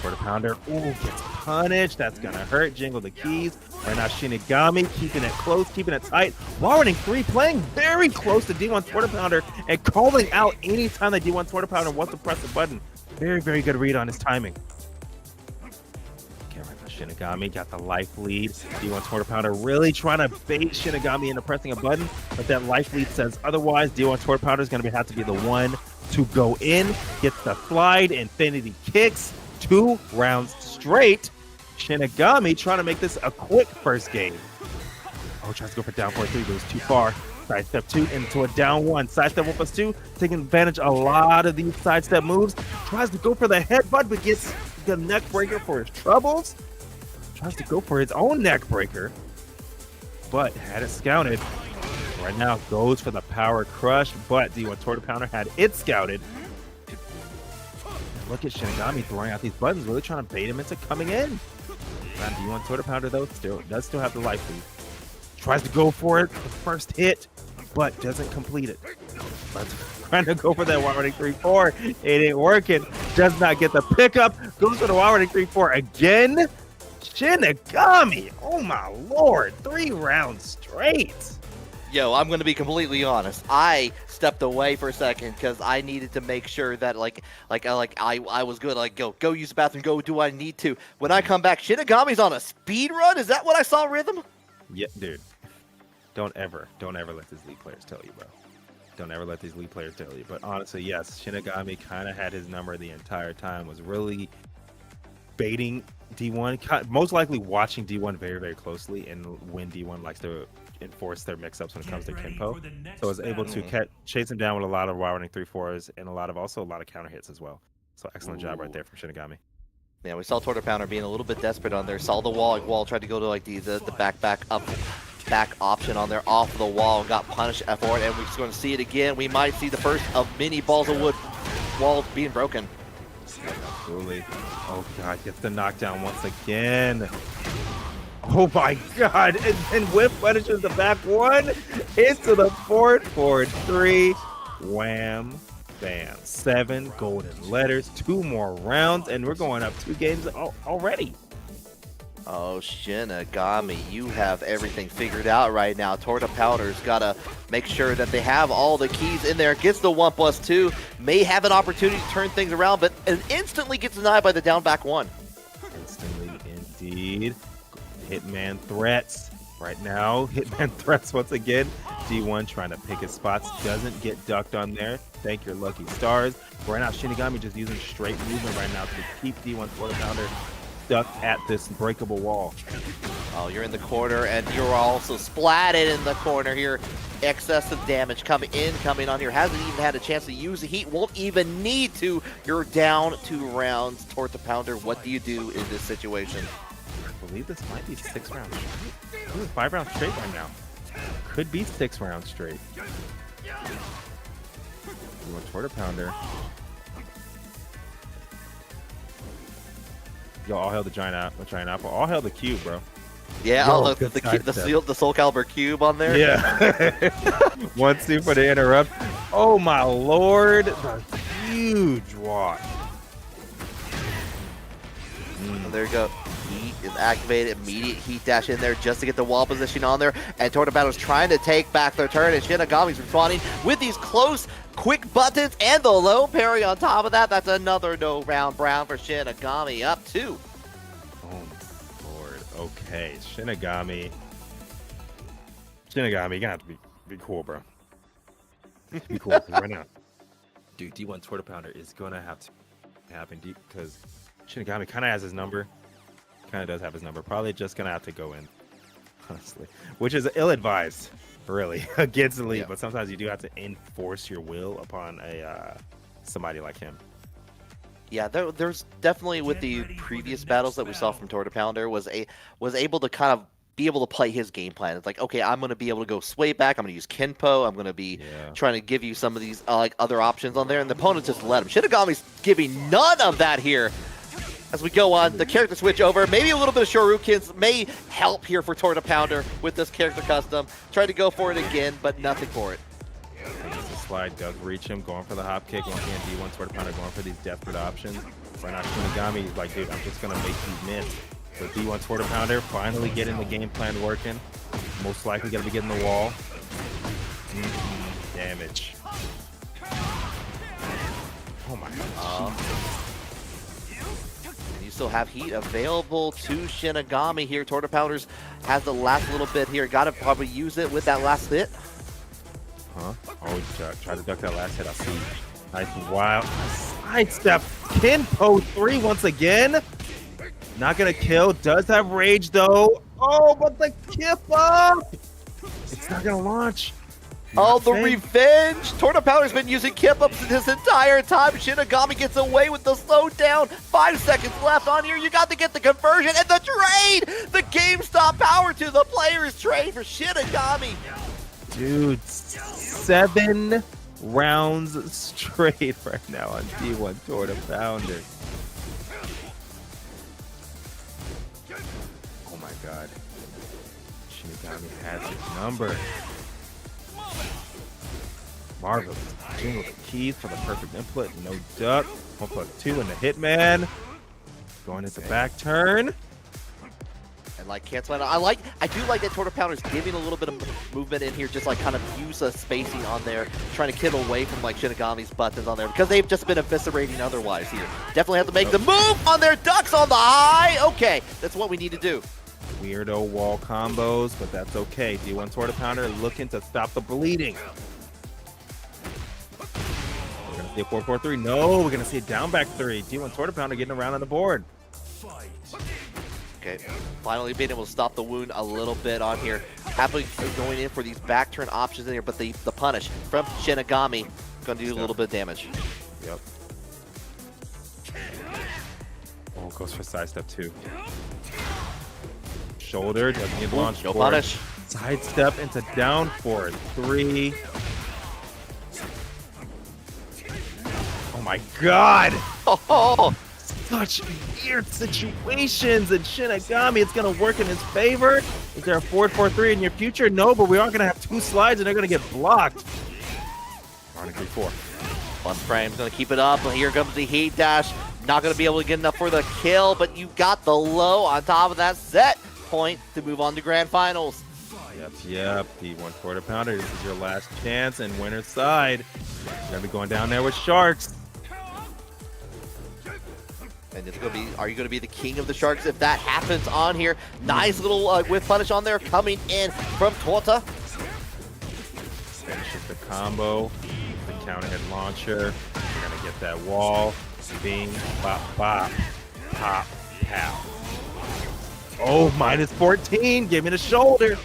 Quarter Pounder, gets punished. That's gonna hurt. Jingle the keys. Right now, Shinigami keeping it close, keeping it tight. Hwoarang 3 playing very close to D1 Quarter Pounder and calling out anytime that D1 Quarter Pounder wants to press the button. Very good read on his timing. Okay, right now, Shinigami got the life lead. D1 Quarter Pounder really trying to bait Shinigami into pressing a button, but that life lead says otherwise. D1 Quarter Pounder is gonna have to be the one to go in, gets the slide, infinity kicks, 2 rounds straight. Shinigami trying to make this a quick first game. Oh, tries to go for down 4-3, but it's too far. Sidestep 2 into a down 1. Sidestep 1+2, taking advantage of a lot of these sidestep moves. Tries to go for the headbutt, but gets the neck breaker for his troubles. Tries to go for his own neck breaker, but had it scouted. Right now goes for the power crush, but D1 Quarter Pounder had it scouted. And look at Shinigami throwing out these buttons, really trying to bait him into coming in. Now D1 Quarter Pounder though does still have the life lead. Tries to go for it, the first hit, but doesn't complete it. But trying to go for that Hwoarang 3-4, it ain't working. Does not get the pickup. Goes for the Hwoarang 3-4 again. Shinigami, oh my lord, 3 rounds straight. Yo, I'm going to be completely honest. I stepped away for a second because I needed to make sure that I was good. Like, go use the bathroom. Go do what I need to. When I come back, Shinigami's on a speed run. Is that what I saw, Rhythm? Yeah, dude. Don't ever let these lead players tell you, bro. Don't ever let these lead players tell you. But honestly, yes, Shinigami kind of had his number the entire time. Was really baiting D1, most likely watching D1 very closely, and when D1 likes to enforce their mix-ups when it comes to Kenpo. So I was able to chase him down with a lot of Hwoarang 3-4s and also a lot of counter hits as well. So excellent job right there from Shinigami. Yeah, we saw Quarter Pounder being a little bit desperate on there. Saw the wall, tried to go to like the back option on there off the wall and got punished for it, and we're just going to see it again. We might see the first of many balls of wood walls being broken. Absolutely. Oh god, gets the knockdown once again. Oh my god, and then Whip punishes the back one into the 4-4-3. Wham, bam. 7 golden letters, 2 more rounds, and we're going up 2 games already. Oh, Shinigami, you have everything figured out right now. Quarter Pounder's got to make sure that they have all the keys in there. Gets the 1+2, may have an opportunity to turn things around, but instantly gets denied by the down back 1. Instantly, indeed. Hitman threats. Right now, Hitman threats once again. D1 trying to pick his spots. Doesn't get ducked on there. Thank your lucky stars. Right now, Shinigami just using straight movement right now to keep D1 Quarter Pounder stuck at this breakable wall. Oh, you're in the corner, and you're also splatted in the corner here. Excessive damage coming on here. Hasn't even had a chance to use the heat. Won't even need to. You're down 2 rounds. Quarter Pounder, what do you do in this situation? believe this might be 6 rounds straight. Ooh, 5 rounds straight right now. Could be 6 rounds straight. Ooh, a Torta Pounder. Yo, all hail the giant apple. All hail the cube, bro. Yeah, Yo, the Soul Calibur cube on there. Yeah. 1-2 for the interrupt. Oh my lord. The huge walk. And there you go. Heat is activated. Immediate heat dash in there just to get the wall position on there. And Torta Battle's trying to take back their turn. And Shinigami's responding with these close, quick buttons and the low parry on top of that. That's another no round brown for Shinigami. Up 2. Oh my lord. Okay. Shinigami. You're gonna have to be cool, bro. Be cool right now. Dude, D1 Torta Pounder is gonna have to happen deep because Shinigami kind of has his number. Kind of does have his number. Probably just gonna have to go in, honestly, which is ill-advised, really, against the lead. Yeah. But sometimes you do have to enforce your will upon a somebody like him. Yeah, there's definitely with the previous battles that we saw from Torta Pounder was able to kind of be able to play his game plan. It's like, okay, I'm going to be able to go sway back. I'm going to use Kenpo. I'm going to be trying to give you some of these like other options on there, and the opponent just let him. Shinigami's giving none of that here. As we go on, the character switch over. Maybe a little bit of Shoryukens may help here for Torta Pounder with this character custom. Tried to go for it again, but nothing for it. The slide does reach him, going for the hop kick. Once again, D1 Torta Pounder going for these desperate options. Right now, Shinigami is like, dude, I'm just going to make you miss. So D1 Torta Pounder finally getting the game plan working. Most likely going to be getting the wall. Damage. Oh my god. You still have heat available to Shinigami here. Torta Pounders has the last little bit here. Got to probably use it with that last hit. Huh? Oh, try to duck that last hit. I see. Nice and wild. Sidestep. Kenpo 3 once again. Not gonna kill. Does have rage though. Oh, but the kip up. It's not gonna launch. Oh, the revenge! Torta Pounder's been using Kip Ups this entire time. Shinigami gets away with the slowdown. 5 seconds left on here. You got to get the conversion and the trade! The GameStop power to the player's trade for Shinigami. Dude, 7 rounds straight right now on D1 Torta Pounder. Oh my god. Shinigami has his number. Marvelous. Jingle the keys for the perfect input. No duck. 1+2 in the Hitman. Going into back turn. And like cancel out. I do like that Torta Pounder's giving a little bit of movement in here, just like kind of use a spacing on there, trying to get away from like Shinigami's buttons on there because they've just been eviscerating otherwise here. Definitely have to make the move on their ducks on the high. Okay, that's what we need to do. Weirdo wall combos, but that's okay. D1 Torta Pounder looking to stop the bleeding. We're gonna see a 4-4-3. No, we're gonna see a down back 3. D1 Torta Pounder getting around on the board. Okay, finally being able to stop the wound a little bit on here. Happily going in for these back turn options in here, but the punish from Shinigami going to do a little bit of damage. Yep. Oh, goes for sidestep 2. Shoulder doesn't get launched. No punish. Sidestep into down for 3. Oh my god! Oh, Such weird situations, and Shinigami, it's gonna work in his favor. Is there a 4-4-3 in your future? No, but we are gonna have 2 slides and they're gonna get blocked. On 3-4. Plus Frame's gonna keep it up. Here comes the heat dash. Not gonna be able to get enough for the kill, but you got the low on top of that set point to move on to grand finals. Yep. D1 Torta Pounder, this is your last chance, and winner's side. You're gonna be going down there with Sharks. And it's gonna be, are you gonna be the king of the Sharks if that happens on here? Nice little whiff punish on there coming in from Torta. Finishes the combo, the counter hit launcher. You're gonna get that wall. Bing, bop, bop, pop, pow. Oh, -14. Give me the shoulder.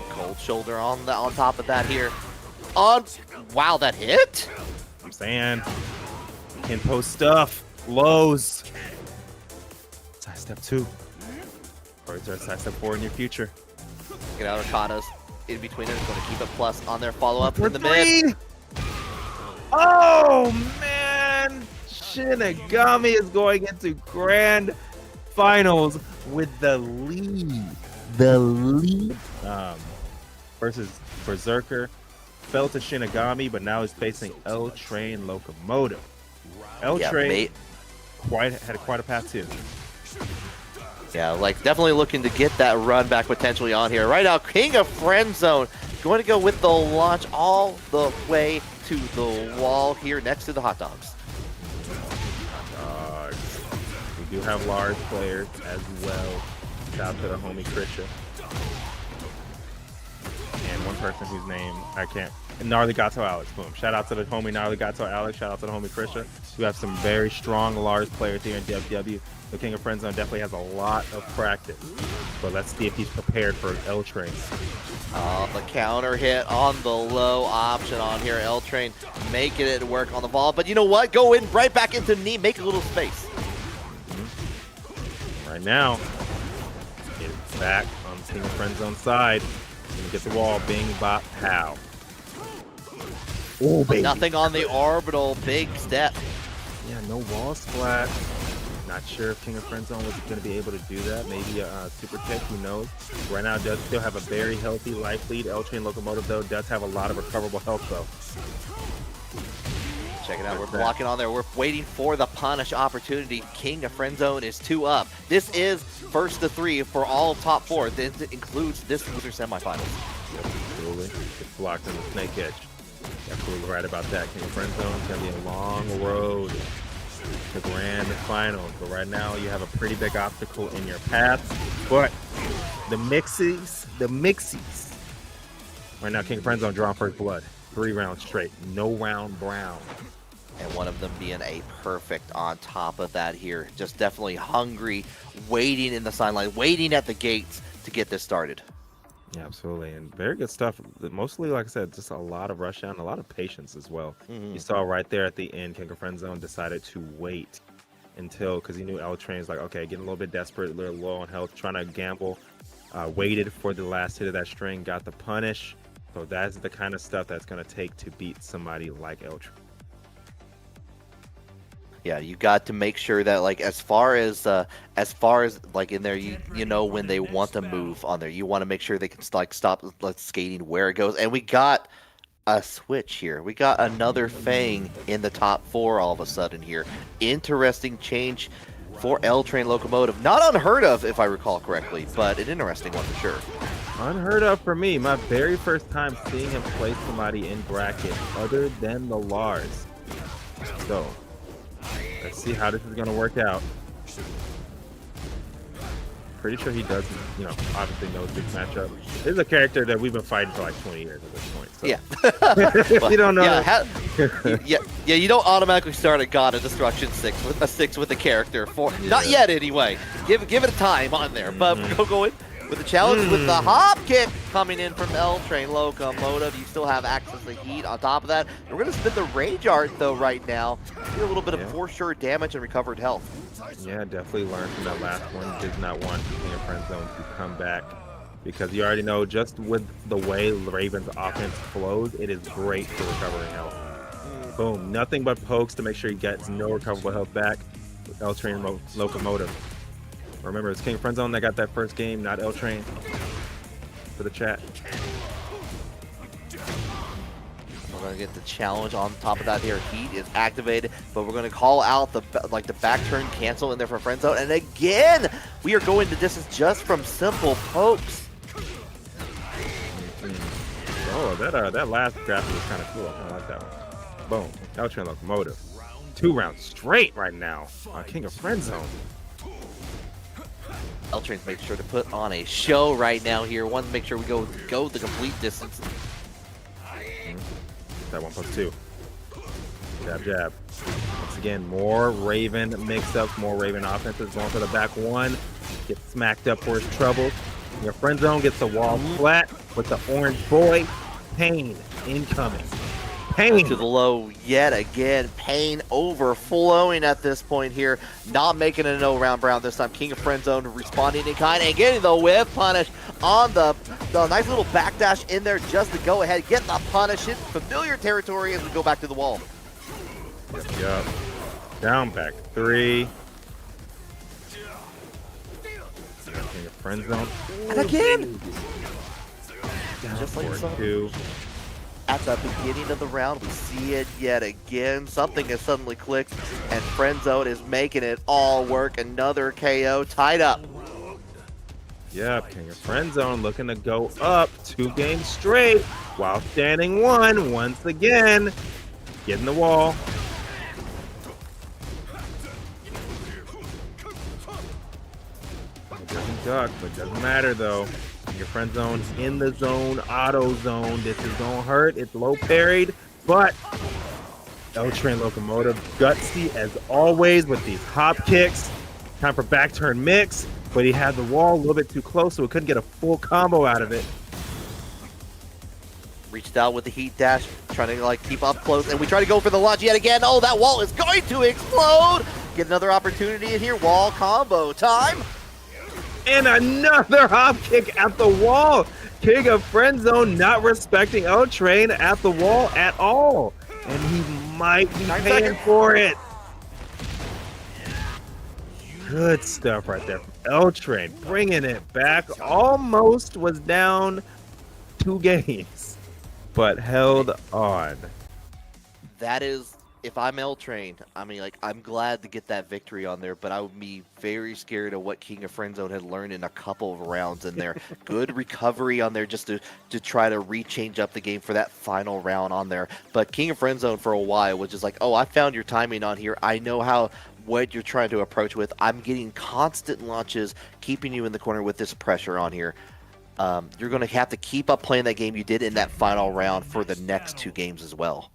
Cold shoulder on top of that here. Wow, that hit? I'm saying. Kenpo stuff. Lows. Side step 2. Or is there a side step 4 in your future? Get out of Kata's in between it. It's going to keep it plus on their follow-up For in the mid. 3! Oh, man! Shinigami is going into grand finals with the lead. Versus Berserker. Fell to Shinigami, but now is facing LTrainLocomotive. LTrain had quite a path too. Yeah, like definitely looking to get that run back potentially on here. Right now, KingOfFriendzone going to go with the launch all the way to the wall here next to the hot dogs. We do have Lars players as well. Shout out to the homie Krisha. And one person whose name I can't. Gnarly Gato Alex. Boom. Shout out to the homie Gnarly Gato Alex. Shout out to the homie Krisha. We have some very strong Lars players here in WW. The KingOfFriendzone definitely has a lot of practice. But let's see if he's prepared for LTrain. The counter hit on the low option on here. LTrain making it work on the ball. But you know what? Go in right back into knee. Make a little space. Right now, it's back on the KingOfFriendzone side. Get the wall, bing, bop, pow. Oh, baby. Nothing on the orbital, big step. Yeah, no wall splat. Not sure if KingOfFriendzone was going to be able to do that. Maybe a super kick, who knows. Right now, does still have a very healthy life lead. LTrainLocomotive, though, does have a lot of recoverable health, though. Check it out, we're blocking on there. We're waiting for the punish opportunity. KingOfFriendzone is 2 up. This is first to 3 for all top 4. This includes this loser semifinals. Absolutely. It's blocked in the snake edge. Absolutely right about that. KingOfFriendzone is going to be a long road to grand finals. But right now, you have a pretty big obstacle in your path. But the mixies. Right now, KingOfFriendzone drawing first blood. 3 rounds straight. No round brown. And one of them being a perfect on top of that here. Just definitely hungry, waiting in the sideline, waiting at the gates to get this started. Yeah, absolutely. And very good stuff. Mostly, like I said, just a lot of rush down, a lot of patience as well. You saw right there at the end, KingOfFriendzone decided to wait until, because he knew LTrain's like, okay, getting a little bit desperate, a little low on health, trying to gamble. Waited for the last hit of that string, got the punish. So that's the kind of stuff that's going to take to beat somebody like LTrain. Yeah, you got to make sure that like as far as like in there, you know when they want to move on there, you want to make sure they can like stop skating where it goes. And we got a switch here. We got another Feng in the top 4 all of a sudden here. Interesting change for LTrainLocomotive. Not unheard of, if I recall correctly, but an interesting one for sure. Unheard of for me. My very first time seeing him play somebody in bracket other than the Lars. So let's see how this is going to work out. Pretty sure he does, you know, obviously knows this matchup. This is a character that we've been fighting for like 20 years at this point. So. Yeah. You don't know. Yeah, you don't automatically start a God of Destruction 6 with a character. Not yet, anyway. Give it a time on there. But we'll go in with the challenge with the hop kick coming in from LTrainLocomotive. You still have access to heat on top of that. And we're going to spin the Rage Art, though, right now. Get a little bit of for sure damage and recovered health. Yeah, definitely learned from that last one. Did not want KingOfFriendzone to come back because you already know just with the way Raven's offense flows, it is great for recovering health. Boom. Nothing but pokes to make sure he gets no recoverable health back with LTrainLocomotive. Remember, it's KingOfFriendzone that got that first game, not LTrain. For the chat. We're going to get the challenge on top of that here. Heat is activated, but we're going to call out the back turn cancel in there for Friendzone. And again, we are going the distance just from simple pokes. Oh, that last graphic was kind of cool. I like that one. Boom. LTrainLocomotive. 2 rounds straight right now on KingOfFriendzone. LTrain's making sure to put on a show right now here. Wants to make sure we go the complete distance. That 1+2. Jab, jab. Once again, more Raven mix-ups, more Raven offenses. Going for the back one. Gets smacked up for his troubles. KingOfFriendzone gets the wall flat with the orange boy. Pain incoming. Pain. To the low yet again. Pain overflowing at this point here. Not making a no round brown this time. King of Friendzone responding in kind and getting the whiff punish on the nice little backdash in there just to go ahead. Get the punish in familiar territory as we go back to the wall. Yep. Down back 3. King of Friendzone. And again. Down Just like so. 2. At the beginning of the round, we see it yet again. Something has suddenly clicked, and Friendzone is making it all work. Another KO tied up. Yep, King of Friendzone looking to go up 2 games straight while standing 1 once again. Getting the wall. It doesn't duck, but it doesn't matter though. Your friend zone's in the zone, auto zone. This is gonna hurt. It's low parried, but LTrainLocomotive gutsy as always with these hop kicks. Time for back turn mix, but he had the wall a little bit too close, so he couldn't get a full combo out of it. Reached out with the heat dash, trying to like keep up close, and we try to go for the launch yet again. Oh, that wall is going to explode! Get another opportunity in here. Wall combo time. And another hop kick at the wall. King of Friendzone not respecting LTrain at the wall at all. And he might be paying for it. Good stuff right there from LTrain. Bringing it back. Almost was down 2 games, but held on. That is, if I'm LTrain, I mean, like, I'm glad to get that victory on there, but I would be very scared of what King of Friendzone had learned in a couple of rounds in there. Good recovery on there just to try to re-change up the game for that final round on there. But King of Friendzone for a while was just like, oh, I found your timing on here. I know what you're trying to approach with. I'm getting constant launches, keeping you in the corner with this pressure on here. You're going to have to keep up playing that game you did in that final round for the next 2 games as well.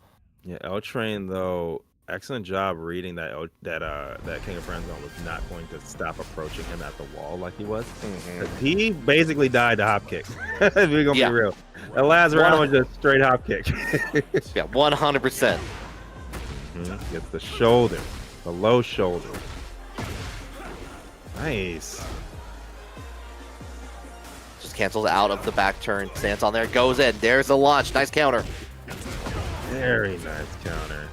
Yeah, LTrain though, excellent job reading that King of Friendzone was not going to stop approaching him at the wall like he was. He basically died to hop kicks. We're gonna be real. The last round was just straight hop kick. Yeah, 100%. Gets the shoulder, the low shoulder. Nice. Just cancels out of the back turn. Stance on there, goes in. There's the launch. Nice counter. Very nice counter.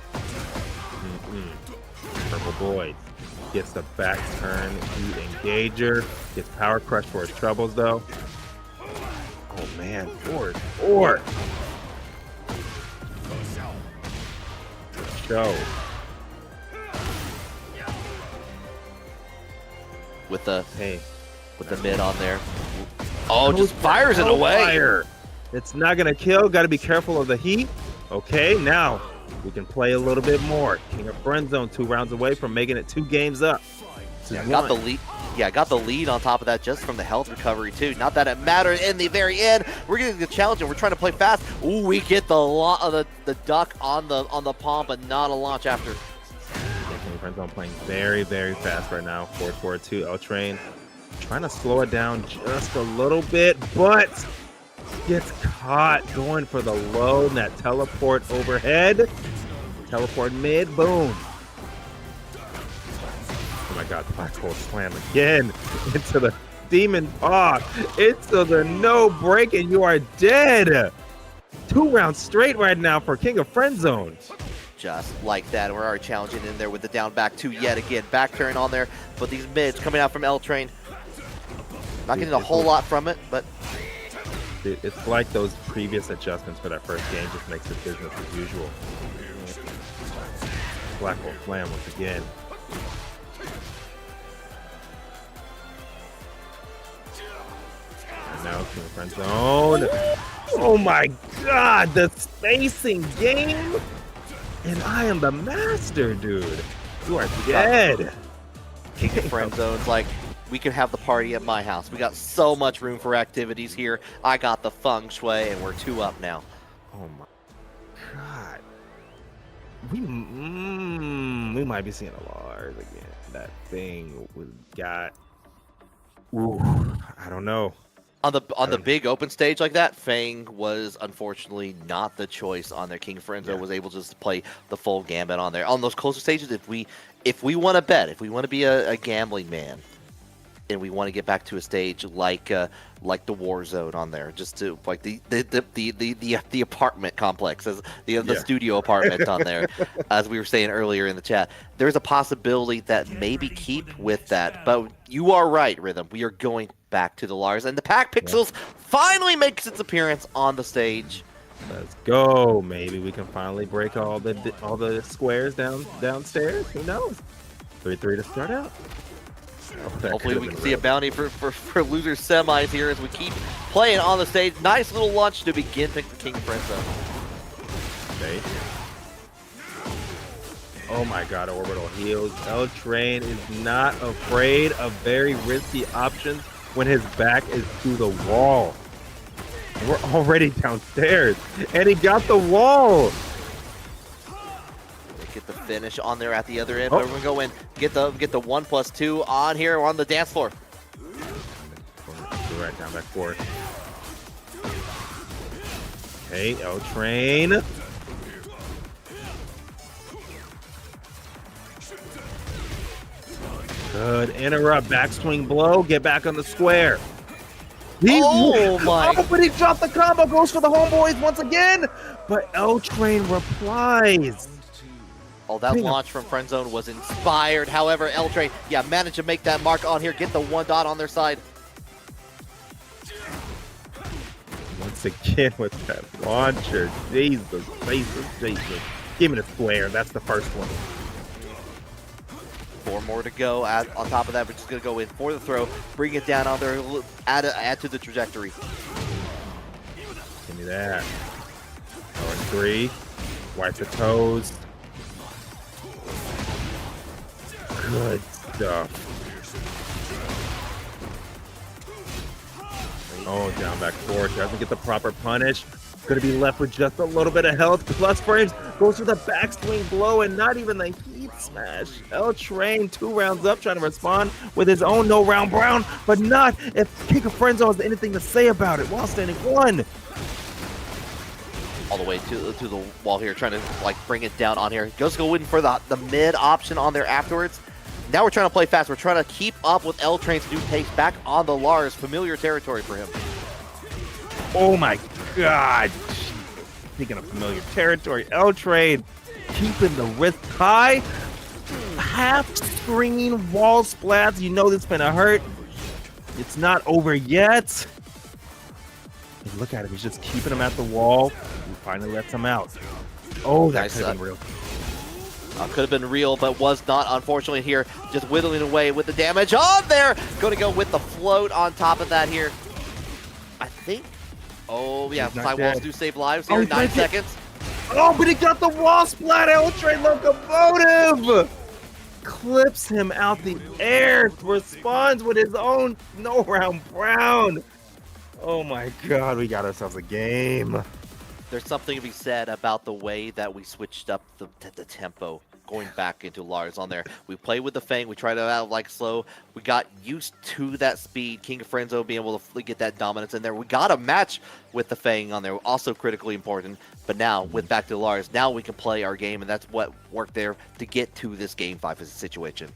Purple boy gets the back turn, heat engager, gets power crush for his troubles though. Oh man, forward. Show. With the mid on there. Oh, just fires it away. Fire. It's not gonna kill. Got to be careful of the heat. Okay, now we can play a little bit more. King of Friendzone 2 rounds away from making it 2 games up. Yeah, got the lead. Yeah, got the lead on top of that just from the health recovery too. Not that it mattered in the very end. We're getting the challenge and we're trying to play fast. Ooh, we get the duck on the palm, but not a launch after. King of Friendzone playing very, very fast right now. 4-4-2 LTrain trying to slow it down just a little bit, but gets caught going for the low and that teleport overhead. Teleport mid, boom. Oh my god, black hole slam again into the demon paw. Into the no break and you are dead. 2 rounds straight right now for King of Friendzone. Just like that, we're already challenging in there with the down back 2 yet again. Back turn on there, but these mids coming out from LTrain. Not getting a whole lot from it, but it's like those previous adjustments for that first game just makes it business as usual. Black hole slam once again. And now King of Friendzone. Oh my god, the spacing game! And I am the master, dude. You are dead. King of Friendzone's like, we can have the party at my house. We got so much room for activities here. I got the feng shui, and we're 2 up now. Oh my god. We might be seeing a Lars again. That thing was got. Ooh, I don't know. On the big open stage like that, Feng was unfortunately not the choice on there. King Frenzo was able just to play the full gambit on there. On those closer stages, if we want to bet, if we want to be a gambling man, and we want to get back to a stage like the War Zone on there, just to like the apartment complex, as the studio apartment on there, as we were saying earlier in the chat, there's a possibility that maybe keep with that. But you are right, Rhythm. We are going back to the Lars, and the Pack Pixels finally makes its appearance on the stage. Let's go. Maybe we can finally break all the squares downstairs. Who knows? 3-3 to start out. Oh, hopefully we can see a bounty for loser semis here as we keep playing on the stage. Nice little launch to begin pick the King Frenzo. Okay. Oh my god, orbital heals. LTrain is not afraid of very risky options when his back is to the wall. We're already downstairs, and he got the wall. Get the finish on there at the other end, but we're gonna go in, get the 1+2 on here on the dance floor. Right down back forward. Okay, LTrain. Good interrupt, backswing blow, get back on the square. Oh my! Oh, but he dropped the combo, goes for the homeboys once again, but LTrain replies. Oh, that launch from Friendzone was inspired. However, LTrain, managed to make that mark on here, get the 1 dot on their side. Once again with that launcher. Jesus. Give me the square. That's the first one. 4 more to go. On top of that, we're just going to go in for the throw, bring it down on there, add to the trajectory. Give me that. Power 3. Wipe the toes. Good stuff. Oh, down back forward. Doesn't get the proper punish. Going to be left with just a little bit of health. Plus frames. Goes for the backswing blow and not even the heat smash. LTrain 2 rounds up trying to respond with his own no round brown, but not if TheKingOfFriendzone has anything to say about it while standing 1. All the way to the wall here, trying to bring it down on here. Goes to go in for the mid option on there afterwards. Now we're trying to play fast. We're trying to keep up with LTrain's new pace back on the Lars. Familiar territory for him. Oh my god. Speaking of familiar territory, LTrain keeping the wrist high. Half screen wall splats. You know this is gonna hurt. It's not over yet. And look at him. He's just keeping him at the wall. He finally lets him out. Oh, that could have been real. Could have been real, but was not, unfortunately, here. Just whittling away with the damage on there. Going to go with the float on top of that here. I think. Oh, yeah. Side walls do save lives here. 9 seconds. Oh, but he got the wall splat. LTrainLocomotive clips him out the air. Responds with his own no round brown. Oh, my God. We got ourselves a game. There's something to be said about the way that we switched up the tempo going back into Lars on there. We played with the Feng. We tried to out slow. We got used to that speed. TheKingOfFriendzone being able to get that dominance in there. We got a match with the Feng on there. Also critically important. But now, with back to Lars, now we can play our game. And that's what worked there to get to this Game 5 situation.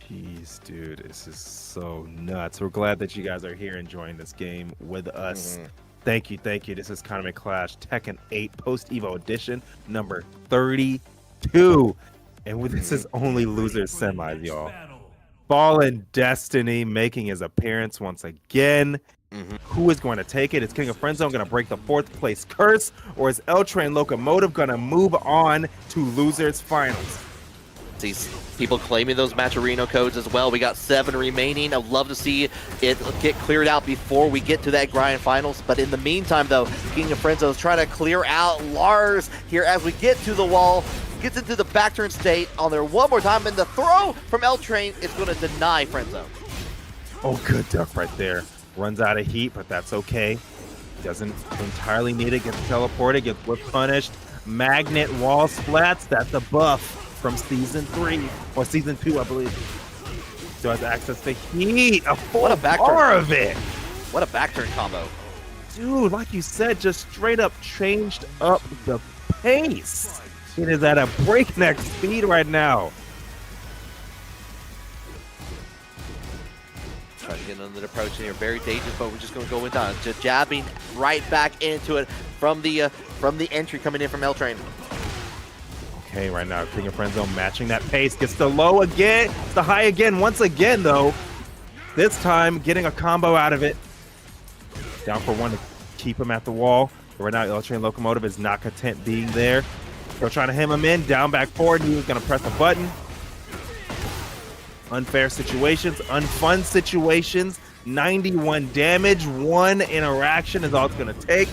Jeez, dude. This is so nuts. We're glad that you guys are here enjoying this game with us. Thank you. This is Kanme Klash, Tekken 8 Post-Evo Edition, number 32. And this is only losers semis, y'all. Fallen Destiny making his appearance once again. Who is going to take it? Is TheKingOfFriendzone going to break the 4th place curse? Or is LTrainLocomotive going to move on to losers finals? These people claiming those Matcherino codes as well. We got 7 remaining. I'd love to see it get cleared out before we get to that grind finals. But in the meantime, though, TheKingOfFriendzone is trying to clear out Lars here as we get to the wall. Gets into the back turn state on there one more time. And the throw from LTrain is going to deny Friendzone. Oh, good duck right there. Runs out of heat, but that's okay. Doesn't entirely need it. Gets teleported, gets whip punished. Magnet wall splats. That's a buff from season 3 or season 2, I believe. So has access to heat. What a back more turn. of it. What a back turn combo. Dude, like you said, just straight up changed up the pace. It is at a breakneck speed right now. Trying to get under the approach here. Very dangerous, but we're just going to go in on just jabbing right back into it from the entry coming in from LTrain. Okay, right now, King of Friendzone matching that pace. Gets the low again. The high again. Once again, though. This time, getting a combo out of it. Down for one to keep him at the wall. But right now, LTrainLocomotive is not content being there. Still trying to hem him in. Down, back, forward. He was going to press a button. Unfair situations. Unfun situations. 91 damage. One interaction is all it's going to take.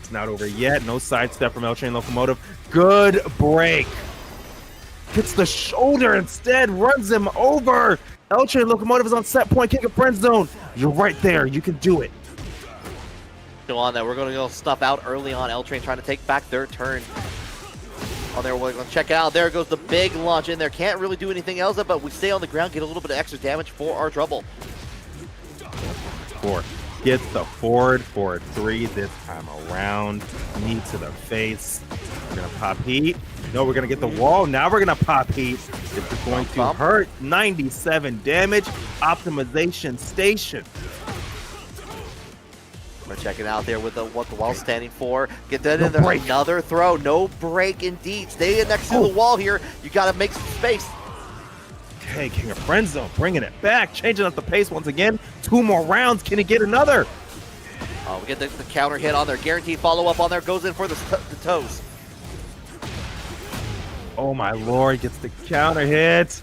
It's not over yet. No sidestep from LTrainLocomotive. Good break. Hits the shoulder instead. Runs him over. LTrainLocomotive is on set point. King of Friendzone. You're right there. You can do it. Still on that. We're going to go stuff out early on. LTrain trying to take back their turn. On there, we're going to check it out. There goes the big launch in there. Can't really do anything else, but we stay on the ground, get a little bit of extra damage for our trouble. Four. Gets the forward 3 this time around. Knee to the face. We're going to pop heat. No, we're going to get the wall. Now we're going to pop heat. This is going to hurt. 97 damage. Optimization station. We're checking out there with what the wall's standing for. Get that in there. Another throw. No break indeed. Stay next to the wall here. You got to make some space. Okay, King of Friendzone bringing it back. Changing up the pace once again. 2 more rounds. Can he get another? Oh, we get the counter hit on there. Guaranteed follow-up on there. Goes in for the toes. Oh, my Lord. Gets the counter hit.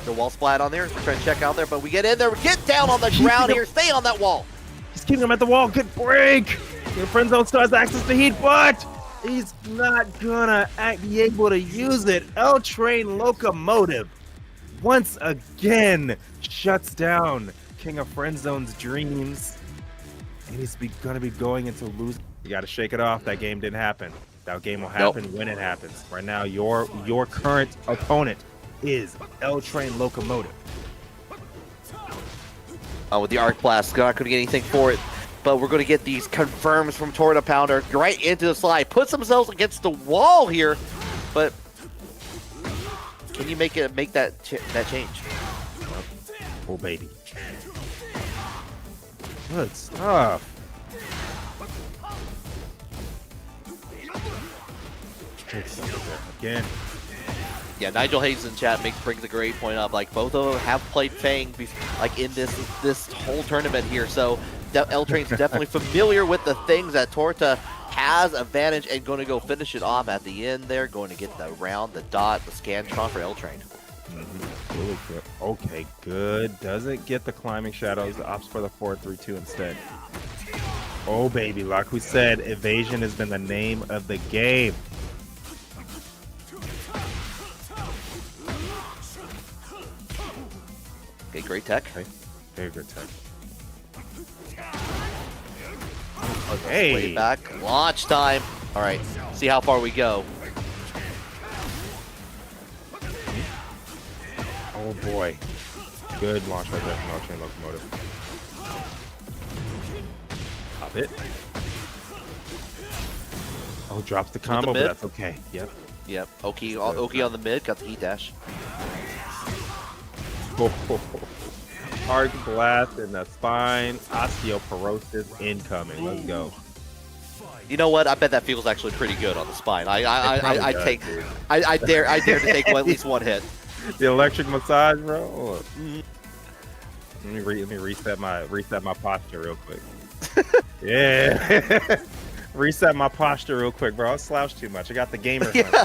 The wall splat on there. We're trying to check out there, but we get in there. Get down on the ground here. Stay on that wall. He's keeping him at the wall. Good break. King of Friendzone still has access to heat, but he's not gonna be able to use it. LTrainLocomotive once again shuts down King of Friendzone's dreams, and he's gonna be going into lose. You got to shake it off. That game didn't happen. That game will happen when it happens. Right now, your current opponent is LTrainLocomotive. With the Arc Blast, not going to get anything for it, but we're going to get these confirms from Torta Pounder right into the slide. Puts themselves against the wall here, but can you make that change? Oh baby, good stuff. Again. Yeah, Nigel Hayes in chat brings a great point up. Like, both of them have played Feng like in this whole tournament here, so LTrain's definitely familiar with the things that Torta has advantage and going to go finish it off at the end there. Going to get the round, the dot, the Scantron for LTrain. Really good. Okay, good. Doesn't get the climbing shadows. Opts for the 4-3-2 instead. Oh baby, like we said, evasion has been the name of the game. Okay, great tech. Okay, very good tech. Okay. Way back. Launch time. All right. See how far we go. Oh boy. Good launch right there from LTrainLocomotive. Pop it. Oh, drops the combo, but that's okay. Yep. Yep. Oki on the mid. Got the heat dash. Oh, Arc Blast in the spine. Osteoporosis incoming. Let's go. You know what? I bet that feels actually pretty good on the spine. I dare to take at least one hit. The electric massage, bro. Let me reset my posture real quick. Yeah. Reset my posture real quick, bro. I slouched too much. I got the gamer. Yeah.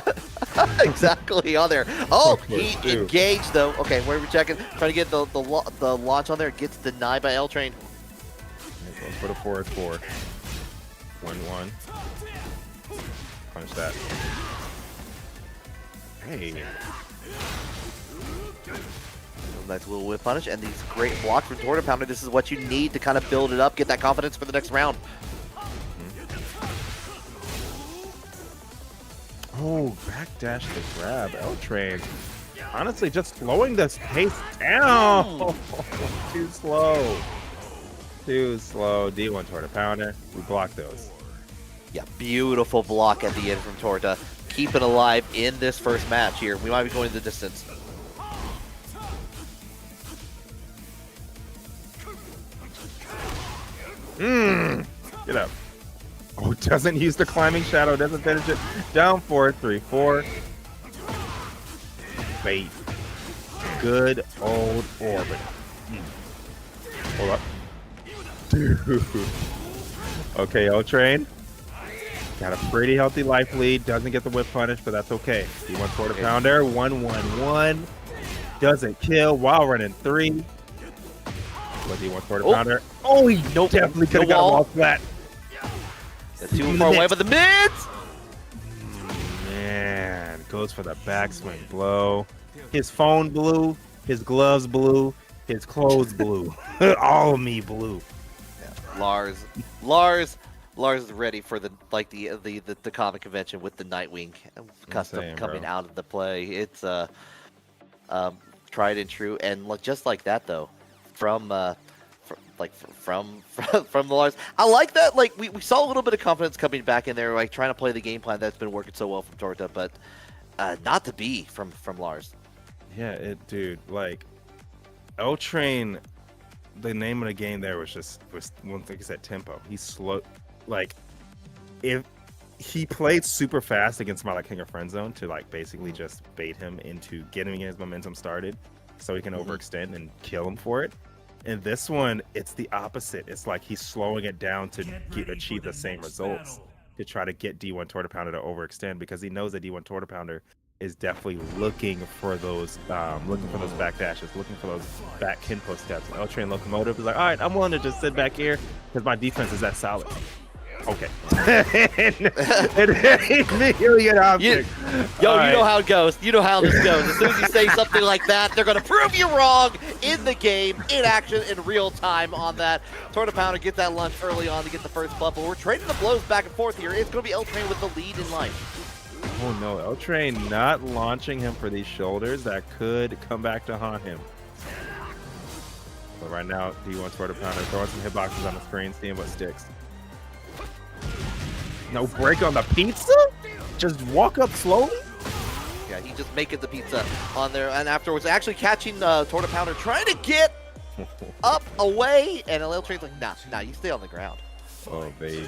Exactly on there. Oh, he engaged though. Okay, where are we checking? Trying to get the launch on there. Gets denied by LTrain. Going for the 4-4. 1-1. Punish that. Hey. Nice little whip punish and these great blocks from Torta Pounder. This is what you need to kind of build it up, get that confidence for the next round. Oh, backdash to grab. LTrain. Honestly, just slowing this pace down. Too slow. Too slow. D1 toward a pounder. We block those. Yeah, beautiful block at the end from Torta. Keep it alive in this first match here. We might be going the distance. Get up. Oh, doesn't use the climbing shadow. Doesn't finish it. Down 4, 3, 4. Bait. Good old orbit. Hold up. Dude. Okay, LTrain. Got a pretty healthy life lead. Doesn't get the whip punish, but that's okay. D1 quarter pounder. 1-1-1. Doesn't kill while running 3. But D1 quarter pounder. Oh, he definitely could have got him all flat. That's too far away, but the mids! Man, goes for the backswing blow. His phone blue, his gloves blue, his clothes blue. All of me blue. Yeah. Lars is ready for the comic convention with the Nightwing custom coming out of the play. It's tried and true, and just like that though, from the Lars. I like that. Like we saw a little bit of confidence coming back in there, like trying to play the game plan that's been working so well from Torta, but not to be from Lars. Yeah, dude, like LTrain. The name of the game there was one thing. He said tempo. He's slow. Like if he played super fast against my TheKingOfFriendzone to like basically just bait him into getting his momentum started, so he can overextend and kill him for it. And this one, it's the opposite. It's like he's slowing it down to achieve the same results, to try to get D1 Torta Pounder to overextend, because he knows that D1 Torta Pounder is definitely looking for those back dashes, looking for those back kinpo steps. And LTrainLocomotive is like, all right, I'm willing to just sit back here because my defense is that solid. Okay. Million object. You know how it goes. You know how this goes. As soon as you say something like that, they're going to prove you wrong in the game, in action, in real time on that. Torta Pounder gets that lunge early on to get the first buff, but we're trading the blows back and forth here. It's going to be LTrain with the lead in life. Oh no, LTrain not launching him for these shoulders. That could come back to haunt him. But right now, D1 Torta Pounder throwing some hitboxes on the screen, seeing what sticks. No break on the pizza? Just walk up slowly? Yeah, he just making the pizza on there, and afterwards actually catching Torta Pounder, trying to get up, away, and LTrain's like, nah, you stay on the ground. Oh, baby.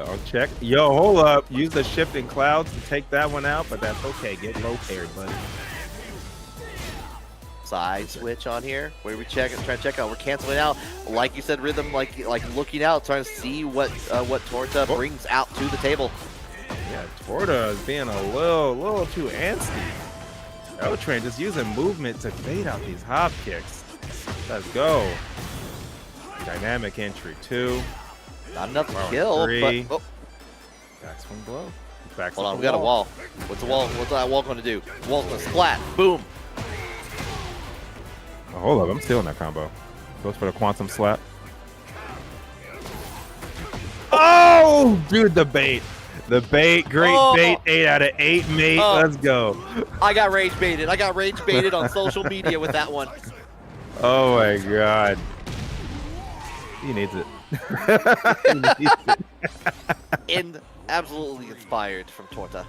I'll check. Yo, hold up. Use the shifting clouds to take that one out, but that's okay. Get low paired, buddy. Side switch on here. Where we trying to check out. We're canceling out. Like you said, Rhythm, like looking out, trying to see what Torta brings out to the table. Yeah, Torta is being a little too antsy. LTrain just using movement to bait out these hop kicks. Let's go. Dynamic entry 2. Not enough to kill, 3. but Backswing blow. Hold on, we got a wall. What's the wall? What's that wall going to do? Wall's going to splat. Boom. Oh, hold up, I'm stealing that combo. Goes for the quantum slap. Oh, dude, the bait. The bait, great bait. 8 out of 8, mate. Let's go. I got rage baited. On social media with that one. Oh my god. He needs it. And absolutely inspired from Torta.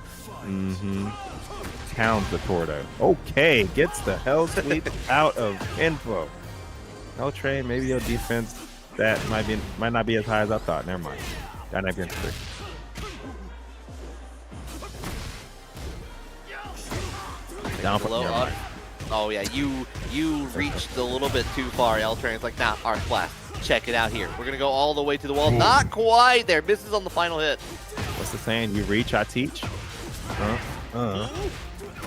Pounds the Torta. Okay, gets the hell sweep out of info. LTrain, maybe your defense that might not be as high as I thought. Never mind. Dynamic entry. Down for Oh yeah, you reached a little bit too far. LTrain's like, nah, Arc Blast. Check it out here. We're gonna go all the way to the wall. Not quite there. Misses on the final hit. What's the saying? You reach, I teach.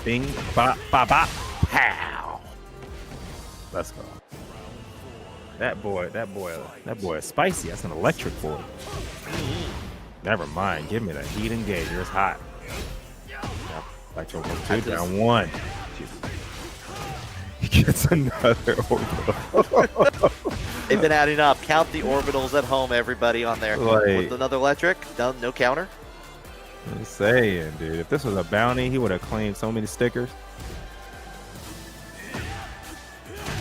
Bing, ba, ba, ba, pow. Let's go. That boy is spicy. That's an electric boy. Never mind. Give me that heat engager. It's hot. Back to 2, down 1. He gets another orbital. They've been adding up. Count the orbitals at home, everybody on there. With another electric, no counter. I'm saying, dude, if this was a bounty, he would have claimed so many stickers.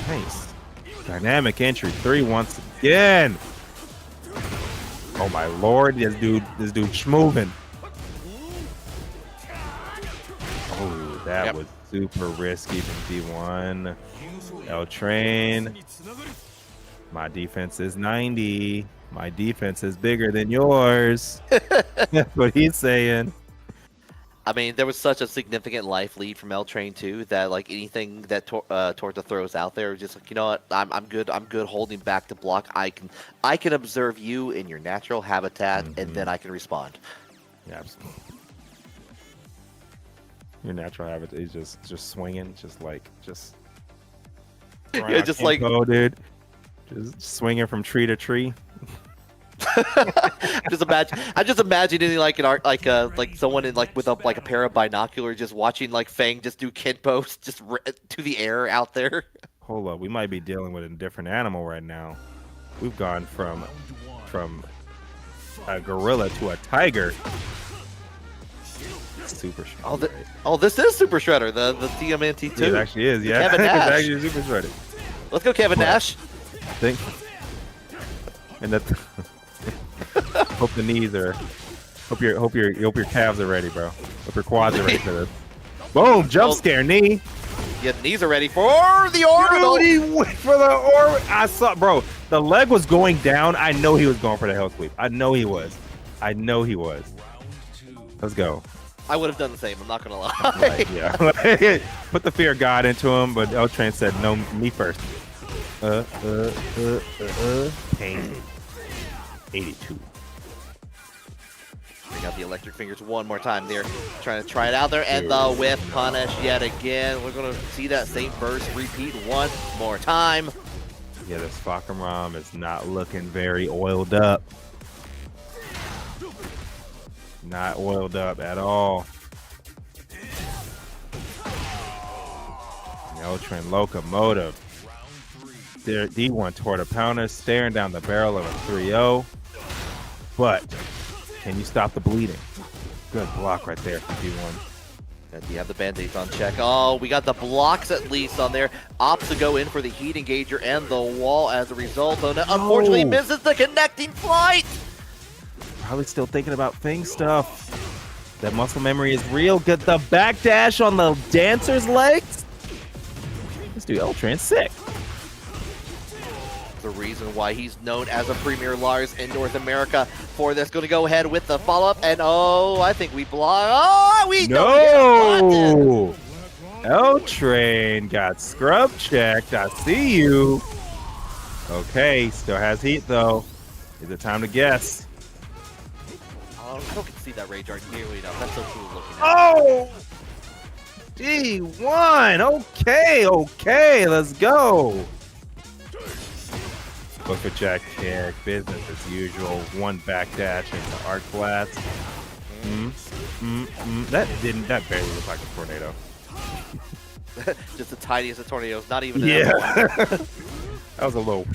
Nice. Dynamic entry 3 once again. Oh my lord, this dude's moving. Oh, that was super risky from D1. L-Train. My defense is 90. My defense is bigger than yours. That's what he's saying. I mean, there was such a significant life lead from LTrain too that like anything that Torta throws out there, just like, you know what, I'm good holding back to block. I can observe you in your natural habitat, and then I can respond. Yeah, absolutely. Your natural habitat is just swinging, just Yeah, just like dude, just swinging from tree to tree. I'm just imagining like an art, like someone in like with a pair of binoculars, just watching like Feng just do kinpos just to the air out there. Hold up, we might be dealing with a different animal right now. We've gone from a gorilla to a tiger. Super Shredder. This is Super Shredder, the TMNT2. It actually is, yeah. Kevin Nash. It's actually Super Shredder. Let's go, Kevin Nash. Think. And that. Hope the knees are. Hope your calves are ready, bro. Hope your quads are ready for this. Boom! Jump scare knee. Yeah, the knees are ready for the orbital. Dude, he went for the orbit. I saw, bro. The leg was going down. I know he was going for the hell sweep. I know he was. Let's go. I would have done the same. I'm not gonna lie. Like, yeah. Put the fear of God into him, but L-Train said, "No, me first." Pain. 82. Bring out the electric fingers one more time there. Trying to try it out there, and the whiff punish yet again. We're gonna see that same burst repeat one more time. Yeah, this Fahkumram is not looking very oiled up. Not oiled up at all. LTrainLocomotive. D1 toward a pounder, staring down the barrel of a 3-0. But can you stop the bleeding? Good block right there for D1. And you have the band-aids on check. Oh, we got the blocks at least on there. Opts to go in for the heat engager and the wall as a result. Oh, no, unfortunately misses the connecting flight. Probably still thinking about Feng stuff. That muscle memory is real. Get the backdash on the dancer's legs. Let's do L-Train sick. The reason why he's known as a premier Lars in North America for this. Going to go ahead with the follow-up, and I think we block. Oh, we no. L-Train got scrub checked. I see you. Okay, still has heat though. Is it time to guess? I don't see that rage art nearly enough. That's so cool looking at. Oh! D1! Okay, let's go! Look for jack kick, business as usual. One backdash into arc blast. That barely looked like a tornado. Just the tiniest of tornadoes, not even That was a little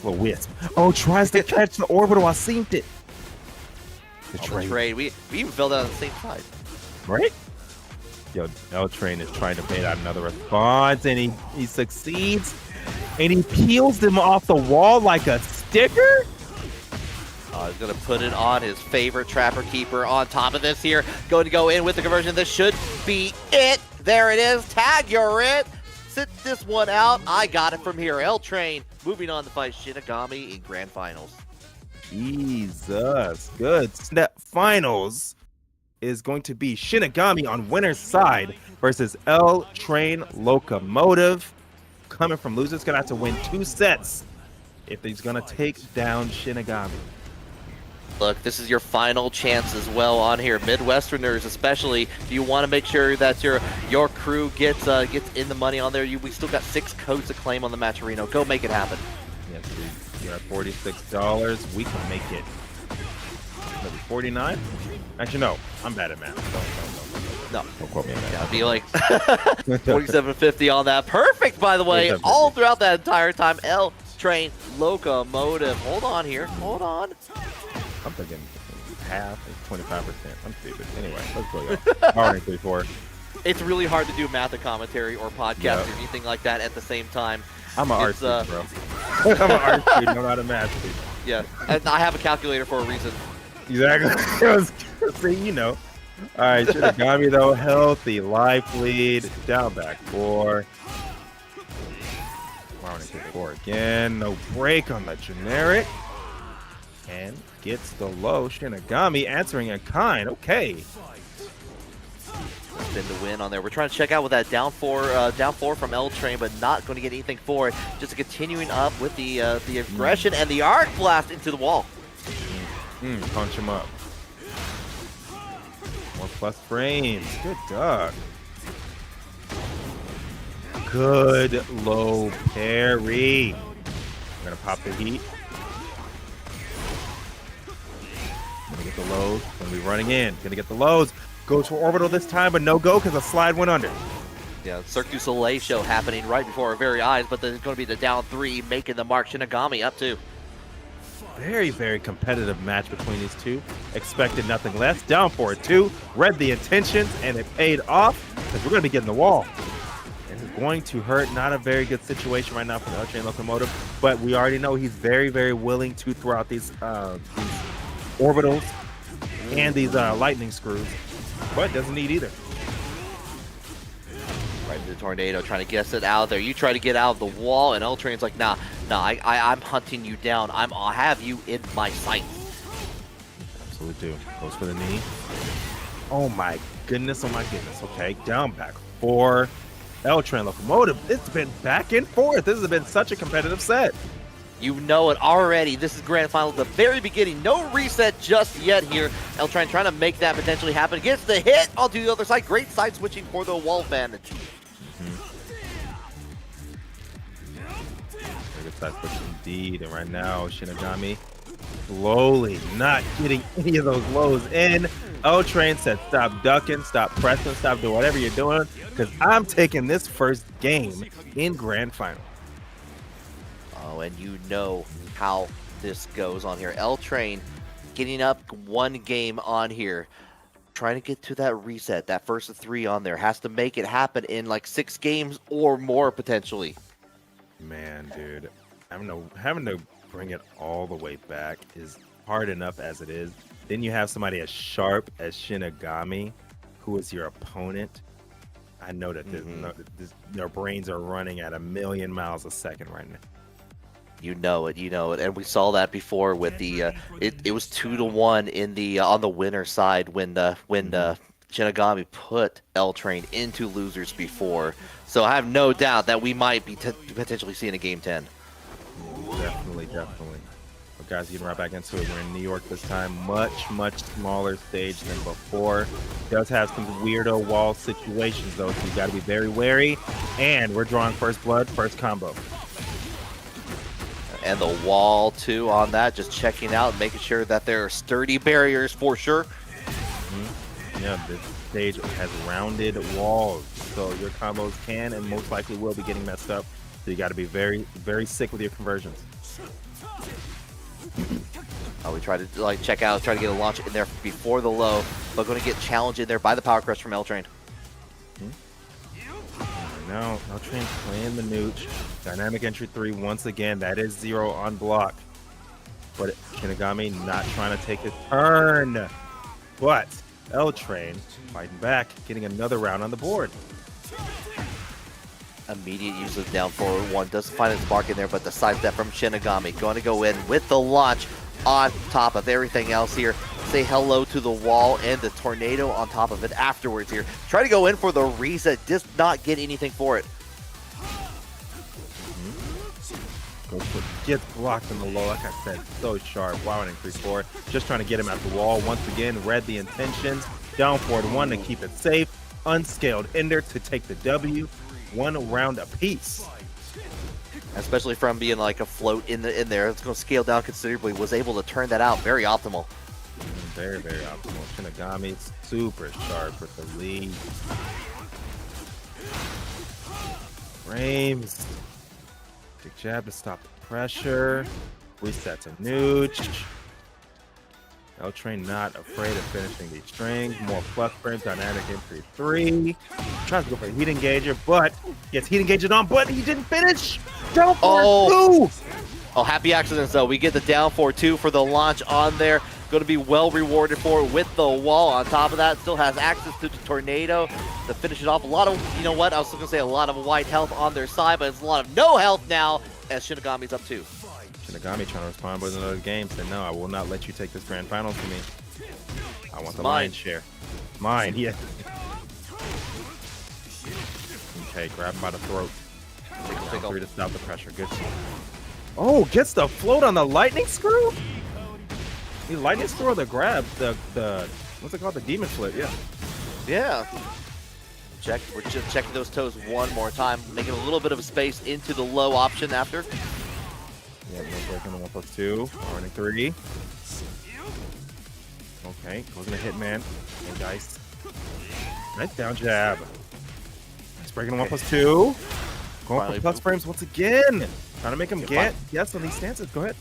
wisp. Oh, tries to catch the orbital. I seen it. The trade. We even fell down on the same side. Right? Yo, L-Train is trying to bait out another response, and he succeeds, and he peels them off the wall like a sticker. He's going to put it on his favorite Trapper Keeper on top of this here. Going to go in with the conversion. This should be it. There it is. Tag, you're it. Sit this one out. I got it from here. L-Train moving on to fight Shinigami in Grand Finals. Jesus. Good. Snap Finals is going to be Shinigami on winner's side versus LTrainLocomotive. Coming from losers, gonna have to win 2 sets if he's gonna take down Shinigami. Look, this is your final chance as well on here. Midwesterners especially, you want to make sure that your crew gets in the money on there. We still got 6 codes to claim on the Matcherino. Go make it happen. Yes, you're at $46. We can make it maybe 49. Actually, no, I'm bad at math. Don't quote me on that. Yeah, I'll be like 47.50 on that. Perfect, by the way, all throughout that entire time. LTrainLocomotive. Hold on here. Hold on. I'm thinking half is 25%. I'm stupid. Anyway, let's go, y'all. Already 34. It's really hard to do math or commentary or podcast or anything like that at the same time. I'm an art It's, student, bro. I'm an art student, I'm not a math student. Yeah, and I have a calculator for a reason. Exactly. I was gonna say, you know. All right, Shinigami though, healthy, life lead, down back 4. Round into 4 again, no break on the generic. And gets the low. Shinigami answering in kind. Okay. Spin the win on there. We're trying to check out with that down four from LTrain, but not going to get anything for it. Just continuing up with the aggression and the arc blast into the wall. Punch him up. More plus frames. Good duck. Good low parry. We're gonna pop the heat. Gonna get the lows. Gonna be running in. Gonna get the lows. Goes for orbital this time, but no go because the slide went under. Yeah, Cirque du Soleil show happening right before our very eyes, but there's going to be the down 3 making the mark. Shinigami up 2. Very, very competitive match between these two. Expected nothing less. Down for it 2. Read the intentions, and it paid off because we're going to be getting the wall. And it's going to hurt. Not a very good situation right now for the LTrainLocomotive, but we already know he's very, very willing to throw out these orbitals and these lightning screws, but doesn't need either. Right into the tornado, trying to get it out there. You try to get out of the wall, and LTrain's like, nah, I'm hunting you down. I'll have you in my sight. Absolutely do. Goes for the knee. Oh my goodness, Okay, down back 4. LTrainLocomotive, it's been back and forth. This has been such a competitive set. You know it already. This is grand final at the very beginning. No reset just yet here. LTrain trying to make that potentially happen. Gets the hit onto the other side. Great side switching for the wall advantage. Very good side switch indeed. And right now, Shinigami slowly not getting any of those lows in. LTrain said, stop ducking, stop pressing, stop doing whatever you're doing, because I'm taking this first game in grand final. Oh, and you know how this goes on here. LTrain getting up 1 game on here. Trying to get to that reset, that first of 3 on there. Has to make it happen in like 6 games or more potentially. Man, dude, having to bring it all the way back is hard enough as it is. Then you have somebody as sharp as Shinigami, who is your opponent. I know that their brains are running at 1,000,000 miles a second right now. You know it, and we saw that before with the it was 2-1 in the on the winner side when Shinigami put LTrain into losers before. So I have no doubt that we might be potentially seeing a game 10. Definitely. But guys, getting right back into it. We're in New York this time, much smaller stage than before. Does have some weirdo wall situations though, so you got to be very wary. And we're drawing first blood, first combo. And the wall too on that, just checking out, making sure that there are sturdy barriers for sure. Yeah, the stage has rounded walls, so your combos can and most likely will be getting messed up. So you got to be very, very sick with your conversions. We try to check out, try to get a launch in there before the low, but going to get challenged in there by the power crush from LTrain. Now, LTrain playing the nooch. Dynamic entry 3 once again. That is 0 on block. But Shinigami not trying to take his turn. But LTrain fighting back, getting another round on the board. Immediate use of down forward 1. Doesn't find its mark in there, but the sidestep from Shinigami. Going to go in with the launch on top of everything else here. Say hello to the wall and the tornado on top of it afterwards here. Try to go in for the reset. Just not get anything for it. Gets blocked in the low, like I said, so sharp. Wow, and 3-4. Just trying to get him at the wall. Once again, read the intentions. Down forward 1 to keep it safe. Unscaled Ender to take the W. 1 round apiece. Especially from being like a float in there. It's going to scale down considerably. Was able to turn that out. Very optimal. Very, very optimal. Shinigami super sharp with the lead. Frames. Big jab to stop the pressure. Reset to nooch. LTrain not afraid of finishing these strings. More plus frames. Dynamic entry 3. Tries to go for a heat engager, but gets heat engager on, but he didn't finish. Down Oh. 4-2. Oh, happy accidents though. We get the down 4-2 for the launch on there. Going to be well rewarded for it with the wall. On top of that, still has access to the tornado to finish it off. A lot of, you know what? I was going to say a lot of white health on their side, but it's a lot of no health now as Shinigami's up 2. Shinigami trying to respond with another game. Said, no, I will not let you take this grand final from me. I want the lion's share. Mine, yeah. Okay, grab him by the throat. Down 3 to stop the pressure. Good. Oh, gets the float on the lightning screw? The lightning screw or the grab? The what's it called? The demon flip, yeah. Yeah. We're just checking those toes one more time, making a little bit of a space into the low option after. Yeah, no breaking the 1+2. Running 3. Okay, goes in the hitman. And dice. Nice down jab. Nice breaking the 1+2. Going for plus frames once again. Trying to make him get yes on these stances. Go ahead.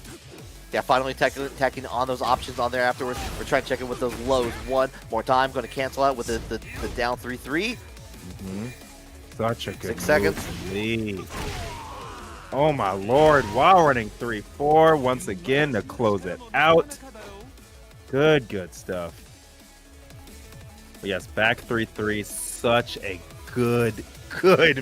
Yeah, finally attacking on those options on there afterwards. We're trying to check in with those lows one more time. Going to cancel out with the down 3-3. Such a good 6 seconds. Lead. Oh my lord. While running 3-4 once again to close it out. Good stuff. But yes, back 3-3. Such a good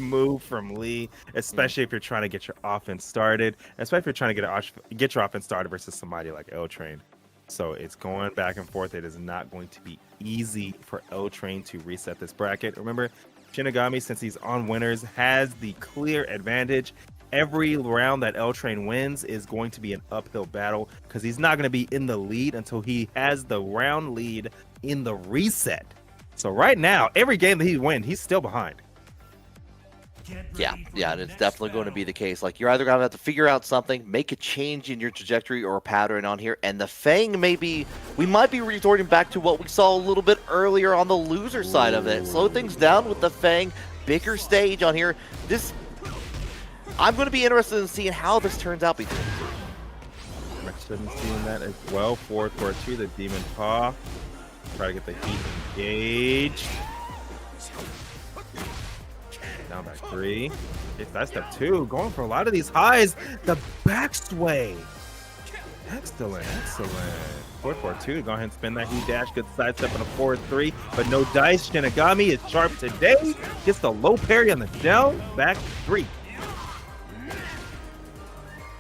move from Lee, especially if you're trying to get your offense started, especially if you're trying to get your offense started versus somebody like LTrain. So it's going back and forth. It is not going to be easy for LTrain to reset this bracket. Remember, Shinigami, since he's on winners, has the clear advantage. Every round that LTrain wins is going to be an uphill battle because he's not going to be in the lead until he has the round lead in the reset. So right now, every game that he wins, he's still behind. Yeah, and it's definitely going to be the case. Like, you're either going to have to figure out something, make a change in your trajectory or a pattern on here, and the Feng we might be resorting back to what we saw a little bit earlier on the loser side of it. Slow things down with the Feng, bigger stage on here. I'm going to be interested in seeing how this turns out between the two. I'm interested in seeing that as well. Forward 4-2, the Demon Paw. Try to get the heat engaged. Down back 3. It's that step 2. Going for a lot of these highs. The back sway. Excellent. Forward 4-2. Go ahead and spin that heat dash. Good sidestep on a forward 3. But no dice. Shinigami is sharp today. Gets the low parry on the down. Back 3.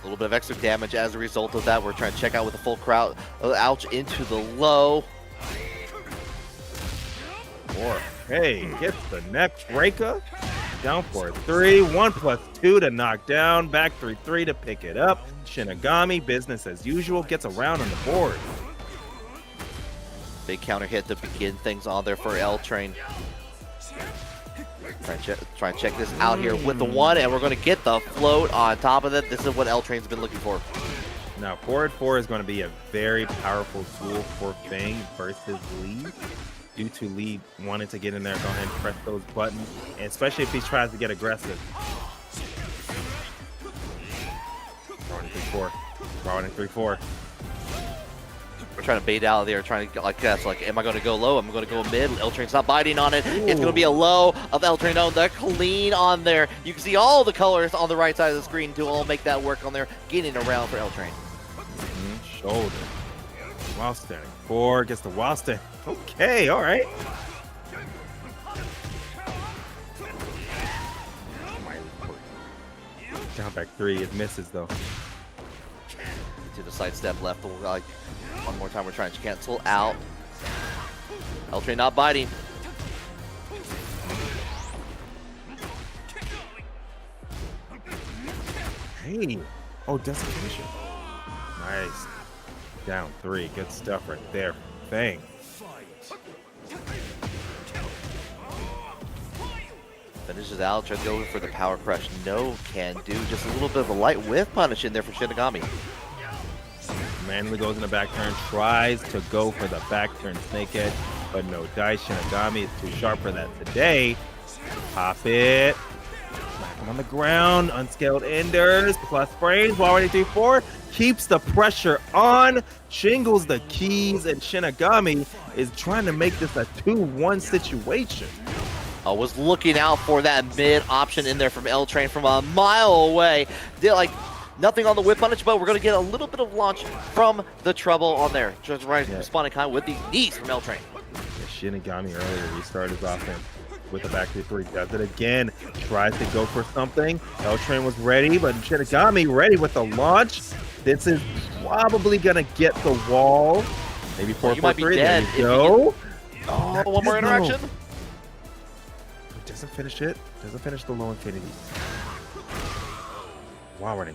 A little bit of extra damage as a result of that. We're trying to check out with the full crowd. Ouch, into the low. Hey, gets the neck breaker. Down for 3. 1+2 to knock down. Back 3-3 to pick it up. Shinigami, business as usual, gets around on the board. Big counter hit to begin things on there for LTrain. Try and check this out here with the 1, and we're going to get the float on top of it. This is what LTrain's been looking for. Now, forward 4 is going to be a very powerful tool for Feng versus Lee. Due to Lee wanting to get in there, go ahead and press those buttons, and especially if he tries to get aggressive. Running 3-4. Running 3-4. We're trying to bait out there, trying to get like that. So like, am I going to go low? Am I going to go mid? LTrain's not biting on it. Ooh. It's going to be a low of LTrain on the clean on there. You can see all the colors on the right side of the screen to all make that work on there. Getting around for LTrain. Shoulder. While standing. 4 gets the while stand. Okay, all right. Down back 3. It misses though. To the side step left. Like, one more time, we're trying to cancel out. LTrain not biting. Hey. Oh, desiccation. Nice. Down 3. Good stuff right there. Feng. Finishes out, tries to go for the power crush. No can do. Just a little bit of a light whiff punish in there for Shinigami. Manually goes in the back turn, tries to go for the back turn snake edge, but no dice. Shinigami is too sharp for that today. Pop it. Smack him on the ground. Unscaled enders. Plus frames. While running 3-4. Keeps the pressure on. Shingles the keys, and Shinigami is trying to make this a 2-1 situation. Was looking out for that mid option in there from LTrain from a mile away. Did like nothing on the whip punish, but we're going to get a little bit of launch from the trouble on there. Just responding kind of with the knees from LTrain. Yeah, SHINIGAMI earlier restarted his offense with the back 3, does it again, tries to go for something. LTrain was ready, but SHINIGAMI ready with the launch. This is probably going to get the wall. Maybe 4-4-3, there you go. Oh, one more interaction. Doesn't finish it. Doesn't finish the low infinity. Hwoarang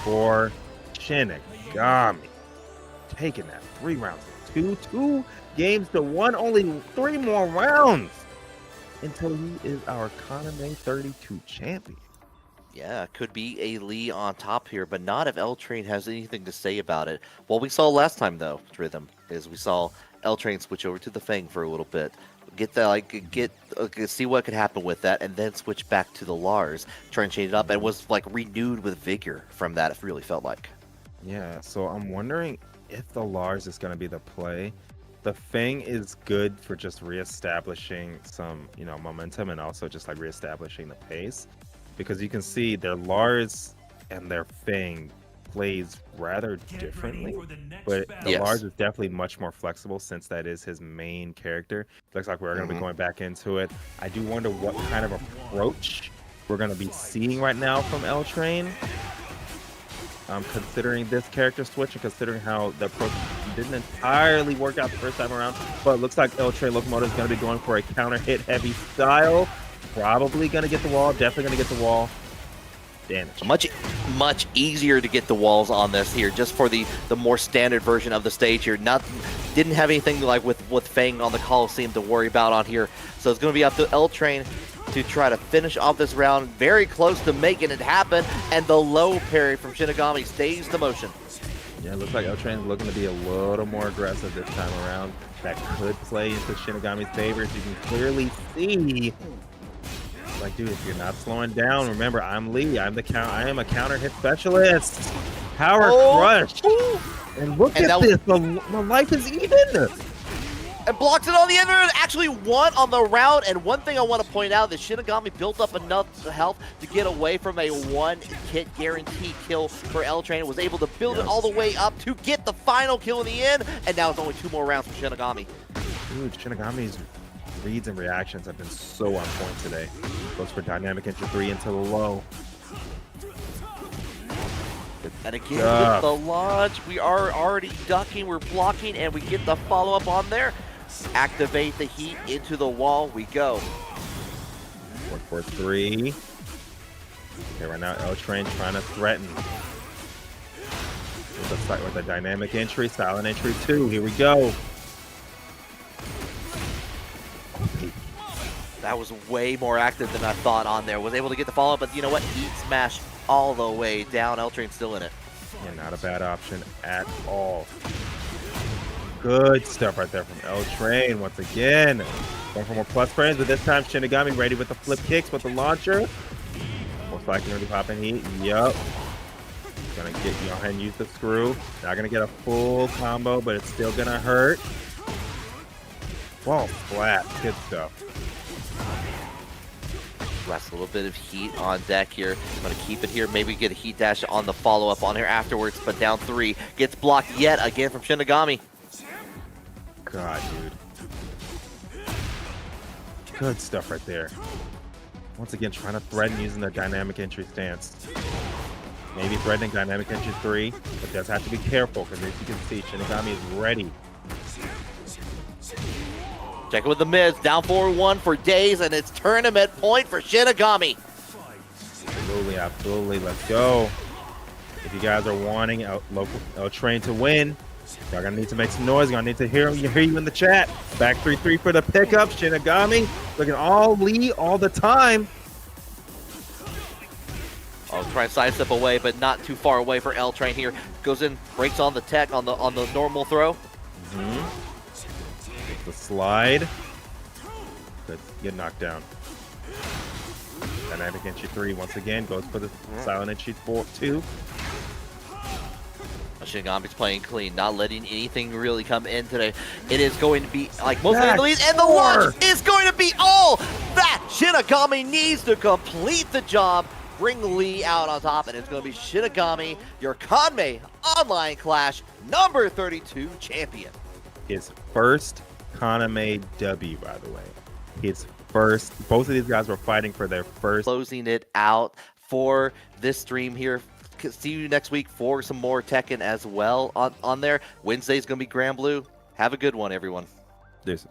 for SHINIGAMI. Taking that 3 rounds. 2 games to 1. Only 3 more rounds until he is our Kanme 32 champion. Yeah, could be a Lee on top here, but not if LTrain has anything to say about it. What we saw last time, though, Rhythm, is we saw LTrain switch over to the Feng for a little bit. Get that, see what could happen with that, and then switch back to the Lars, try and change it up, and was like renewed with vigor from that. It really felt like. Yeah, so I'm wondering if the Lars is going to be the play. The Feng is good for just reestablishing some, momentum, and also just like reestablishing the pace, because you can see their Lars and their Feng plays rather differently, but the Lars is definitely much more flexible since that is his main character. Looks like we're going to be going back into it. I do wonder what kind of approach we're going to be seeing right now from LTrain. Considering this character switch and considering how the approach didn't entirely work out the first time around, but it looks like LTrainLocomotive is going to be going for a counter hit heavy style. Probably going to get the wall, definitely going to get the wall. Damage. Much easier to get the walls on this here, just for the more standard version of the stage here. Didn't have anything like with Feng on the Coliseum to worry about on here. So it's going to be up to LTrain to try to finish off this round. Very close to making it happen, and the low parry from SHINIGAMI stays the motion. Yeah, it looks like LTrain is looking to be a little more aggressive this time around. That could play into SHINIGAMI's favor. As you can clearly see, like, dude, if you're not slowing down, remember, I'm Lee. I am a counter hit specialist. Power crush. And look at this. The life is even. And blocks it on the end and actually won on the round. And one thing I want to point out is SHINIGAMI built up enough health to get away from a 1-hit guarantee kill for LTrain. Was able to build it all the way up to get the final kill in the end. And now it's only 2 more rounds for SHINIGAMI. Dude, SHINIGAMI's reads and reactions have been so on point today. Goes for dynamic entry 3 into the low. And again, with the launch, we are already ducking, we're blocking, and we get the follow-up on there. Activate the heat into the wall, we go. 4-4-3. Okay, right now, LTrain trying to threaten. With a dynamic entry, silent entry 2. Here we go. That was way more active than I thought on there. Was able to get the follow-up, but you know what? Heat smash all the way down. LTrain's still in it. Yeah, not a bad option at all. Good stuff right there from LTrain once again. Going for more plus frames, but this time SHINIGAMI ready with the flip kicks with the launcher. Most likely going to be popping heat. Yup. Gonna get you ahead and use the screw. Not gonna get a full combo, but it's still gonna hurt. Whoa, flat. Good stuff. Last little bit of heat on deck here. I'm going to keep it here. Maybe get a heat dash on the follow-up on here afterwards, but down 3. Gets blocked yet again from SHINIGAMI. God, dude. Good stuff right there. Once again, trying to threaten using the dynamic entry stance. Maybe threatening dynamic entry 3, but does have to be careful because as you can see, SHINIGAMI is ready. Check it with the mids. Down 4-1 for days, and it's tournament point for SHINIGAMI. Absolutely, absolutely. Let's go. If you guys are wanting LTrain to win, y'all gonna need to make some noise. You're gonna need to hear you in the chat. Back 3-3 for the pickup. SHINIGAMI looking all Lee all the time. Oh, try and sidestep away, but not too far away for LTrain here. Goes in, breaks on the tech on the normal throw. The slide. But get knocked down. Dynamic entry 3 once again goes for the silent entry 2. SHINIGAMI's playing clean, not letting anything really come in today. It is going to be like most of the leads, and the launch is going to be all that Shinigami needs to complete the job, bring Lee out on top, and it's going to be Shinigami, your Kanme Online Klash number 32 champion. His first Kanme W, by the way. His first. Both of these guys were fighting for their first. Closing it out for this stream here. See you next week for some more Tekken as well on there. Wednesday's going to be Grand Blue. Have a good one, everyone. Deuces.